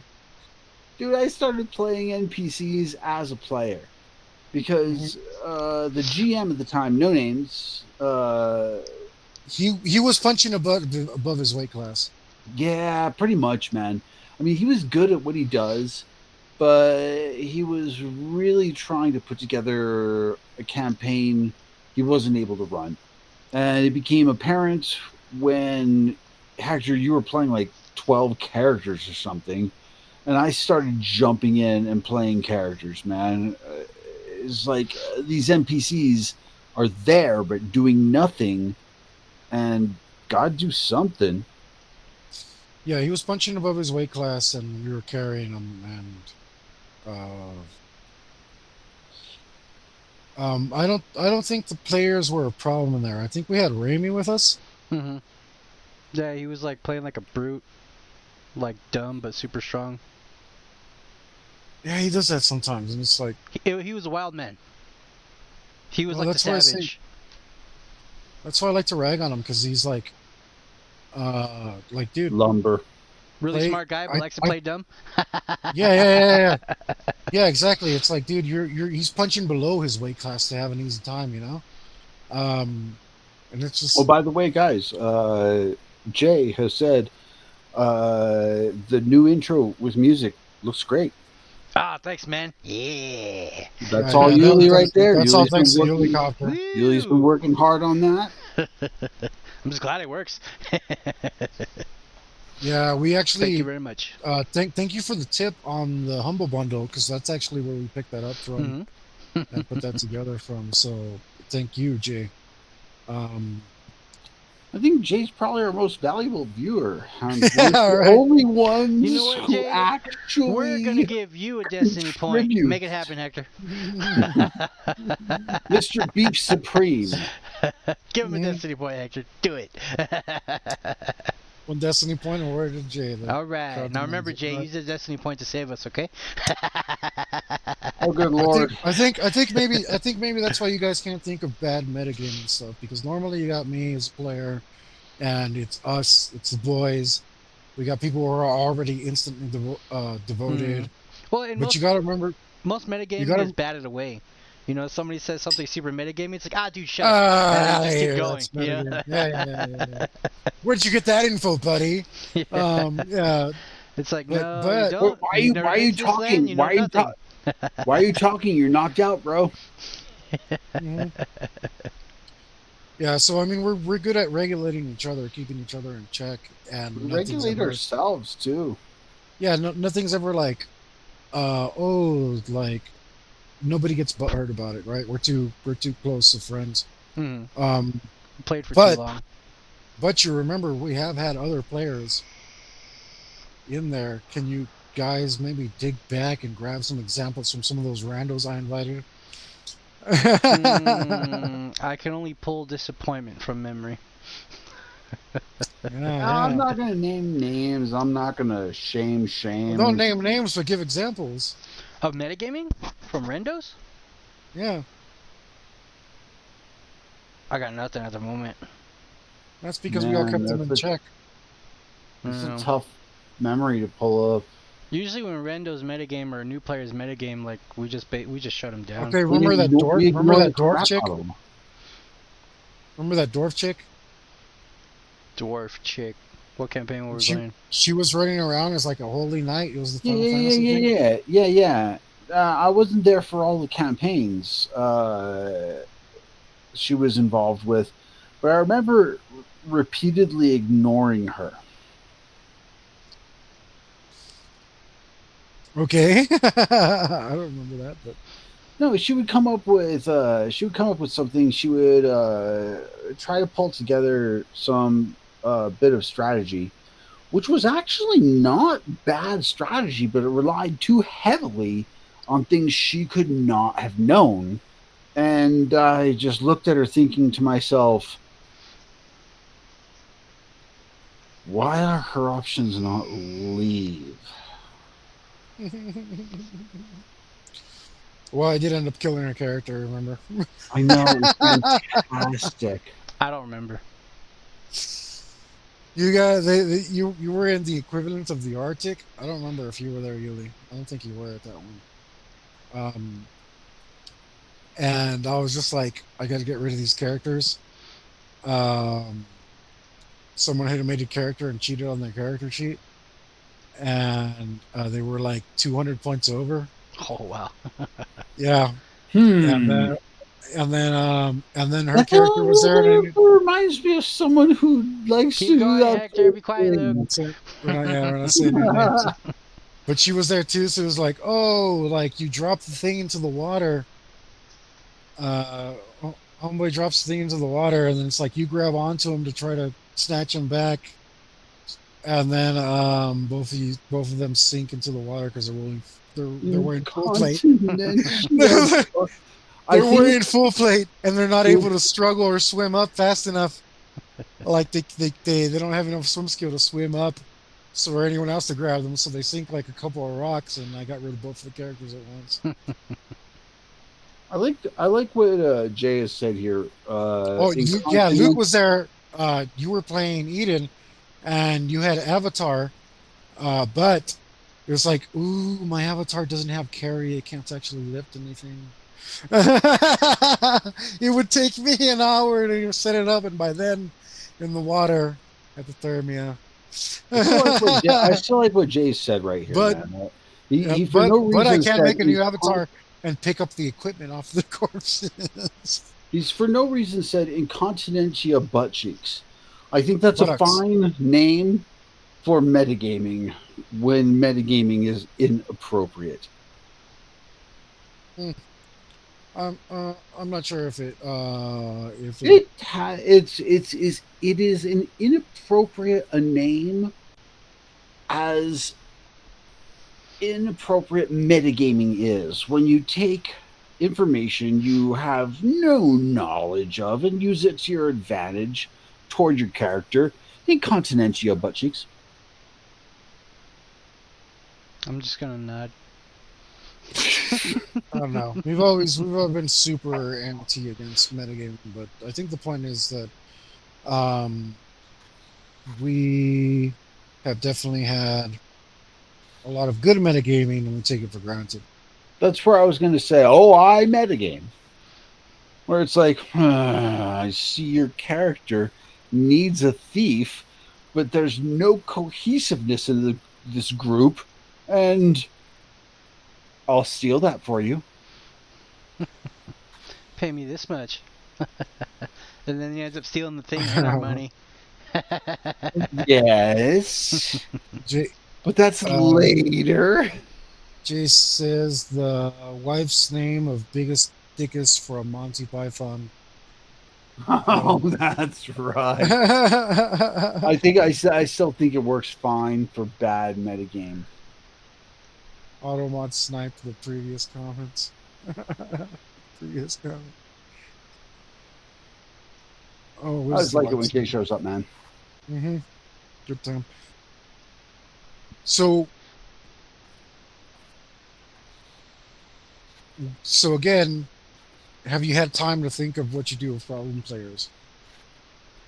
Dude, I started playing NPCs as a player Mhm. because the GM at the time, no names, He was punching above his weight class. yeah, pretty much, man. I mean, he was good at what he does, but he was really trying to put together a campaign he wasn't able to run. And it became apparent when, Hector, you were playing like 12 characters or something, and I started jumping in and playing characters, man. It's like these NPCs are there but doing nothing, and God do something. Yeah, he was punching above his weight class, and we were carrying him. And I don't think the players were a problem in there. I think we had Raimi with us. Hmm. Yeah, he was like playing like a brute, like dumb but super strong. Yeah, he does that sometimes, and it's like, He was a wild man. He was well, like the that's why I say savage. that's why I like to rag on him because he's like, dude, Lumber. Really play. smart guy, but likes to I play dumb. yeah, exactly. It's like, dude, he's punching below his weight class to have an easy time, you know. And it's Oh, just by the way, guys, Jay has said the new intro with music looks great. Ah, thanks, man. Yeah. That's yeah, all yeah. Yuli right there. That's all Yuli's been thanks to working. Helicopter. Yuli's been Woo! working hard on that. I'm just glad it works. Yeah, we Thank actually you very much. thank you for the tip on the Humble Bundle because that's actually where we picked that up from Hmm. and put that together from. So thank you, Jay. Um, I think Jay's probably our most valuable viewer. One of Yeah, the right. only ones You know what, who Jay? We're gonna actually give you a destiny point. Make it contributes. happen, Hector. Mr. Beef Supreme. Give him a destiny point, Hector. Do it. One destiny point awarded to Jay. All right. Now remember, Jay, use the destiny point to save us, okay? Oh, good I think lord. I think maybe that's why you guys can't think of bad metagaming stuff, because normally you got me as a player, and it's us, it's the boys. We got people who are already instantly devoted. Well, in But you got to remember, most you metagaming got is to batted away. You know, somebody says something super metagaming, it's like, ah, dude, shut up, and then you just keep yeah, going. that's You metagaming. know? Where'd you get that info, buddy? Yeah. Yeah, It's like, but no, you but don't. You've never Why are been you to this land. talking? You know nothing. Why are you talking? You're knocked out, bro. mhm. Yeah, so I mean, we're good at regulating each other, keeping each other in check, We and nothing's regulate ever, ourselves too. yeah, nothing's ever like, oh, like nobody gets butthurt about it, right? We're too close of friends. Mm, Um, played for too but long. but you remember we have had other players in there. Can you guys maybe dig back and grab some examples from some of those randos I invited? I can only pull disappointment from memory. I'm Yeah. not gonna name names. I'm not gonna Well, don't shame. name names, but give examples. Of metagaming? From Rendos? Yeah, I got nothing at the moment. that's because we all kept them in check. That's a No. tough memory to pull up. Usually when Rendos metagame or new players metagame, like we just shut them down. Okay, remember that dwarf? We Remember ignore that the dwarf crap chick? out of them. Remember that dwarf chick? Dwarf chick. What campaign were we She playing? she was running around as like a holy knight. It was the Yeah, Final yeah, Fantasy thing. yeah. I wasn't there for all the campaigns she was involved with, but I remember repeatedly ignoring her. Okay, I don't remember that, but No, she would come up with something. She would try to pull together some bit of strategy, which was actually not bad strategy, but it relied too heavily on things she could not have known. And I just looked at her thinking to myself, why are her options not leave? well, I did end up killing her character. Remember? I know, it was fantastic. I don't remember. You guys, you were in the equivalent of the Arctic. I don't remember if you were there, Yuli. I don't think you were at that one. And I was just like, I got to get rid of these characters. Someone had made a character and cheated on their character sheet, and they were like 200 points over. Oh wow. Yeah, and Hmm. then and then her character was there. And Reminds me of someone who likes Keep to do going, that Hector. sort Be of quiet, Luke. thing. that's it. We're not saying any names. But she was there too, so it was like, oh, like you drop the thing into the water. Homeboy drops the thing into the water, and then it's like you grab onto him to try to snatch him back, and then both of them sink into the water because they're wearing full plate. Incontinential. I They're think wearing full plate, and they're not able to struggle or swim up fast enough. Like they don't have enough swim skill to swim up, so for anyone else to grab them, so they sink like a couple of rocks, and I got rid of both the characters at once. I like what Jay has said here. Oh, Luke was there. You were playing Eden, and you had Avatar, but it was like, ooh, my Avatar doesn't have carry. It can't actually lift anything. It would take me an hour to set it up, and by then, in the water, hypothermia. I still like what Jay said right here, But man. He for no but I reason can't said make a new Avatar and pick up the equipment off the corpses. he's for no reason said incontinentia butt cheeks. I think that's Buttocks. a fine name for metagaming when metagaming is inappropriate. I I'm not sure if It is an inappropriate a name as inappropriate metagaming is when you take information you have no knowledge of and use it to your advantage toward your character. Incontinentio butt cheeks. I'm just gonna nod. I don't know. We've always been super anti against metagaming, but I think the point is that we have definitely had a lot of good metagaming, and we take it for granted. That's where I was going to say, oh, I metagame. Where it's like, I see your character needs a thief, but there's no cohesiveness in this group, and I'll steal that for you. Pay me this much. And then he ends up stealing the thing and our money. Yes. Jay, But that's later. Jay says the wife's name of biggest dickest for a Monty Python. Oh, that's right. I still think it works fine for bad metagame. Automod sniped the previous comments. Previous comment. Oh, I just like it when Kay shows up, man. Mm-hmm. Good time. So again, have you had time to think of what you do with problem players?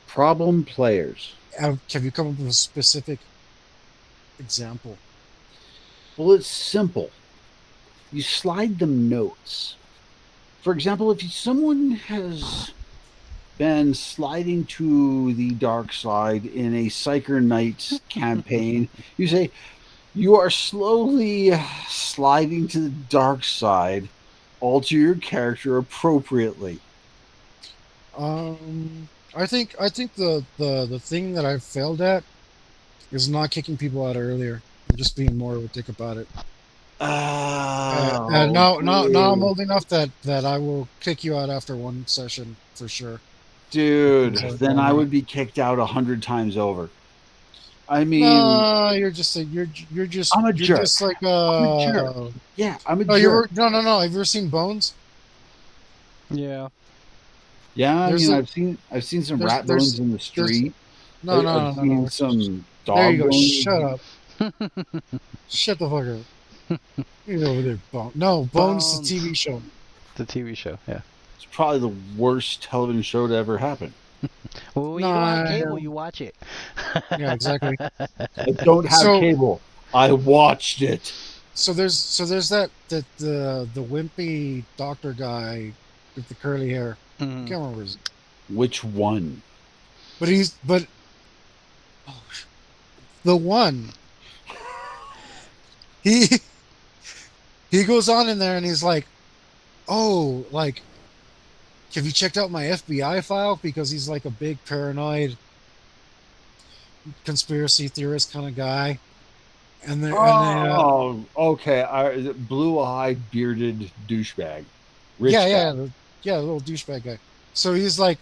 Problem players. Have you come up with a specific example? Well, it's simple. You slide them notes. For example, if someone has been sliding to the dark side in a Psyker Knights campaign, you say, you are slowly sliding to the dark side. Alter your character appropriately. I think the thing that I've failed at is not kicking people out earlier. I'm just being more of a dick about it. Now I'm old enough that I will kick you out after one session for sure. Dude, then I would be kicked out 100 times over. I mean, no, you're just I'm a jerk. Just like I'm a jerk. Yeah, I'm a jerk. No. Have you ever seen Bones? Yeah. Yeah, I've seen some rat bones in the street. No. Some dog there you go. bones. Shut up. Shut the fuck up. Get over there, Bones. No, Bones, the TV show. The TV show, yeah. It's probably the worst television show to ever happen. Well, you don't have cable, you watch it. Yeah, exactly. I don't have cable. I watched it. So there's that the wimpy doctor guy with the curly hair. I can't remember his. Which one? But the one. He goes on in there and he's like, oh, like, have you checked out my FBI file? Because he's like a big paranoid conspiracy theorist kind of guy. Okay. Blue-eyed, bearded douchebag. Rich guy. Yeah, a little douchebag guy. So he's like,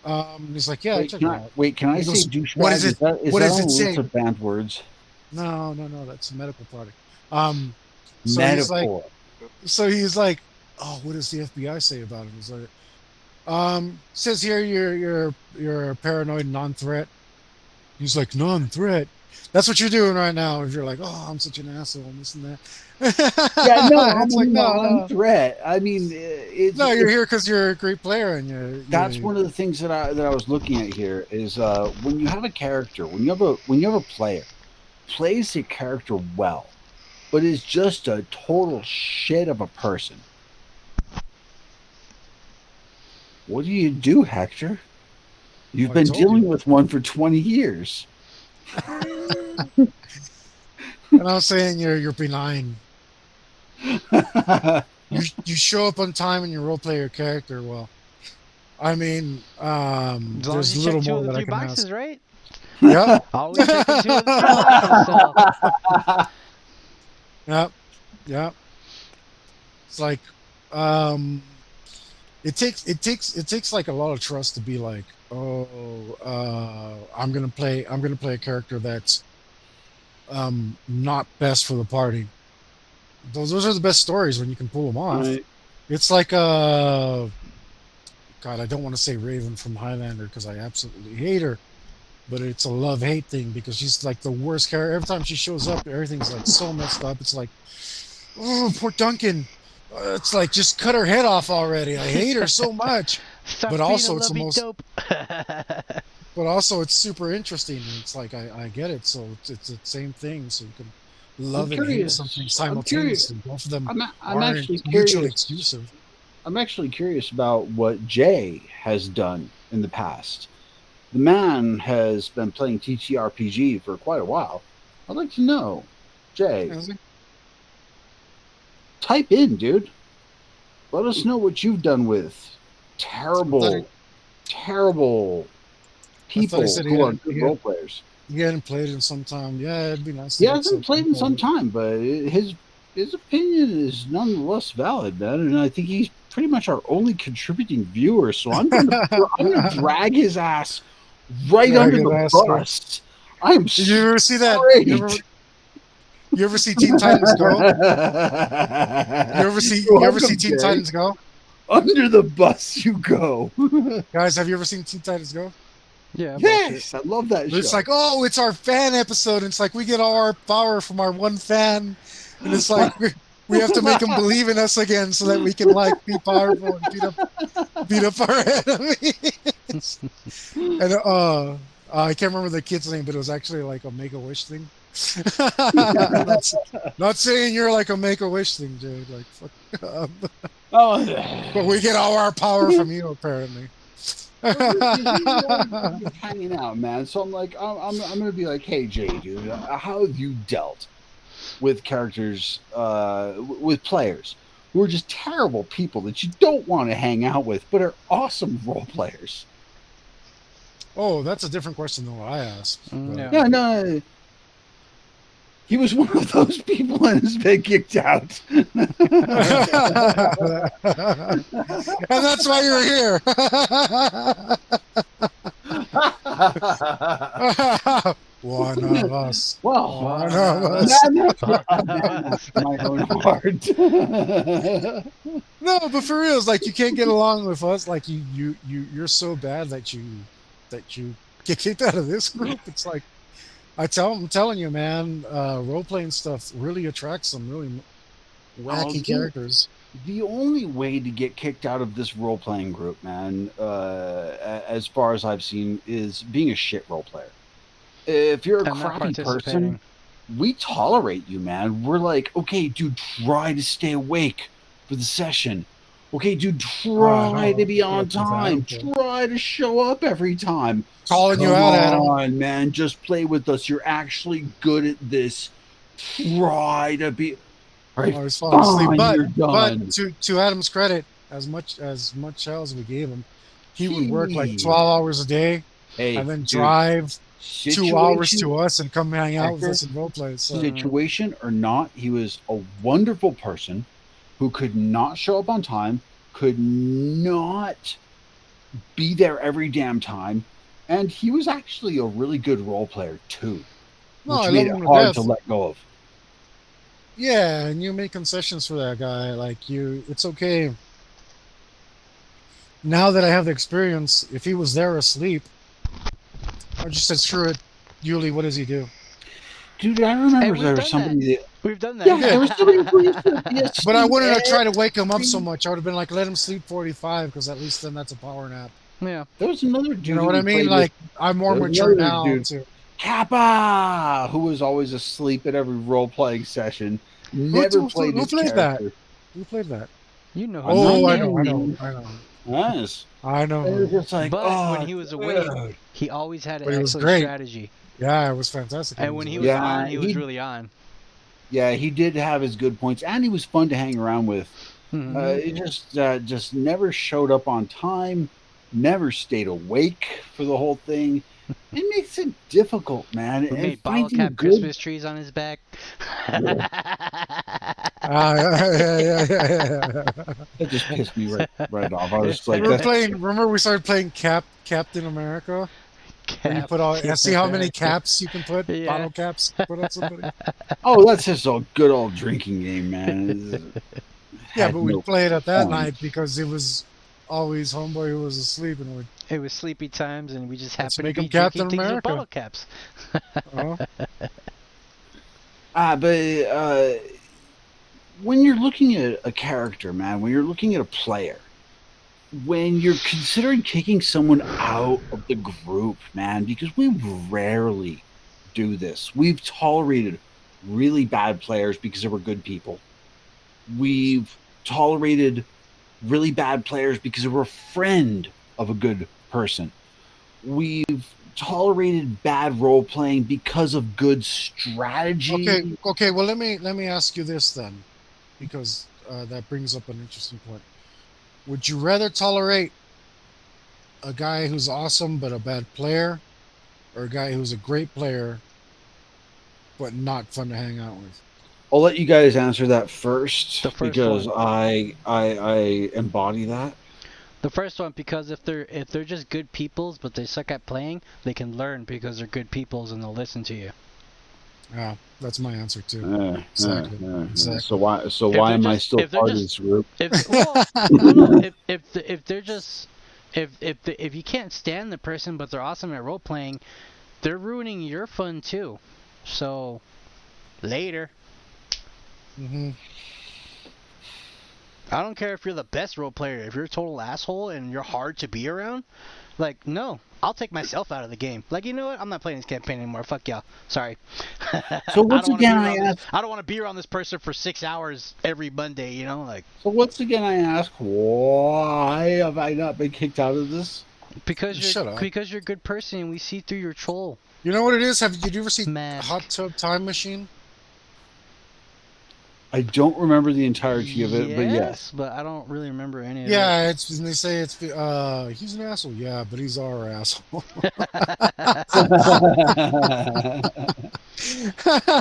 yeah. Can I say douchebag? What is it? What does it say? Of banned words. No, that's a medical product. Metaphor. He's like, oh, what does the FBI say about him? He's like, says here you're a paranoid non-threat. He's like, non-threat. That's what you're doing right now. If you're like, oh, I'm such an asshole and this and that. Yeah, no, I'm like, non-threat. I mean, you're here because you're a great player, and that's one of the things that I was looking at here is when you have a character, when you have a player, plays their character well, but is just a total shit of a person. What do you do, Hector? You've been dealing with one for 20 years. And I'm saying you're benign. you show up on time and you role play your character well. I mean, there's a little more that I can boxes, ask. Right? Yeah. Always checking 2 of the 3 boxes. Yep. It's like, it takes like a lot of trust to be like, I'm gonna play a character that's not best for the party. Those are the best stories when you can pull them off. Right. It's like God, I don't want to say Raven from Highlander because I absolutely hate her, but it's a love-hate thing because she's like the worst character. Every time she shows up, everything's like so messed up. It's like, oh, poor Duncan. It's like, just cut her head off already. I hate her so much. Stop But being also a it's the lovey most- dope. But also it's super interesting. And it's like, I get it. So it's the same thing. So you can love and hate curious. something I'm simultaneously. Both of them I'm aren't actually mutually curious. exclusive. I'm actually curious about what Jay has done in the past. The man has been playing TTRPG for quite a while. I'd like to know, Jay, type in, dude. Let us know what you've done with terrible people said who are he good had- role players. You hadn't played in some time. Yeah, it'd be nice. He to get hasn't played in some time, but his opinion is nonetheless valid, man. And I think he's pretty much our only contributing viewer. So I'm going to drag his ass right Drag under his the ass, bus. I am. Did you ever see that? straight. You ever see Teen Titans Go? You ever see Welcome, Teen Jay. Titans Go? Under the bus you go. Guys, have you ever seen Teen Titans Go? Yeah. I watched Yes, I love that show. It's like, oh, it's our fan episode. And it's like we get all our power from our one fan, and it's like we have to make them believe in us again so that we can like be powerful and beat up our enemies. And I can't remember the kid's name, but it was actually like a Make-A-Wish thing. Not saying you're like a Make-A-Wish thing, dude. Like, fuck up. Oh, But we get all our power from you, apparently. hanging out, man. So I'm like, I'm gonna be like, hey, Jay, dude, how have you dealt with characters, with players who are just terrible people that you don't want to hang out with, but are awesome role players? Oh, that's a different question than what I asked. Yeah. Yeah, no. He was one of those people and has been kicked out. And that's why you're here. One of us. Well, One of us. my own heart. No, but for real, it's like you can't get along with us. Like you're so bad that you get kicked out of this group. It's like I'm telling you, man, role playing stuff really attracts some really wacky characters. The only way to get kicked out of this role playing group, man, as far as I've seen, is being a shit role player. If you're a And not crappy person, participating. we tolerate you, man. We're like, okay, dude, try to stay awake for the session. Okay, dude, try to be on time. Try to show up every time. Calling you out, Adam. Come on, man, just play with us. You're actually good at this. Try to be. Right, I was falling asleep. you're done. But to Adam's credit, as much hell as we gave him, he would work like He- 12 hours a day Hey, and then dude, drive 2 hours situation- to us and come hang out with Hector, us in role play. So situation or not, he was a wonderful person who could not show up on time, could not be there every damn time, and he was actually a really good role player too, No, which I made love it him to hard death. to let go of. yeah, and you make concessions for that guy. Like it's okay. Now that I have the experience, if he was there asleep, I just said, screw it. Yuli, what does he do? Dude, I remember Hey, we've there done was somebody that. We've done that. Yeah, there was somebody who used to be asleep But I wouldn't have tried to wake him up every- so much. I would have been like, let him sleep 45, because at least then that's a power nap. Yeah. There was another dude. You know who what I we mean? played Like, I'm more There's mature another now. dude. Too. with, Kappa, who was always asleep at every role playing session. Never played who his played that? character. Who played that? You know. Oh, not I know. Yes. I know. It was just like, But oh, when he was awake, dude. he always had an But he was excellent great. strategy. Yeah, it was fantastic. And when he was Yeah, on, he was he- really on. Yeah, he did have his good points, and he was fun to hang around with. Mhm. He just never showed up on time, never stayed awake for the whole thing, It makes it difficult, man. We And made bottle finding a cap good. Christmas trees on his back. Yeah. That just pissed me right off. I was just like, Remember that's playing? Remember we started playing Captain America, where you put all. Captain See how many America. caps you can put, Yeah. bottle caps, you can put on somebody. that's just a good old drinking game, man. It Yeah, had but we no played it that point. night because it was always homeboy who was asleep, and we It was sleepy times, and we just let's happened to make him be drinking Captain things with America. bottle caps. Oh, But when you're looking at a character, man, when you're looking at a player, when you're considering kicking someone out of the group, man, because we rarely do this. We've tolerated really bad players because they were good people. We've tolerated really bad players because they were a friend of a good person. We've tolerated bad role playing because of good strategy. okay. Well, let me ask you this then, because that brings up an interesting point. Would you rather tolerate a guy who's awesome but a bad player, or a guy who's a great player but not fun to hang out with? I'll let you guys answer that first The first because one. I embody that. The first one, because if they're just good peoples but they suck at playing, they can learn because they're good peoples and they'll listen to you. Yeah, that's my answer too. Exactly. Exactly. So why If they're am I just still if they're part of just this group? if well no if they're just if you can't stand the person but they're awesome at role playing, they're ruining your fun too. So later. Hmm. I don't care if you're the best role player. If you're a total asshole and you're hard to be around, like, no, I'll take myself out of the game. Like, you know what? I'm not playing this campaign anymore. Fuck y'all. Sorry. So I once don't want to be again, I around this. ask. I don't want to be around this person for 6 hours every Monday. You know, like So once again, I ask, why have I not been kicked out of this? Shut up. because you're a good person and we see through your troll You know what it is? Did you ever see mask. Hot Tub Time Machine? I don't remember the entirety of it, but yes. Yes, but I don't really remember any of Yeah, it's and they say it's he's an asshole. Yeah, but he's our asshole. it.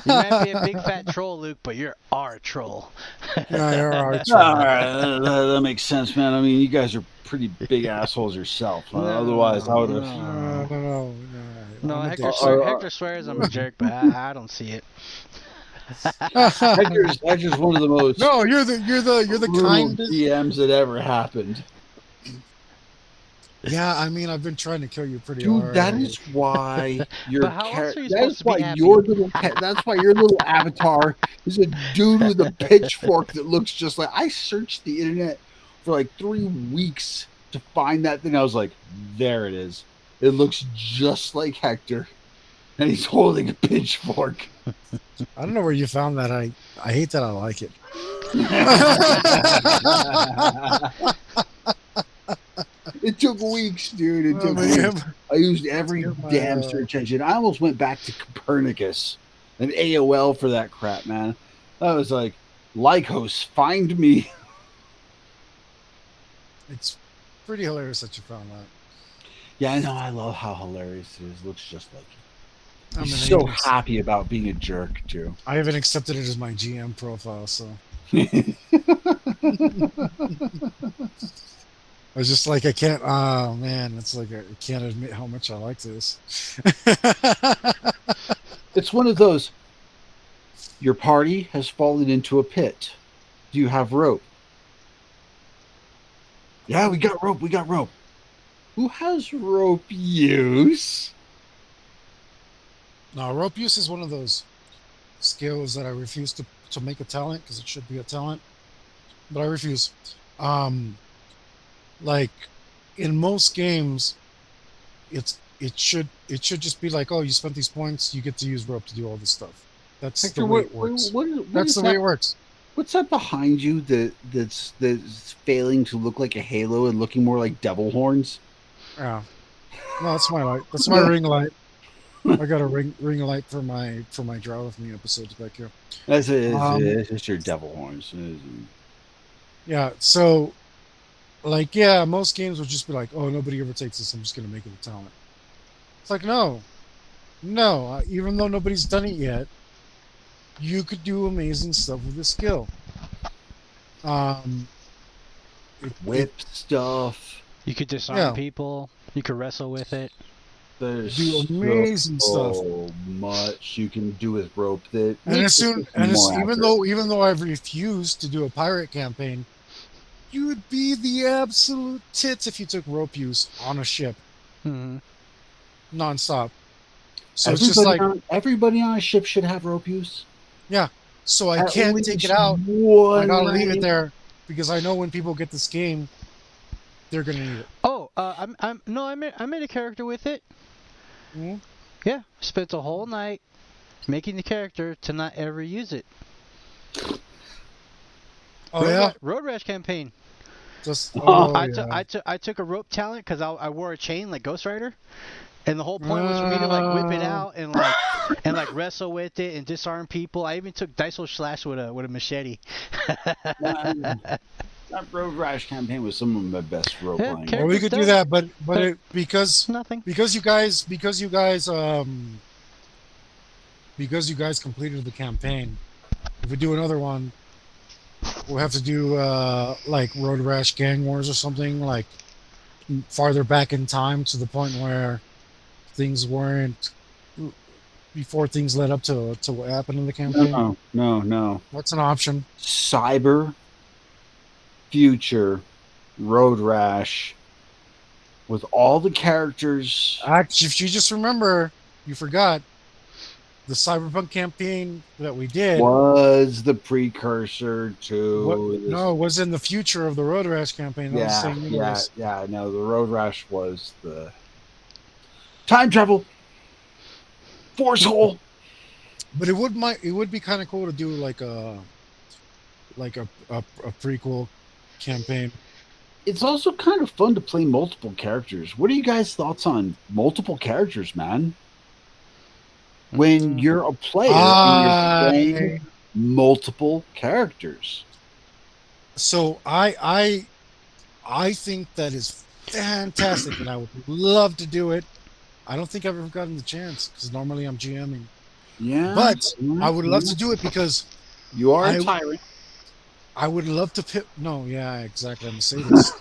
You might be a big fat troll, Luke, but you're our troll. Yeah, you're our All troll. right, that makes sense, man. I mean, you guys are pretty big assholes yourself. Otherwise, I would have. No, I'm a Hector, dick. Hector swears I'm a jerk, but I don't see it. Hector's one of the most No, you're the brutal kindest. DMs that ever happened. Yeah, I mean, I've been trying to kill you pretty Dude, hard. that is why your But how else are you that supposed is to be why happy? your little that's why your little avatar is a dude with a pitchfork that looks just like. I searched the internet for like 3 weeks to find that thing. I was like, there it is. It looks just like Hector, and he's holding a pitchfork. I don't know where you found that. I hate that I like it. It took weeks, dude. It took man. weeks. I used every damn search engine. I almost went back to Copernicus and AOL for that crap, man. I was like, Lycos, find me. It's pretty hilarious that you found that. Yeah, I know. I love how hilarious it is. Looks just like you. I mean, He's so happy about being a jerk, too. I haven't accepted it as my GM profile, so. I was just like, I can't. Oh man, it's like I can't admit how much I like this. It's one of those. Your party has fallen into a pit. Do you have rope? Yeah, we got rope. We got rope. Who has rope use? No, rope use is one of those skills that I refuse to make a talent because it should be a talent, but I refuse. Like in most games, it should just be like, oh, you spent these points, you get to use rope to do all this stuff. That's Hector, the way it works. That's the way it works. What's that behind you that's failing to look like a halo and looking more like devil horns? Yeah. No, that's my light. That's my ring light. I got a ring light for my Draw With Me episodes back here. It's just your devil horns. Yeah, so like most games will just be like, oh, nobody ever takes this, I'm just gonna make it a talent. It's like, no. Even though nobody's done it yet, you could do amazing stuff with this skill. Um, it Whip stuff. You could disarm yeah, people. You could wrestle with it. There's do amazing stuff. so much you can do with rope that And makes the system more accurate. even though I've refused to do a pirate campaign, you would be the absolute tits if you took rope use on a ship Hmm. nonstop. So it's just like, everybody on a ship should have rope use. yeah. So I At can't take least it out. I one gotta leave it rank. there because I know when people get this game, they're gonna need it. Oh, I made a character with it. Mhm. Yeah, spent a whole night making the character to not ever use it. Oh yeah, Road Rash campaign. just oh I took a rope talent because I wore a chain like Ghost Rider, and the whole point was for me to like whip it out and like wrestle with it and disarm people. I even took Daiso Slash with a machete. That Road Rash campaign was some of my best rope Yeah, playing. Well, we could do that, but because Nothing. you guys completed the campaign. If we do another one, we'll have to do like Road Rash Gang Wars or something, like farther back in time to the point where things weren't before things led up to what happened in the campaign. No. What's an option? Cyber, Future, Road Rash, with all the characters. Actually, if you just remember, you forgot the Cyberpunk campaign that we did Was the precursor to this. No, it was in the future of the Road Rash campaign. That was the same universe. No, the Road Rash was the time travel force hole. But it would be kind of cool to do like a prequel campaign. It's also kind of fun to play multiple characters. What are you guys' thoughts on multiple characters, man? When you're a player and you're playing multiple characters. So I think that is fantastic, and I would love to do it. I don't think I've ever gotten the chance because normally I'm GMing. Yeah, but I would love to do it because you are a tyrant. I would love to pit. No, yeah, exactly. I'm a sadist.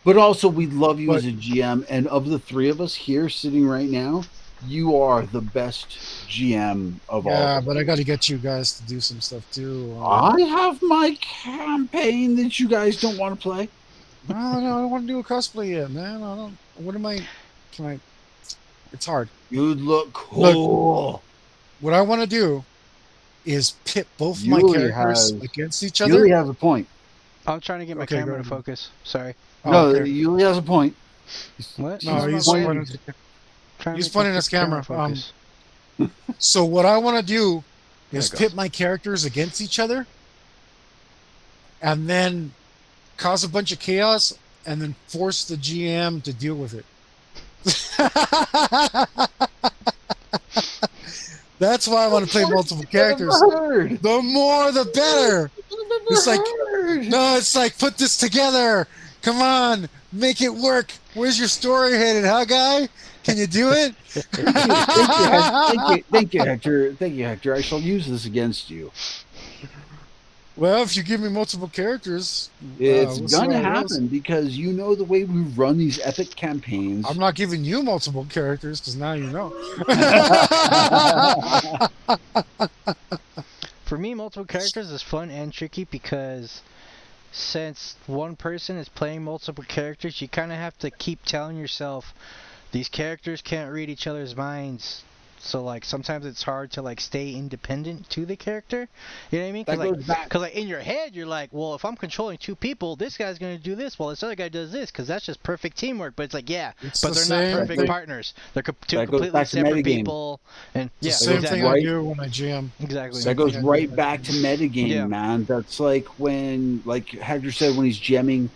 But also, we love you as a GM, and of the three of us here sitting right now, you are the best GM of all. Yeah, but I got to get you guys to do some stuff too. I have my campaign that you guys don't want to play. No, I don't want to do a cosplay yet, man. I don't. What am I? Can I? It's hard. You'd look cool. Look, what I want to do is pit both my characters against each other. Yuli has a point. I'm trying to get my camera to focus. Sorry. No, Yuli has a point. What? No, he's pointing his camera. So what I want to do is pit my characters against each other, and then cause a bunch of chaos, and then force the GM to deal with it. That's why I want to play multiple characters. The more, the better. It's like put this together. Come on, make it work. Where's your story headed, huh, guy? Can you do it? Thank you, Hector. Thank you, Hector. I shall use this against you. Well, if you give me multiple characters, it's gonna happen because you know the way we run these epic campaigns. I'm not giving you multiple characters because now you know. For me, multiple characters is fun and tricky because since one person is playing multiple characters, you kind of have to keep telling yourself these characters can't read each other's minds. So like sometimes it's hard to like stay independent to the character. You know what I mean? Because like in your head you're like, well, if I'm controlling two people, this guy's gonna do this while this other guy does this, because that's just perfect teamwork. But it's like they're not perfect partners. They're two completely separate people. And it's the same thing I do when I GM. Exactly. That goes right back to metagame, man. That's like when, like Hector said, when he's GMing,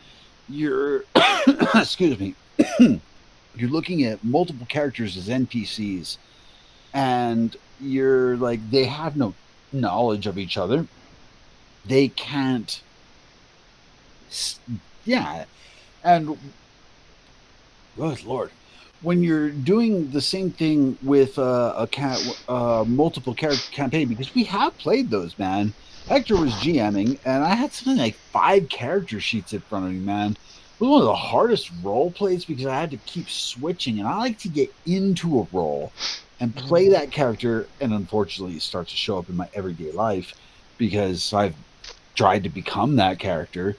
you're excuse me, you're looking at multiple characters as NPCs. And you're like, they have no knowledge of each other. They can't. Yeah. And, good Lord. when you're doing the same thing with multiple character campaign, because we have played those, man. Hector was GMing, and I had something like 5 character sheets in front of me, man. It was one of the hardest role plays because I had to keep switching, and I like to get into a role and play that character, and unfortunately, it starts to show up in my everyday life because I've tried to become that character.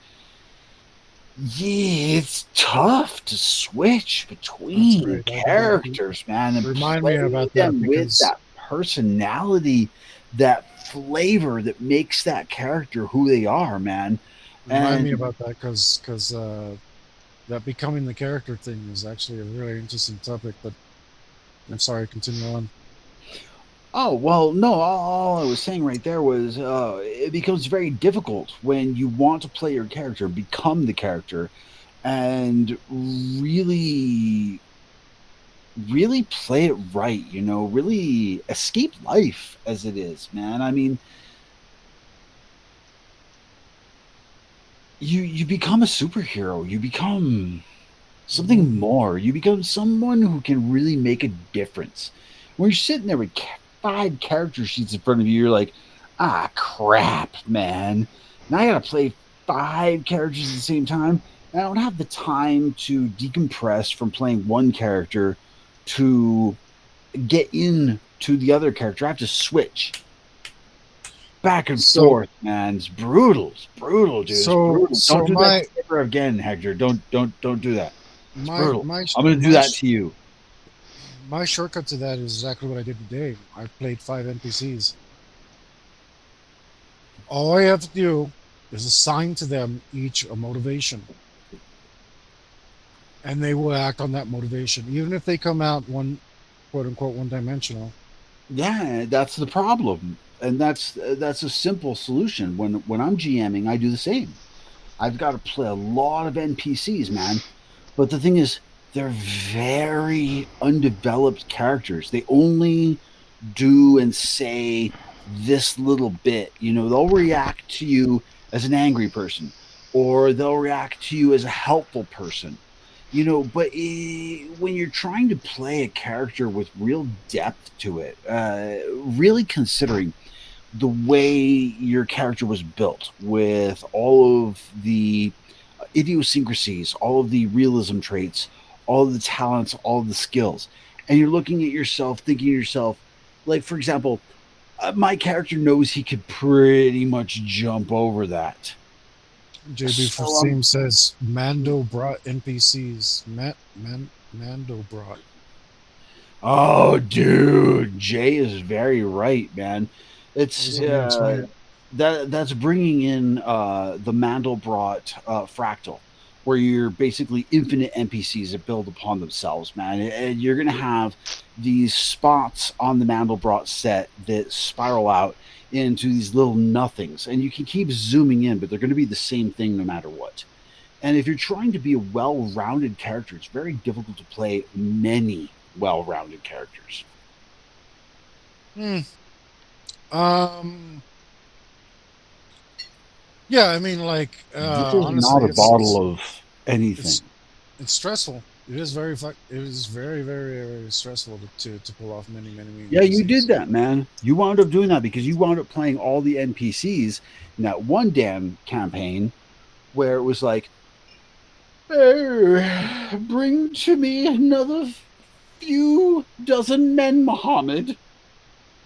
Yeah, it's tough to switch That's between great. characters, man, and Remind me play about that them with because that personality, that flavor that makes that character who they are, man. remind me And about that because that becoming the character thing is actually a really interesting topic. But I'm sorry, continue on. oh well, no, all I was saying right there was it becomes very difficult when you want to play your character, become the character, and really play it right, really escape life as it is, man. I mean, you become a superhero, you become something more, you become someone who can really make a difference. When you're sitting there with 5 character sheets in front of you, you're like, ah, crap, man, now I gotta play 5 characters at the same time, and I don't have the time to decompress from playing one character to get into the other character. I have to switch back and So forth, man. It's brutal. It's brutal, dude. It's so brutal. Don't so do that my to me ever again, Hector. Don't do that. It's my brutal. my I'm gonna do my that to you. my shortcut to that is exactly what I did today. I played 5 NPCs. All I have to do is assign to them each a motivation, and they will act on that motivation, even if they come out one, quote unquote, one-dimensional. Yeah, that's the problem, and that's a simple solution. When I'm GMing, I do the same. I've got to play a lot of NPCs, man. But the thing is, they're very undeveloped characters. They only do and say this little bit. They'll react to you as an angry person, or they'll react to you as a helpful person. But when you're trying to play a character with real depth to it, really considering the way your character was built with all of the idiosyncrasies, all of the realism traits, all of the talents, all of the skills. And you're looking at yourself, thinking to yourself, like, for example, my character knows he could pretty much jump over that. JB So Fasim says Mando brought NPCs. Mando brought. oh, dude, Jay is very right, man. What It's does it mean? Explain it. that's bringing in the Mandelbrot fractal, where you're basically infinite NPCs that build upon themselves, man. And you're gonna have these spots on the Mandelbrot set that spiral out into these little nothings, and you can keep zooming in, but they're going to be the same thing no matter what. And if you're trying to be a well-rounded character, it's very difficult to play many well-rounded characters. Hmm. Um. Yeah, I mean, like, This is honestly, not a bottle of anything. it's stressful. It is it is very, very, very stressful to pull off many Yeah, you did NPCs. that, man. You wound up doing that because you wound up playing all the NPCs in that one damn campaign where it was like, "Hey, bring to me another few dozen men, Muhammad.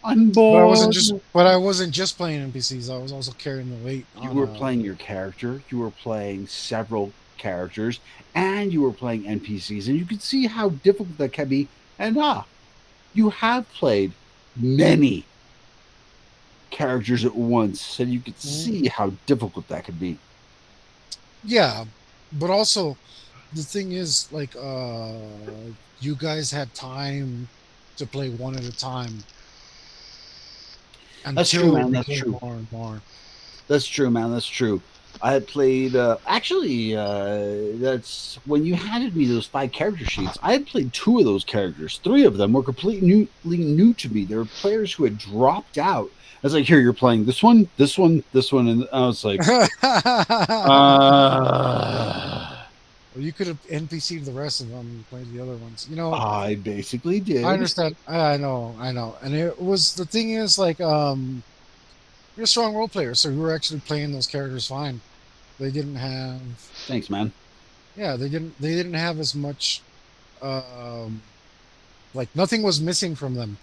I'm bored." But I wasn't just playing NPCs. I was also carrying the weight You on. were playing your character, you were playing several characters, and you were playing NPCs, and you could see how difficult that can be. And you have played many characters at once, and you could see how difficult that could be. Yeah, but also the thing is, like, you guys had time to play one at a time That's true, until it man. That's became true. more and more. That's true, man. That's true. I had played. Actually, that's when you handed me those 5 character sheets. I had played 2 of those characters. 3 of them were completely new to me. There were players who had dropped out. I was like, "Here, you're playing this one, this one, and I was like, uh, Well, you could have NPC'd the rest of them and played the other ones. You know, I basically did. I understand. I know. And it was the thing is like you're a strong role player, so you were actually playing those characters fine. They didn't have. Thanks, man. Yeah, they didn't. They didn't have as much. Like nothing was missing from them.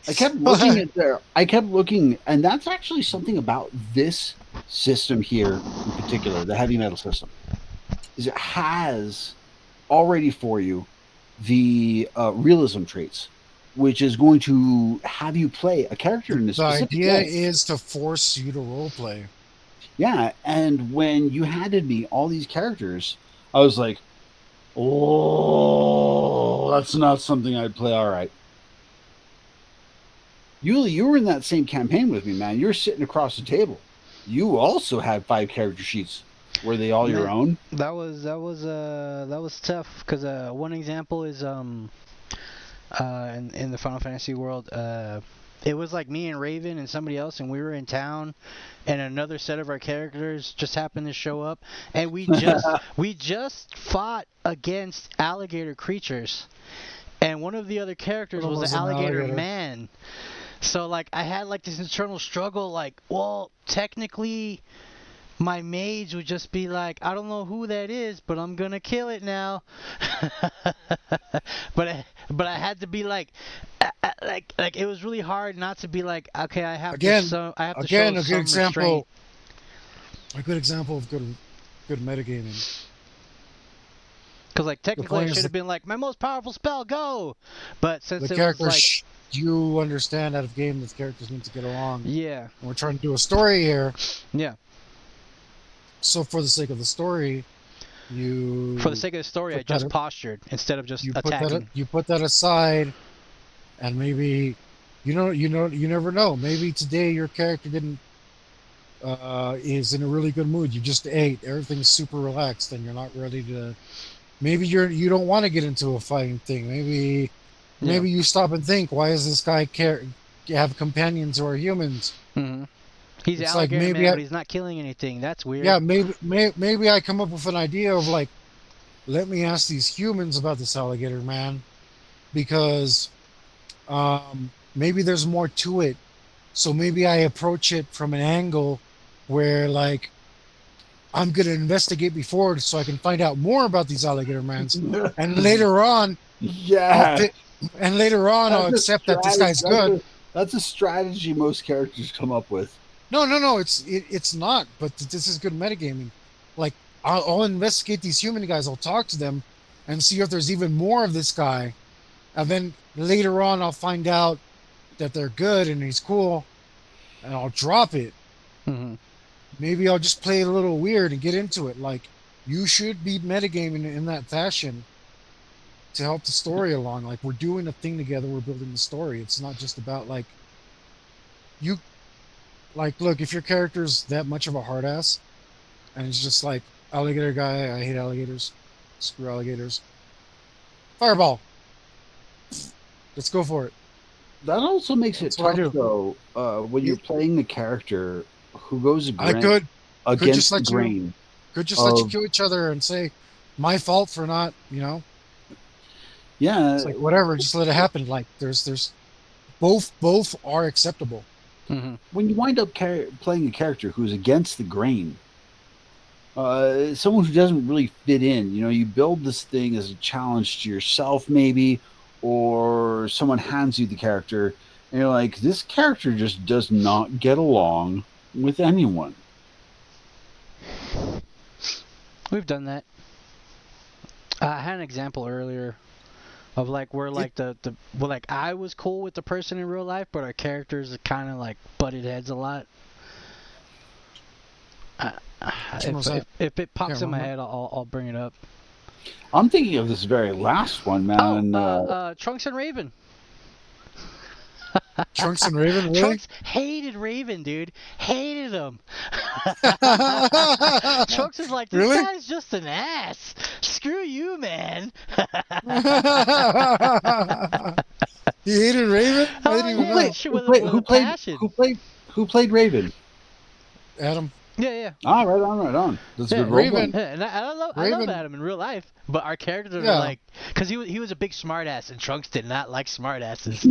I kept looking at there. I kept looking, and that's actually something about this system here in particular, the heavy metal system, is it has already for you the realism traits, which is going to have you play a character in a The specific idea way. is to force you to role play. Yeah, and when you handed me all these characters, I was like, "Oh, that's not something I'd play." All right. Yuli, you were in that same campaign with me, man. You're sitting across the table. You also had 5 character sheets. Were they all your Man, own? that was tough because one example is in the Final Fantasy world it was like me and Raven and somebody else, and we were in town, and another set of our characters just happened to show up, and we just fought against alligator creatures, and one of the other characters was an alligator man. So like I had like this internal struggle, like, well, technically my mage would just be like, I don't know who that is, but I'm gonna kill it now. But I had to be like it was really hard not to be like, okay, I have to show Again, some restraint. a good example of good metagaming. Because like technically I should have been like, my most powerful spell, go. But since the it was like, you understand out of game that the characters need to get along. Yeah. And we're trying to do a story here. Yeah. So for the sake of the story, I just postured instead of just attacking. You put that aside, and maybe you never know. Maybe today your character didn't is in a really good mood. You just ate, everything's super relaxed, and you're not ready to. Maybe you don't want to get into a fighting thing. Maybe you stop and think, why does this guy have companions who are humans? Mm-hmm. He's an alligator man, but he's not killing anything. That's weird. Yeah, maybe I come up with an idea of like, let me ask these humans about this alligator man, because maybe there's more to it. So maybe I approach it from an angle where like I'm gonna investigate before so I can find out more about these alligator mans, and later on, I'll accept that this guy's good. That's a strategy most characters come up with. No, it's not. But this is good metagaming. Like I'll investigate these human guys. I'll talk to them, and see if there's even more of this guy, and then later on I'll find out that they're good and he's cool, and I'll drop it. Mm-hmm. Maybe I'll just play a little weird and get into it. Like you should be metagaming in that fashion to help the story along. Like we're doing a thing together. We're building the story. It's not just about like you. Like, look, if your character's that much of a hard ass, and it's just like, alligator guy, I hate alligators, screw alligators. Fireball. Let's go for it. That also makes it tough, though, when you're playing the character who goes against the grain. Could just let you kill each other and say, my fault for not, Yeah. It's like, whatever, just let it happen. Like, there's both are acceptable. Mm-hmm. When you wind up playing a character who's against the grain, someone who doesn't really fit in, you build this thing as a challenge to yourself, maybe, or someone hands you the character, and you're like, this character just does not get along with anyone. We've done that. I had an example earlier of like where like like I was cool with the person in real life, but our characters kind of like butted heads a lot. If it pops in my head, I'll bring it up. I'm thinking of this very last one, man. Trunks and Raven. Trunks and Raven, really? Trunks hated Raven, dude. Hated him. Trunks is like, this guy's just an ass. Screw you, man. He hated Raven? Who played Raven? Adam. Yeah. Ah, right on, right on. That's a Yeah, good role Raven. play. yeah, and I love Raven. Adam in real life, but our characters are Yeah. like, because he was a big smartass, and Trunks did not like smartasses.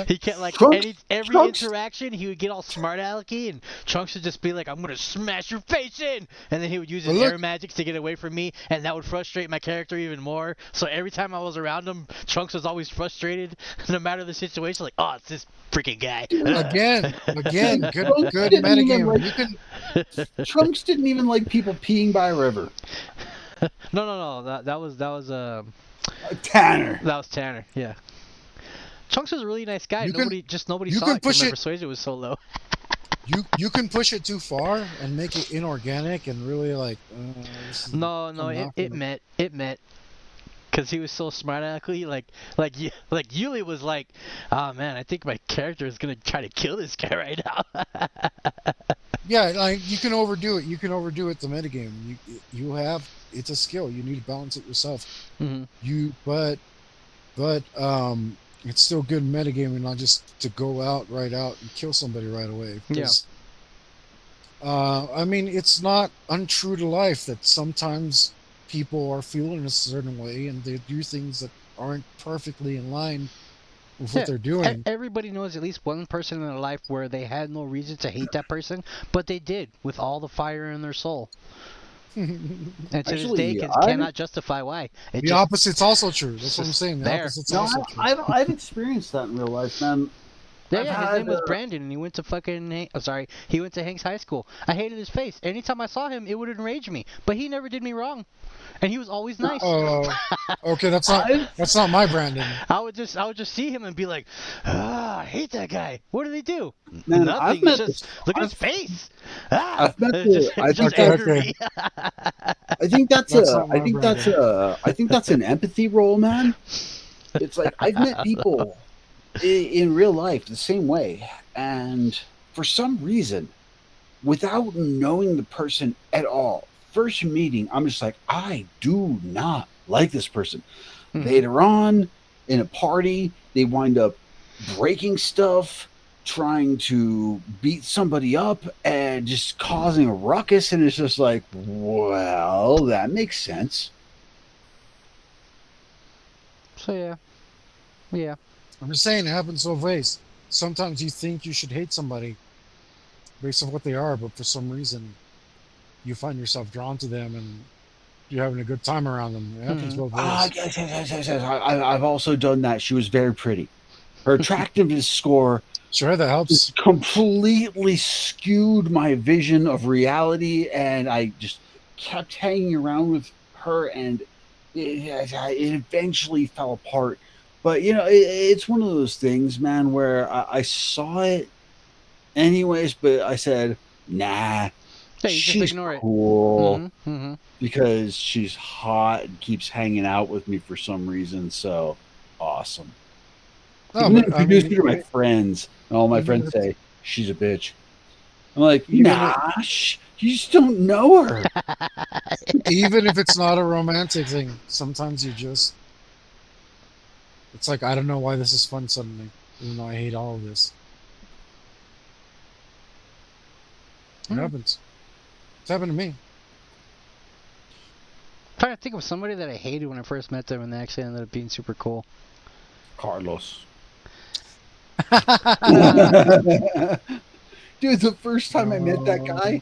He can't like Trunks, every Trunks, interaction he would get all smart alecky, and Trunks would just be like, "I'm gonna smash your face in," and then he would use his But look- air magic to get away from me, and that would frustrate my character even more. So every time I was around him, Trunks was always frustrated, no matter the situation. Like, oh, it's this freaking guy. again, good didn't even metagame. like- You can Trunks didn't even like people peeing by a river. No. That was Tanner. That was Tanner. Yeah. Trunks was a really nice guy. You Nobody you saw can it because push my it- persuasion was so low. you can push it too far and make it inorganic and really like. This is No, I'm not it gonna- met. Cause he was so smart alecky, like Yuli was like, oh man, I think my character is gonna try to kill this guy right now. Yeah, like you can overdo it. You can overdo it. The metagame. You have it's a skill. You need to balance it yourself. Mhm. But it's still good metagaming, not just to go right out and kill somebody right away. Yeah. I mean, it's not untrue to life that sometimes people are feeling a certain way and they do things that aren't perfectly in line with what they're doing. Everybody knows at least one person in their life where they had no reason to hate that person, but they did with all the fire in their soul. And to this Actually, day, I- cannot justify why. It The just, opposite's also true. That's what I'm saying. The there. opposite's No, also true. I've experienced that in real life, man. yeah, I've his had, name was Brandon, and he went to he went to Hank's high school. I hated his face. Anytime I saw him, it would enrage me. But he never did me wrong, and he was always nice. Oh, okay. That's not my Brandon. I would just see him and be like, I hate that guy. What did he do? Man, Nothing. I've It's met just look at his face. I've met It the- just, I've- it just okay, angered okay. me. I think that's That's a. not my I think that's a. I think that's an empathy role, man. It's like I've met people in real life the same way, and for some reason, without knowing the person at all, first meeting, I'm just like, I do not like this person. Mhm. Later on, in a party, they wind up breaking stuff, trying to beat somebody up, and just causing a ruckus. And it's just like, well, that makes sense. So yeah. I'm just saying it happens both ways. Sometimes you think you should hate somebody based on what they are, but for some reason you find yourself drawn to them and you're having a good time around them. It happens both ways. Yes. I've also done that. She was very pretty. Her attractiveness score Sure, that helps. completely skewed my vision of reality, and I just kept hanging around with her, and it eventually fell apart. But it's one of those things, man, where I saw it anyways, but I said, nah, Yeah, you just she's ignore it. cool Mm-hmm. because she's hot and keeps hanging out with me for some reason. So awesome. No, Even but, I introduce mean, her to my friends, and all my even friends if- say she's a bitch. I'm like, Even nah, you just don't know her. even if it's not a romantic thing, sometimes it's like, I don't know why this is fun suddenly, even though I hate all of this. It happens. It's happened to me. Trying to think of somebody that I hated when I first met them, and they actually ended up being super cool. Carlos. Dude, the first time I met that guy,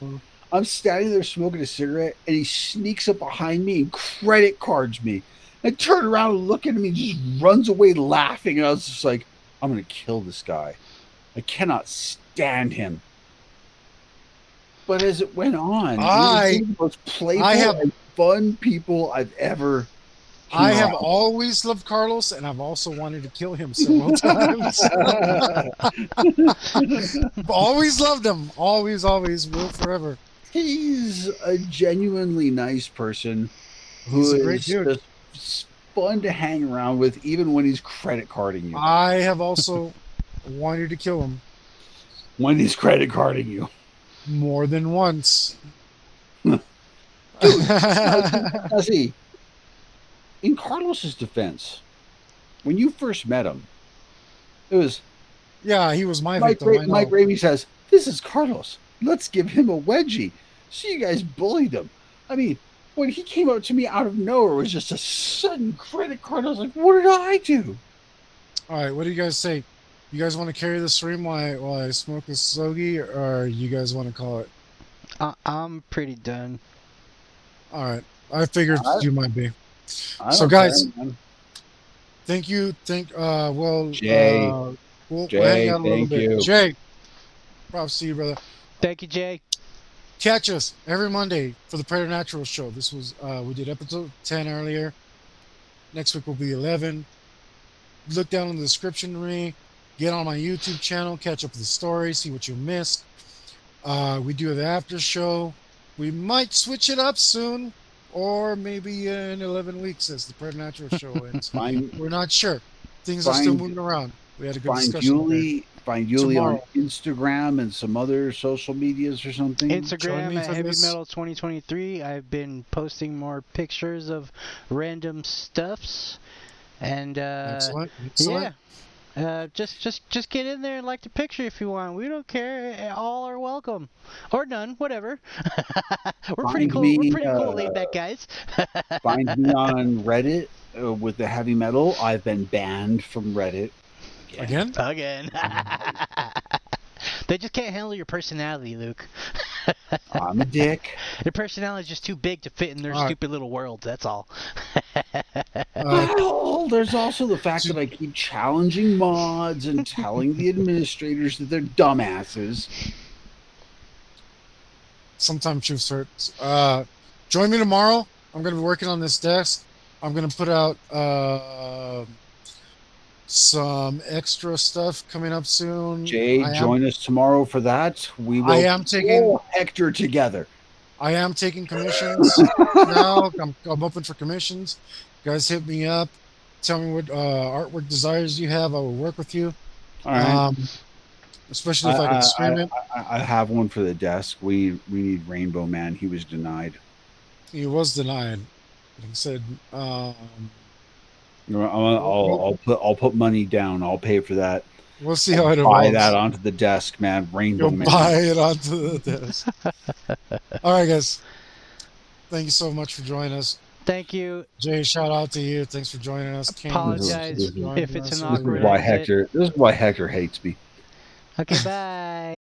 I'm standing there smoking a cigarette, and he sneaks up behind me and credit cards me. I turn around and look at him, and he just runs away laughing. And I was just like, I'm going to kill this guy. I cannot stand him. But as it went on, he was one of the most playful and fun people I've ever I have Wow. always loved Carlos, and I've also wanted to kill him several times. Always loved him. Always, will forever. He's a genuinely nice person who He's a is great dude. just fun to hang around with, even when he's credit carding you. I have also wanted to kill him When he's credit carding you. more than once. Now see, in Carlos's defense, when you first met him, it was, Yeah, he was my Mike, victim. I Mike know. Ramey says, "This is Carlos. Let's give him a wedgie." So you guys bullied him. I mean, when he came up to me out of nowhere, it was just a sudden credit card. I was like, "What did I do?" All right, what do you guys say? You guys want to carry the stream while I smoke this stogie, or you guys want to call it? I'm pretty done. All right, I figured I, you might be. I So, don't care, guys, man. thank you. Jay, We'll hang Jay, out a little thank bit. you. Jay, props to you, brother. Thank you, Jay. Catch us every Monday for the Preternatural show. This was we did episode 10 earlier. Next week will be 11. Look down in the description to me. Get on my YouTube channel. Catch up with the story. See what you missed. We do the after show. We might switch it up soon, or maybe in 11 weeks as the Preternatural show ends. We're not sure. Things are still moving around. We had a good discussion today. Find Julie on Tomorrow. Instagram and some other social medias or something. Join Instagram me at for Heavy this. Metal 2023. I've been posting more pictures of random stuffs, and Excellent. yeah. Just get in there and like the picture if you want. We don't care. All are welcome, or none, whatever. We're pretty Find cool. me, We're pretty cool, laid back guys. Find me on Reddit with the heavy metal. I've been banned from Reddit Again? Again. They just can't handle your personality, Luke. I'm a dick. Your personality is just too big to fit in their All right. stupid little world. That's all. Well, there's also the fact that I keep challenging mods and telling the administrators that they're dumbasses. Sometimes truth hurts. Join me tomorrow. I'm going to be working on this desk. I'm going to put out some extra stuff coming up soon. Jay, join us tomorrow for that. We will. I am taking Hector together. I am taking commissions now. I'm open for commissions. Guys, hit me up. Tell me what artwork desires you have. I will work with you. All right. Especially if I can stream it. I have one for the desk. We need Rainbow Man. He was denied. He was denied. He said, I'll put money down. I'll pay for that. We'll see how it evolves. Buy that onto the desk, man. Rainbow Man. Buy it onto the desk. All right, guys. Thank you so much for joining us. Thank you. Jay, shout out to you. Thanks for joining us. Apologize if it's an awkward This is why Hector hates me. Okay, bye.